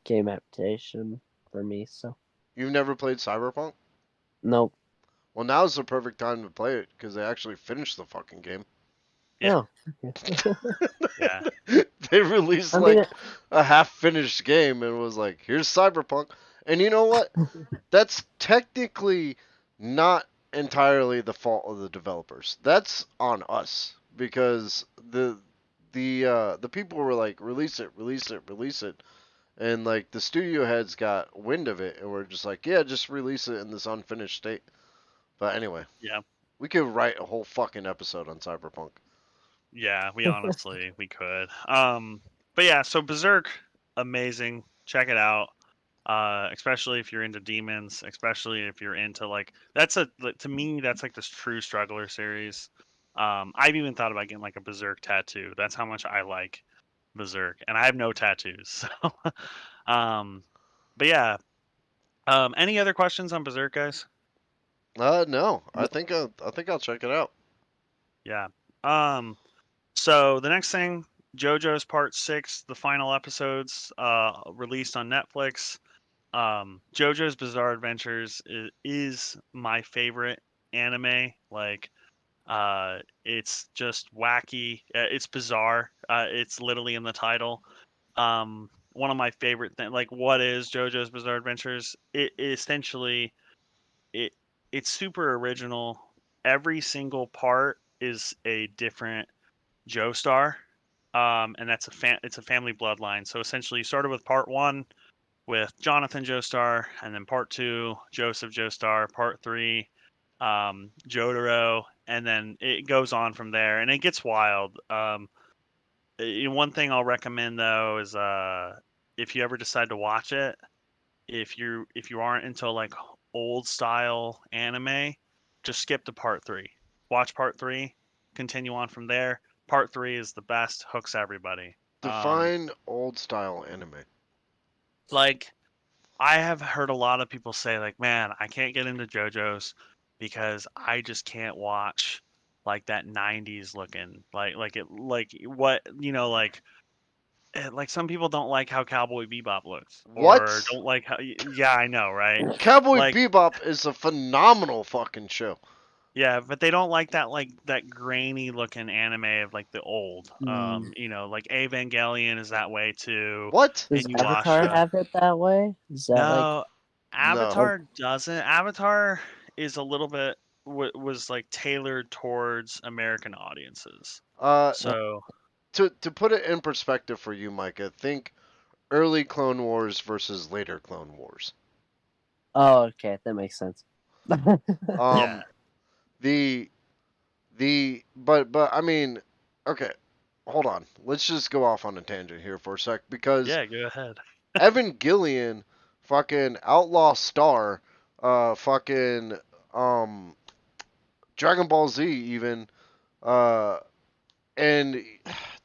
game adaptation for me. So You've never played Cyberpunk? nope. Well, now's the perfect time to play it because they actually finished the fucking game. Yeah, Oh, okay. yeah. They released I mean, like a half-finished game and was like, "Here's Cyberpunk." And you know what? That's technically not entirely the fault of the developers. That's on us because the people were like, release it, release it, release it, and like the studio heads got wind of it and were just like, yeah, just release it in this unfinished state. But anyway, Yeah. we could write a whole fucking episode on Cyberpunk. Yeah, we could. But yeah, so Berserk, amazing. Check it out. Especially if you're into demons, especially if you're into like to me that's like this true struggler series. I've even thought about getting like a Berserk tattoo. That's how much I like Berserk, and I have no tattoos. So, um, but yeah. Any other questions on Berserk, guys? No, I think I'll check it out. Yeah. Um, So the next thing, JoJo's Part 6, the final episodes, released on Netflix. JoJo's Bizarre Adventures is my favorite anime. Like, it's just wacky. It's bizarre. It's literally in the title. One of my favorite things. Like, what is JoJo's Bizarre Adventures? It essentially it it's super original. Every single part is a different Joestar, and that's it's a family bloodline. So essentially, you started with part one with Jonathan Joestar, and then part two, Joseph Joestar, part three, Jotaro, and then it goes on from there, and it gets wild. One thing I'll recommend though is if you ever decide to watch it, if you aren't into like old style anime, just skip to part three. Watch part three, continue on from there. Part three is the best, hooks everybody. Define old style anime. Like I have heard a lot of people say, like, man, I can't get into JoJo's because I just can't watch like that '90s looking, like what like some people don't like how Cowboy Bebop looks, or What? don't like how. Yeah, I know, right? Cowboy Like Bebop is a phenomenal fucking show. yeah, but they don't like that grainy looking anime of like the old. Mm. Like Evangelion is that way too. What? Does Avatar Inuyasha. have it that way? Is that like No, No. like Avatar doesn't. Avatar is a little bit was like tailored towards American audiences. Uh, uh, So to put it in perspective for you, Micah, think early Clone Wars versus later Clone Wars. oh, okay, that makes sense. yeah, Um, the but I mean, okay, hold on. Let's just go off on a tangent here for a sec because yeah. Go ahead. Evan Gillian, fucking Outlaw Star, fucking um Dragon Ball Z even, uh, and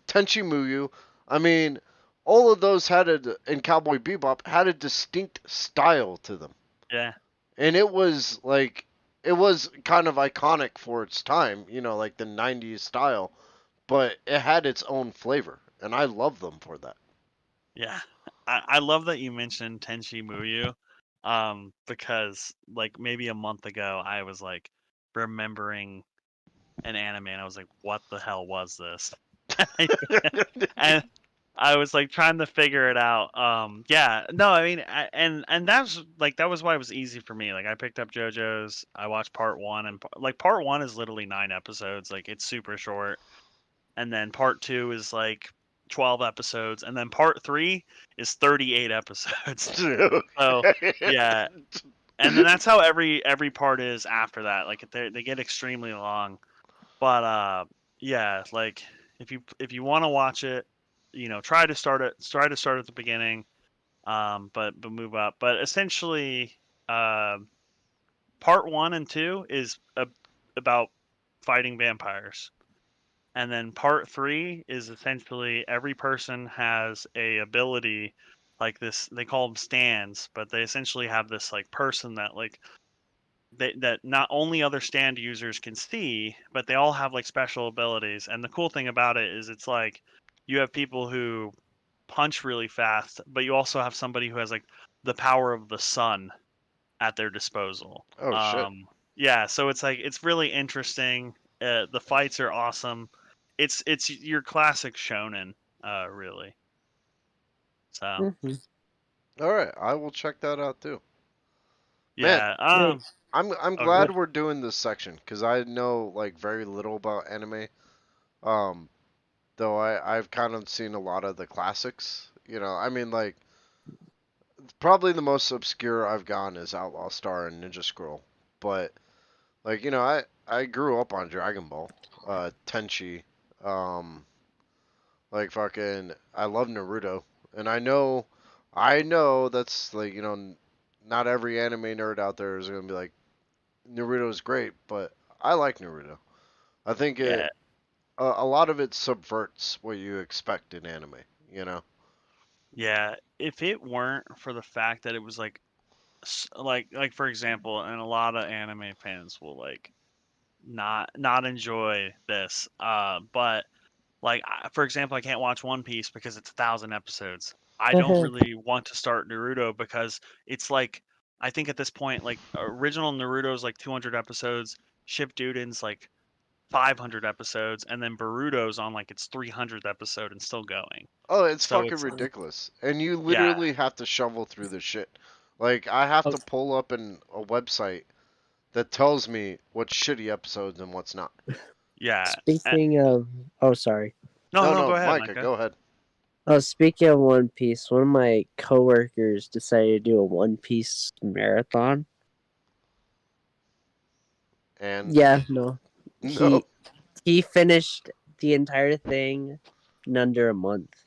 Tenchi Muyo. I mean, all of those and Cowboy Bebop had a distinct style to them, Yeah, and it was like it was kind of iconic for its time, like the '90s style, but it had its own flavor, and I love them for that. yeah. I love that you mentioned Tenchi Muyo, because like maybe a month ago I was like remembering an anime and I was like, what the hell was this? and I was like trying to figure it out. Yeah, no, I mean, and that was why it was easy for me. Like I picked up JoJo's, I watched part one, and like part one is literally 9 episodes. Like it's super short, and then part two is like 12 episodes, and then part three is 38 episodes. So yeah, and then that's how every part is after that. Like they get extremely long. But yeah, like if you want to watch it, try to start at the beginning, but move up. But essentially, uh, part one and two is about fighting vampires, and then part three is essentially every person has a ability like this. They call them stands, but they essentially have this like person that like that not only other stand users can see, but they all have like special abilities. And the cool thing about it is it's like you have people who punch really fast, but you also have somebody who has like the power of the sun at their disposal. Oh shit. Yeah, so it's like it's really interesting. The fights are awesome. It's your classic shonen, really. So Mhm. All right, I will check that out too. Man, yeah. Nice. I'm Oh, go glad ahead. we're doing this section because I know like very little about anime. Um, though I've kind of seen a lot of the classics. I mean, like, probably the most obscure I've gone is Outlaw Star and Ninja Scroll. But like, I grew up on Dragon Ball, Tenchi, um, like fucking I love Naruto, and I know that's like not every anime nerd out there is gonna be like Naruto's great, but I like Naruto. I think Yeah, a lot of it subverts what you expect in anime. You know. yeah. If it weren't for the fact that it was like, like for example, and a lot of anime fans will like not enjoy this. But like for example, I can't watch One Piece because it's 1,000 episodes. I don't really want to start Naruto because it's like I think at this point, like original Naruto's like 200 episodes, Shippuden's like 500 episodes, and then Boruto's on like its 300th episode and still going. Oh, it's So fucking it's ridiculous. And you yeah, literally have to shovel through the shit. Like I have Oh, to pull up a website that tells me what's shitty episodes and what's not. yeah. speaking of, oh sorry. No, No, no, no, go ahead, Micah, Micah. go ahead. Oh, speaking of One Piece, one of my coworkers decided to do a One Piece marathon. And Yeah, no, no. he finished the entire thing in under a month.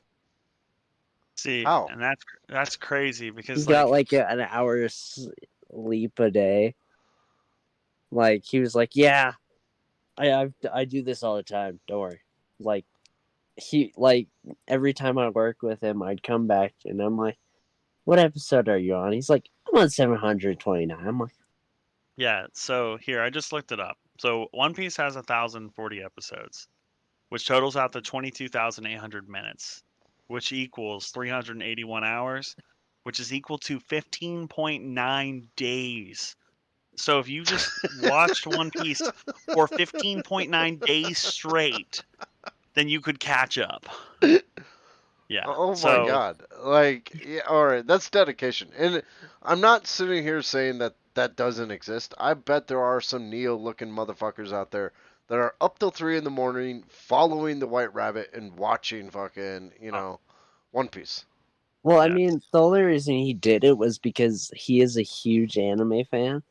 See, How? and that's crazy He because got like like an hour sleep a day. Like he was like, "Yeah, I do this all the time. Don't worry." Like he like every time I work with him, I'd come back and I'm like, "What episode are you on?" He's like, "I'm on 729." I'm like, yeah. So here, I just looked it up. So One Piece has 1,040 episodes, which totals out to 22,800 minutes, which equals 381 hours, which is equal to 15.9 days. So if you just watched One Piece for 15.9 days straight, then you could catch up. Yeah. Oh my So god. Like, yeah, all right, that's dedication. And I'm not sitting here saying that that doesn't exist. I bet there are some Neo-looking motherfuckers out there that are up till 3 in the morning following the White Rabbit and watching fucking, One Piece. "Well, I yeah. mean, the only reason he did it was because he is a huge anime fan."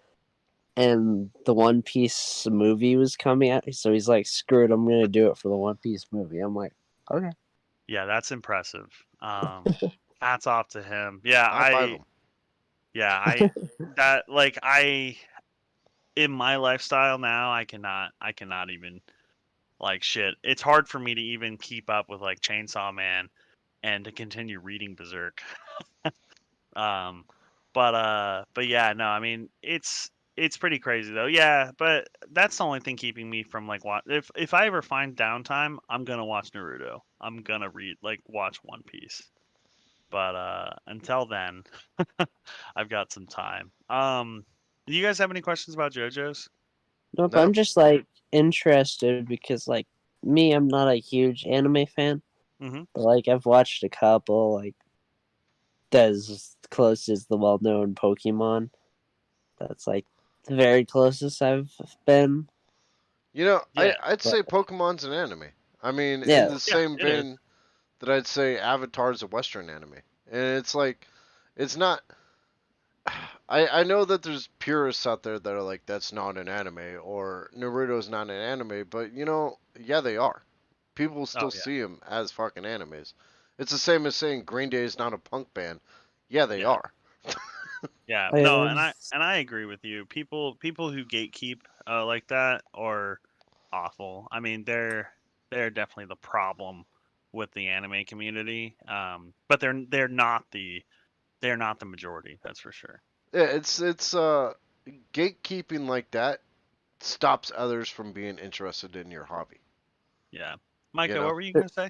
And the One Piece movie was coming out, so he's like, "Screw it, I'm gonna do it for the One Piece movie." I'm like, "Okay." Yeah, that's impressive. Hats off to him. Yeah, High five them. I that like I in my lifestyle now, I cannot even like shit. It's hard for me to even keep up with like Chainsaw Man and to continue reading Berserk. Um, but yeah, no, I mean it's pretty crazy though. Yeah, but that's the only thing keeping me from like watch. If I ever find downtime, I'm gonna watch Naruto. I'm gonna watch One Piece. But until then, I've got some time. Do you guys have any questions about JoJo's? Nope, No. I'm just like interested because like me, I'm not a huge anime fan, Mm-hmm. but like I've watched a couple. Like that's as close as the well-known Pokemon. That's like the very closest I've been. Yeah, I'd But say Pokemon's an anime. I mean, in yeah, the yeah, same it is. vein that I'd say Avatar's a Western anime. And it's like, it's not. I know that there's purists out there that are like, that's not an anime, or Naruto's not an anime, but yeah, they are. People Oh still yeah, see them as fucking animes. It's the same as saying Green Day is not a punk band. Yeah, they yeah. are. Yeah, I no, was and I agree with you. People who gatekeep like that are awful. I mean, they're definitely the problem with the anime community. But they're not the majority. That's for sure. Yeah, it's gatekeeping like that stops others from being interested in your hobby. Yeah, You Micah, know? what were you gonna say?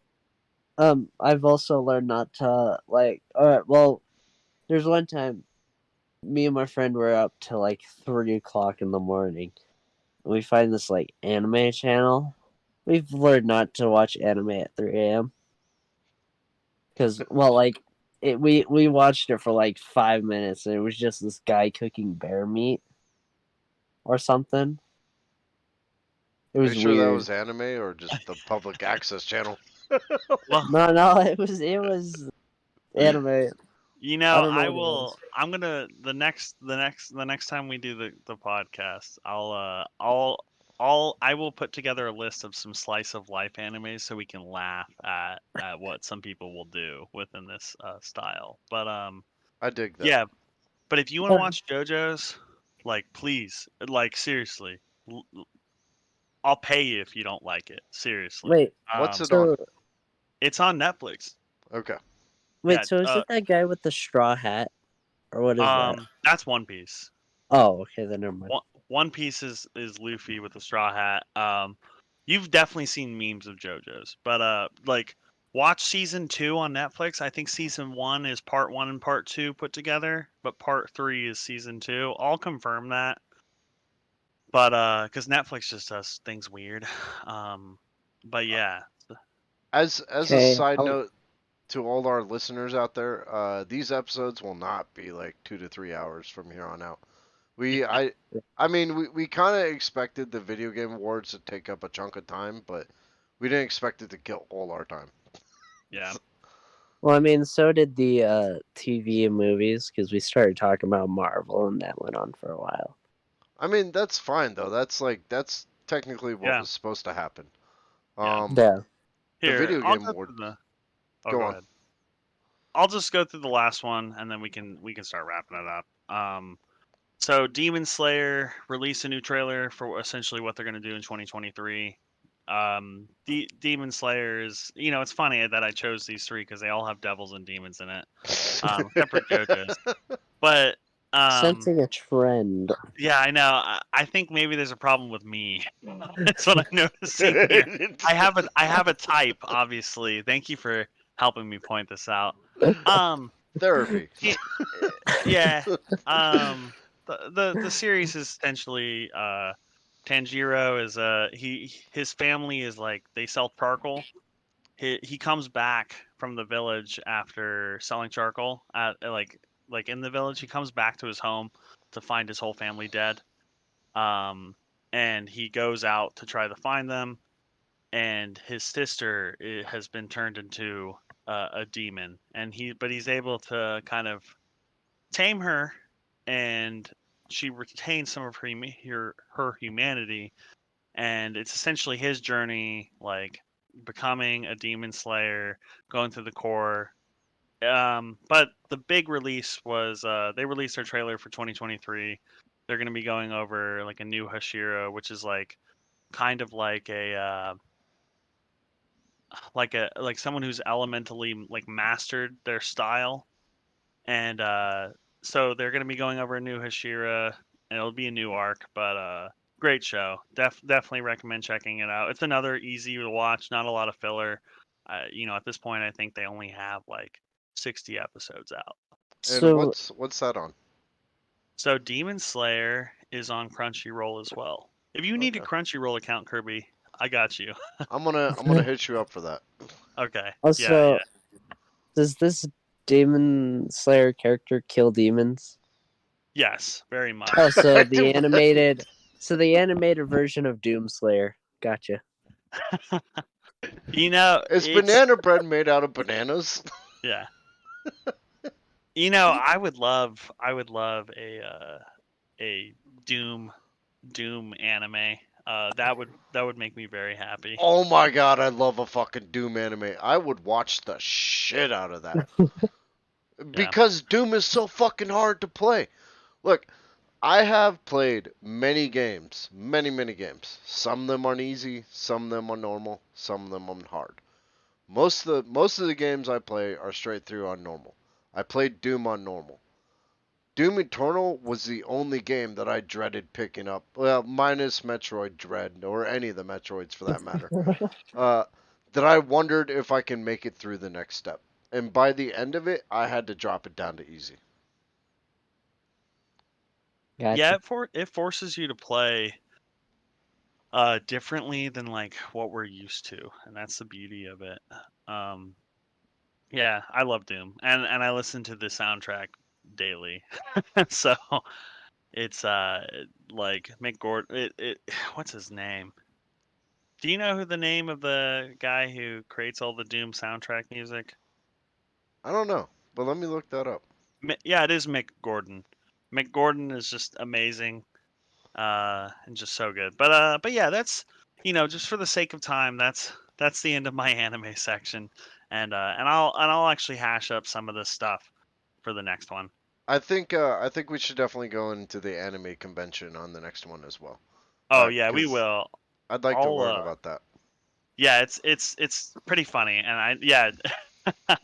I've also learned not to like. All right, well, there's one time me and my friend were up till like 3 o'clock in the morning. We find this like anime channel. We've learned not to watch anime at 3 a.m. because well, like we watched it for like 5 minutes and it was just this guy cooking bear meat or something. It Are you was sure that weird. was anime or just the public access channel? Well, No, it was anime. you I know, don't know I what it will. was. I'm gonna the next time we do the podcast, I will put together a list of some slice of life animes so we can laugh at what some people will do within this style. But I dig that. yeah. But if you want to watch JoJo's, like please, like seriously, I'll pay you if you don't like it. Seriously. Wait, What's Um, it on? so it's on Netflix. Okay. wait, Yeah. so is it that guy with the straw hat, or what is that? That's One Piece. Oh, okay, then never mind. One Piece is Luffy with the straw hat. You've definitely seen memes of JoJo's, but like watch season 2 on Netflix. I think season 1 is part 1 and part 2 put together, but part 3 is season 2. I'll confirm that. But because Netflix just does things weird. But yeah, As a Okay, side note to all our listeners out there, these episodes will not be like 2 to 3 hours from here on out. We yeah, I mean we kind of expected the video game awards to take up a chunk of time, but we didn't expect it to kill all our time. yeah. well, I mean, so did the TV and movies because we started talking about Marvel and that went on for a while. I mean that's fine though. That's technically what Yeah, was supposed to happen. yeah. Yeah. The Here, video I'll game go award. through the. Oh, Go go on. ahead. I'll just go through the last one, and then we can start wrapping it up. So Demon Slayer released a new trailer for essentially what they're going to do in 2023. Demon Slayer is, it's funny that I chose these three because they all have devils and demons in it, except for JoJo's. But Sensing a trend. yeah, I know. I think maybe there's a problem with me. That's what I'm noticing here. I have a type, obviously. Thank you for helping me point this out. Therapy. Yeah. The series is essentially Tanjiro is his family is like they sell charcoal. He comes back from the village after selling charcoal at like in the village. He comes back to his home to find his whole family dead. Um, and he goes out to try to find them. And his sister has been turned into a demon, and he's able to kind of tame her, and she retains some of her humanity, and it's essentially his journey, like becoming a demon slayer, going through the core. But the big release was they released their trailer for 2023. They're going to be going over like a new Hashira, which is like kind of like someone who's elementally like mastered their style, and so they're going to be going over a new Hashira, and it'll be a new arc. But great show. Definitely recommend checking it out. It's another easy to watch, not a lot of filler. At this point, I think they only have like 60 episodes out. And So what's that on? So Demon Slayer is on Crunchyroll as well. If you need a Okay. Crunchyroll account, Kirby, I got you. I'm gonna hit you up for that. Okay. Yeah, also, yeah. does this Demon Slayer character kill demons? Yes, very much. Oh, so I do- the animated version of Doom Slayer. Gotcha. Is It's banana bread made out of bananas? yeah. I would love a Doom anime. That would make me very happy. Oh my god, I love a fucking Doom anime. I would watch the shit out of that. Yeah. Because Doom is so fucking hard to play. Look, I have played many games, many games. Some of them are easy, some of them are normal, some of them are hard. Most of the games I play are straight through on normal. I played Doom on normal. Doom Eternal was the only game that I dreaded picking up. Well, minus Metroid Dread or any of the Metroids for that matter. Uh, that I wondered if I can make it through the next step. And by the end of it, I had to drop it down to easy. Yeah, Gotcha. it forces you to play differently than like what we're used to, and that's the beauty of it. Um yeah, I love Doom, and I listen to the soundtrack daily. So it's like Mick Gordon, what's his name? Do you know who the name of the guy who creates all the Doom soundtrack music? I don't know, but let me look that up. Yeah, it is Mick Gordon. Mick Gordon is just amazing, and just so good. But yeah, that's just for the sake of time, that's the end of my anime section, and I'll actually hash up some of this stuff for the next one. I think we should definitely go into the anime convention on the next one as well. Oh yeah, we 'Cause will. I'd like to I'll learn about that. Yeah, it's pretty funny, and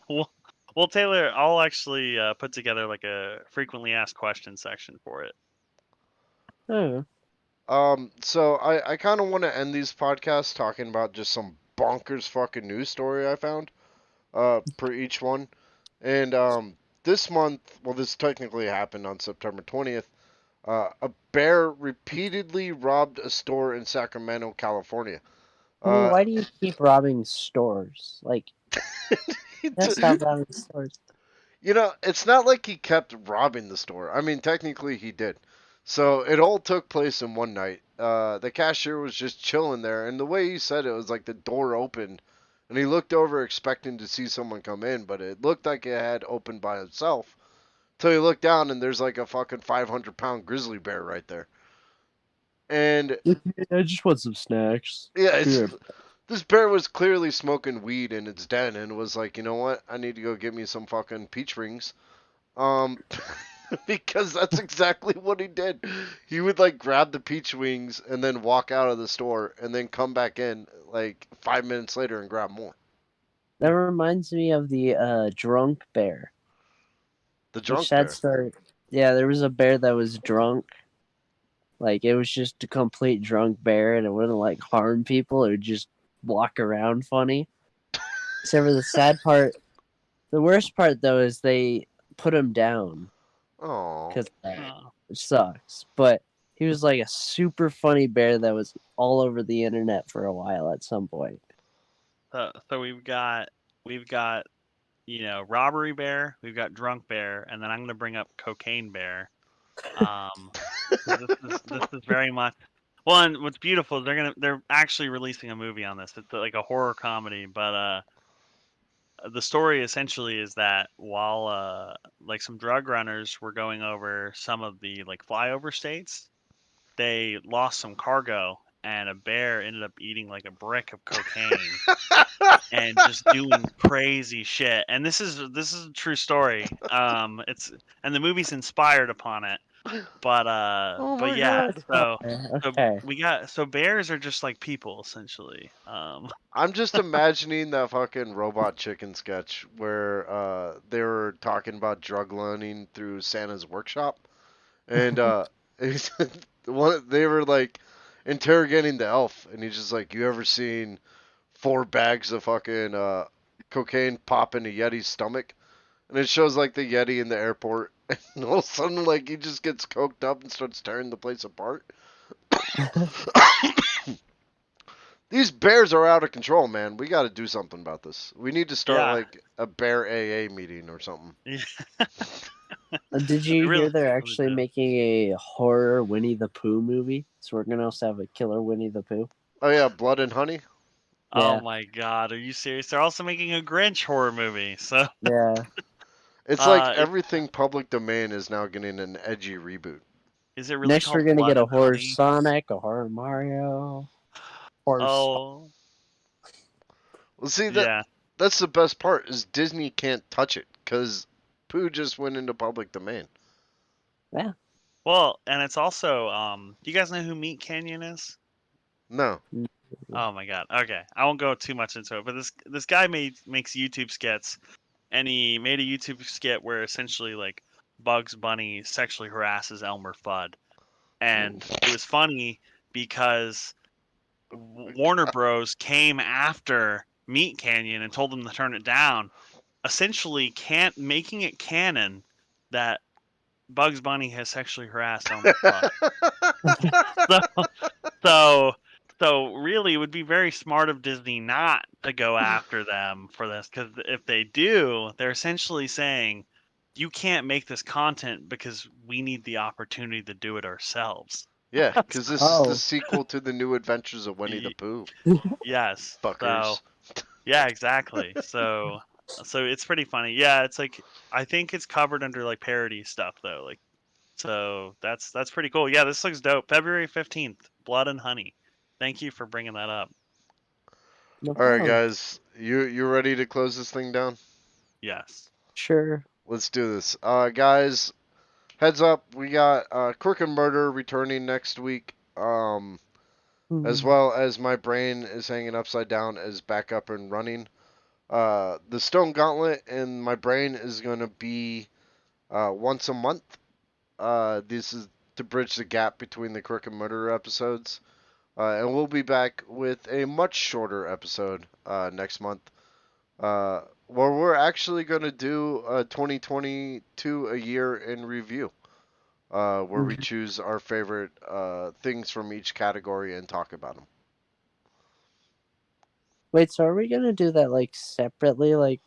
we'll, Taylor, I'll actually put together like a frequently asked questions section for it. Oh, So I kind of want to end these podcasts talking about just some bonkers fucking news story I found, per each one. And this month, well, this technically happened on September 20th. A bear repeatedly robbed a store in Sacramento, California. I mean, Uh, why do you keep robbing stores? Like, that's stop robbing stores. It's not like he kept robbing the store. I mean, technically he did. So it all took place in one night. The cashier was just chilling there, and the way he said it was like the door opened, and he looked over expecting to see someone come in, but it looked like it had opened by itself. Till he looked down, and there's like a fucking 500-pound grizzly bear right there. And I just want some snacks. yeah, this bear was clearly smoking weed in its den, and was like, you know what? I need to go get me some fucking peach rings. Um, because that's exactly what he did. He would like grab the peach wings and then walk out of the store and then come back in like 5 minutes later and grab more. That reminds me of the drunk bear. The Which drunk sad bear. story. Yeah, there was a bear that was drunk. Like, it was just a complete drunk bear, and it wouldn't like harm people. It would just walk around funny. Except for the sad part, the worst part though is they put him down Oh, because Oh. it sucks. But he was like a super funny bear that was all over the internet for a while at some point. So we've got robbery bear, we've got drunk bear, and then I'm gonna bring up cocaine bear. This is very much one. What's beautiful is they're actually releasing a movie on this. It's like a horror comedy, but the story essentially is that while like some drug runners were going over some of the like flyover states, they lost some cargo, and a bear ended up eating like a brick of cocaine and just doing crazy shit. And this is a true story. And the movie's inspired upon it. But oh but my yeah, god. Okay. so bears are just like people essentially. I'm just imagining that fucking robot chicken sketch where they were talking about drug learning through Santa's workshop, and they were like interrogating the elf, and he's just like, "You ever seen 4 bags of fucking cocaine pop in a Yeti's stomach?" And it shows like the Yeti in the airport, and all of a sudden, like he just gets coked up and starts tearing the place apart. These bears are out of control, man. We got to do something about this. We need to start Yeah. like a bear AA meeting or something. Did you Really, hear they're really actually do. making a horror Winnie the Pooh movie? So we're gonna also have a killer Winnie the Pooh. Oh yeah, Blood and Honey. Oh Yeah, my god, are you serious? They're also making a Grinch horror movie. So yeah. It's like is everything public domain is now getting an edgy reboot. it really Next, we're called gonna Blood get a and horror Honey? Sonic, a horror Mario, horror. Oh Well, see yeah. that's the best part is Disney can't touch it because Pooh just went into public domain. Yeah. Well, and it's also do you guys know who Meat Canyon is? No. Oh my god. Okay, I won't go too much into it, but this guy makes YouTube skits, and he made a YouTube skit where essentially like Bugs Bunny sexually harasses Elmer Fudd, and it was funny because Warner Bros came after Meat Canyon and told them to turn it down, essentially can't making it canon that Bugs Bunny has sexually harassed Elmer Fudd. So So, so really, it would be very smart of Disney not to go after them for this, because if they do, they're essentially saying, "You can't make this content because we need the opportunity to do it ourselves." Yeah, because this is Oh. the sequel to the New Adventures of Winnie the Ye- Pooh. Yes. Fuckers. So yeah, exactly. So it's pretty funny. Yeah, it's like I think it's covered under like parody stuff though. Like so that's pretty cool. Yeah, this looks dope. February 15th, Blood and Honey. Thank you for bringing that up. No All right, problem. guys, you ready to close this thing down? Yes. Sure. Let's do this. Guys, heads up, we got Crook and Murder returning next week. As well as my brain is hanging upside down is back up and running. The Stone Gauntlet in my brain is going to be once a month. This is to bridge the gap between the Crook and Murder episodes. And we'll be back with a much shorter episode next month. Where we're actually going to do 2022 a year in review. Where we choose our favorite things from each category and talk about them. Wait, so are we gonna do that like separately? Like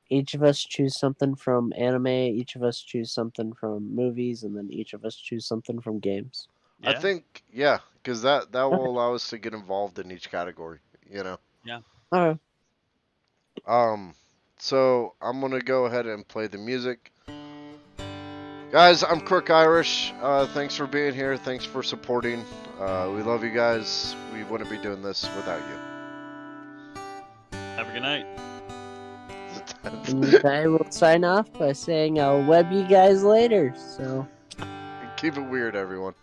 each of us choose something from anime, each of us choose something from movies, and then each of us choose something from games. Yeah. I think, yeah, because that will Okay. allow us to get involved in each category, you know. Yeah. Alright. So I'm gonna go ahead and play the music. Guys, I'm Crook Irish. Thanks for being here. Thanks for supporting. We love you guys. We wouldn't be doing this without you. Have a good night. And I will sign off by saying I'll web you guys later. So Keep it weird, everyone.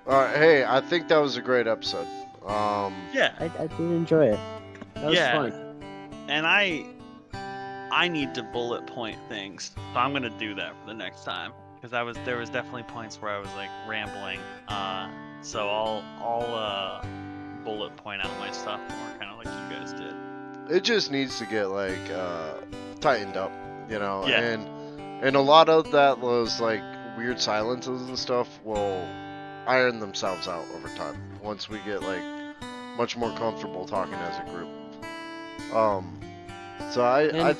Hey, I think that was a great episode. Yeah. I did enjoy it. That was fun. And I need to bullet point things, so I'm gonna do that for the next time because there was definitely points where I was like rambling. So I'll bullet point out my stuff more, kind of like you guys did. It just needs to get like tightened up, you know. Yeah. And a lot of that was like weird silences and stuff will iron themselves out over time once we get like much more comfortable talking as a group. So I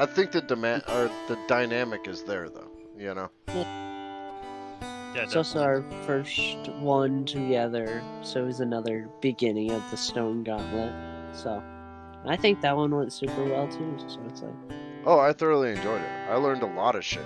think the demand or the dynamic is there though, you know. Yeah, It's also our first one together, so it was another beginning of the Stone Gauntlet. So I think that one went super well too. So it's like, Oh, I thoroughly enjoyed it. I learned a lot of shit.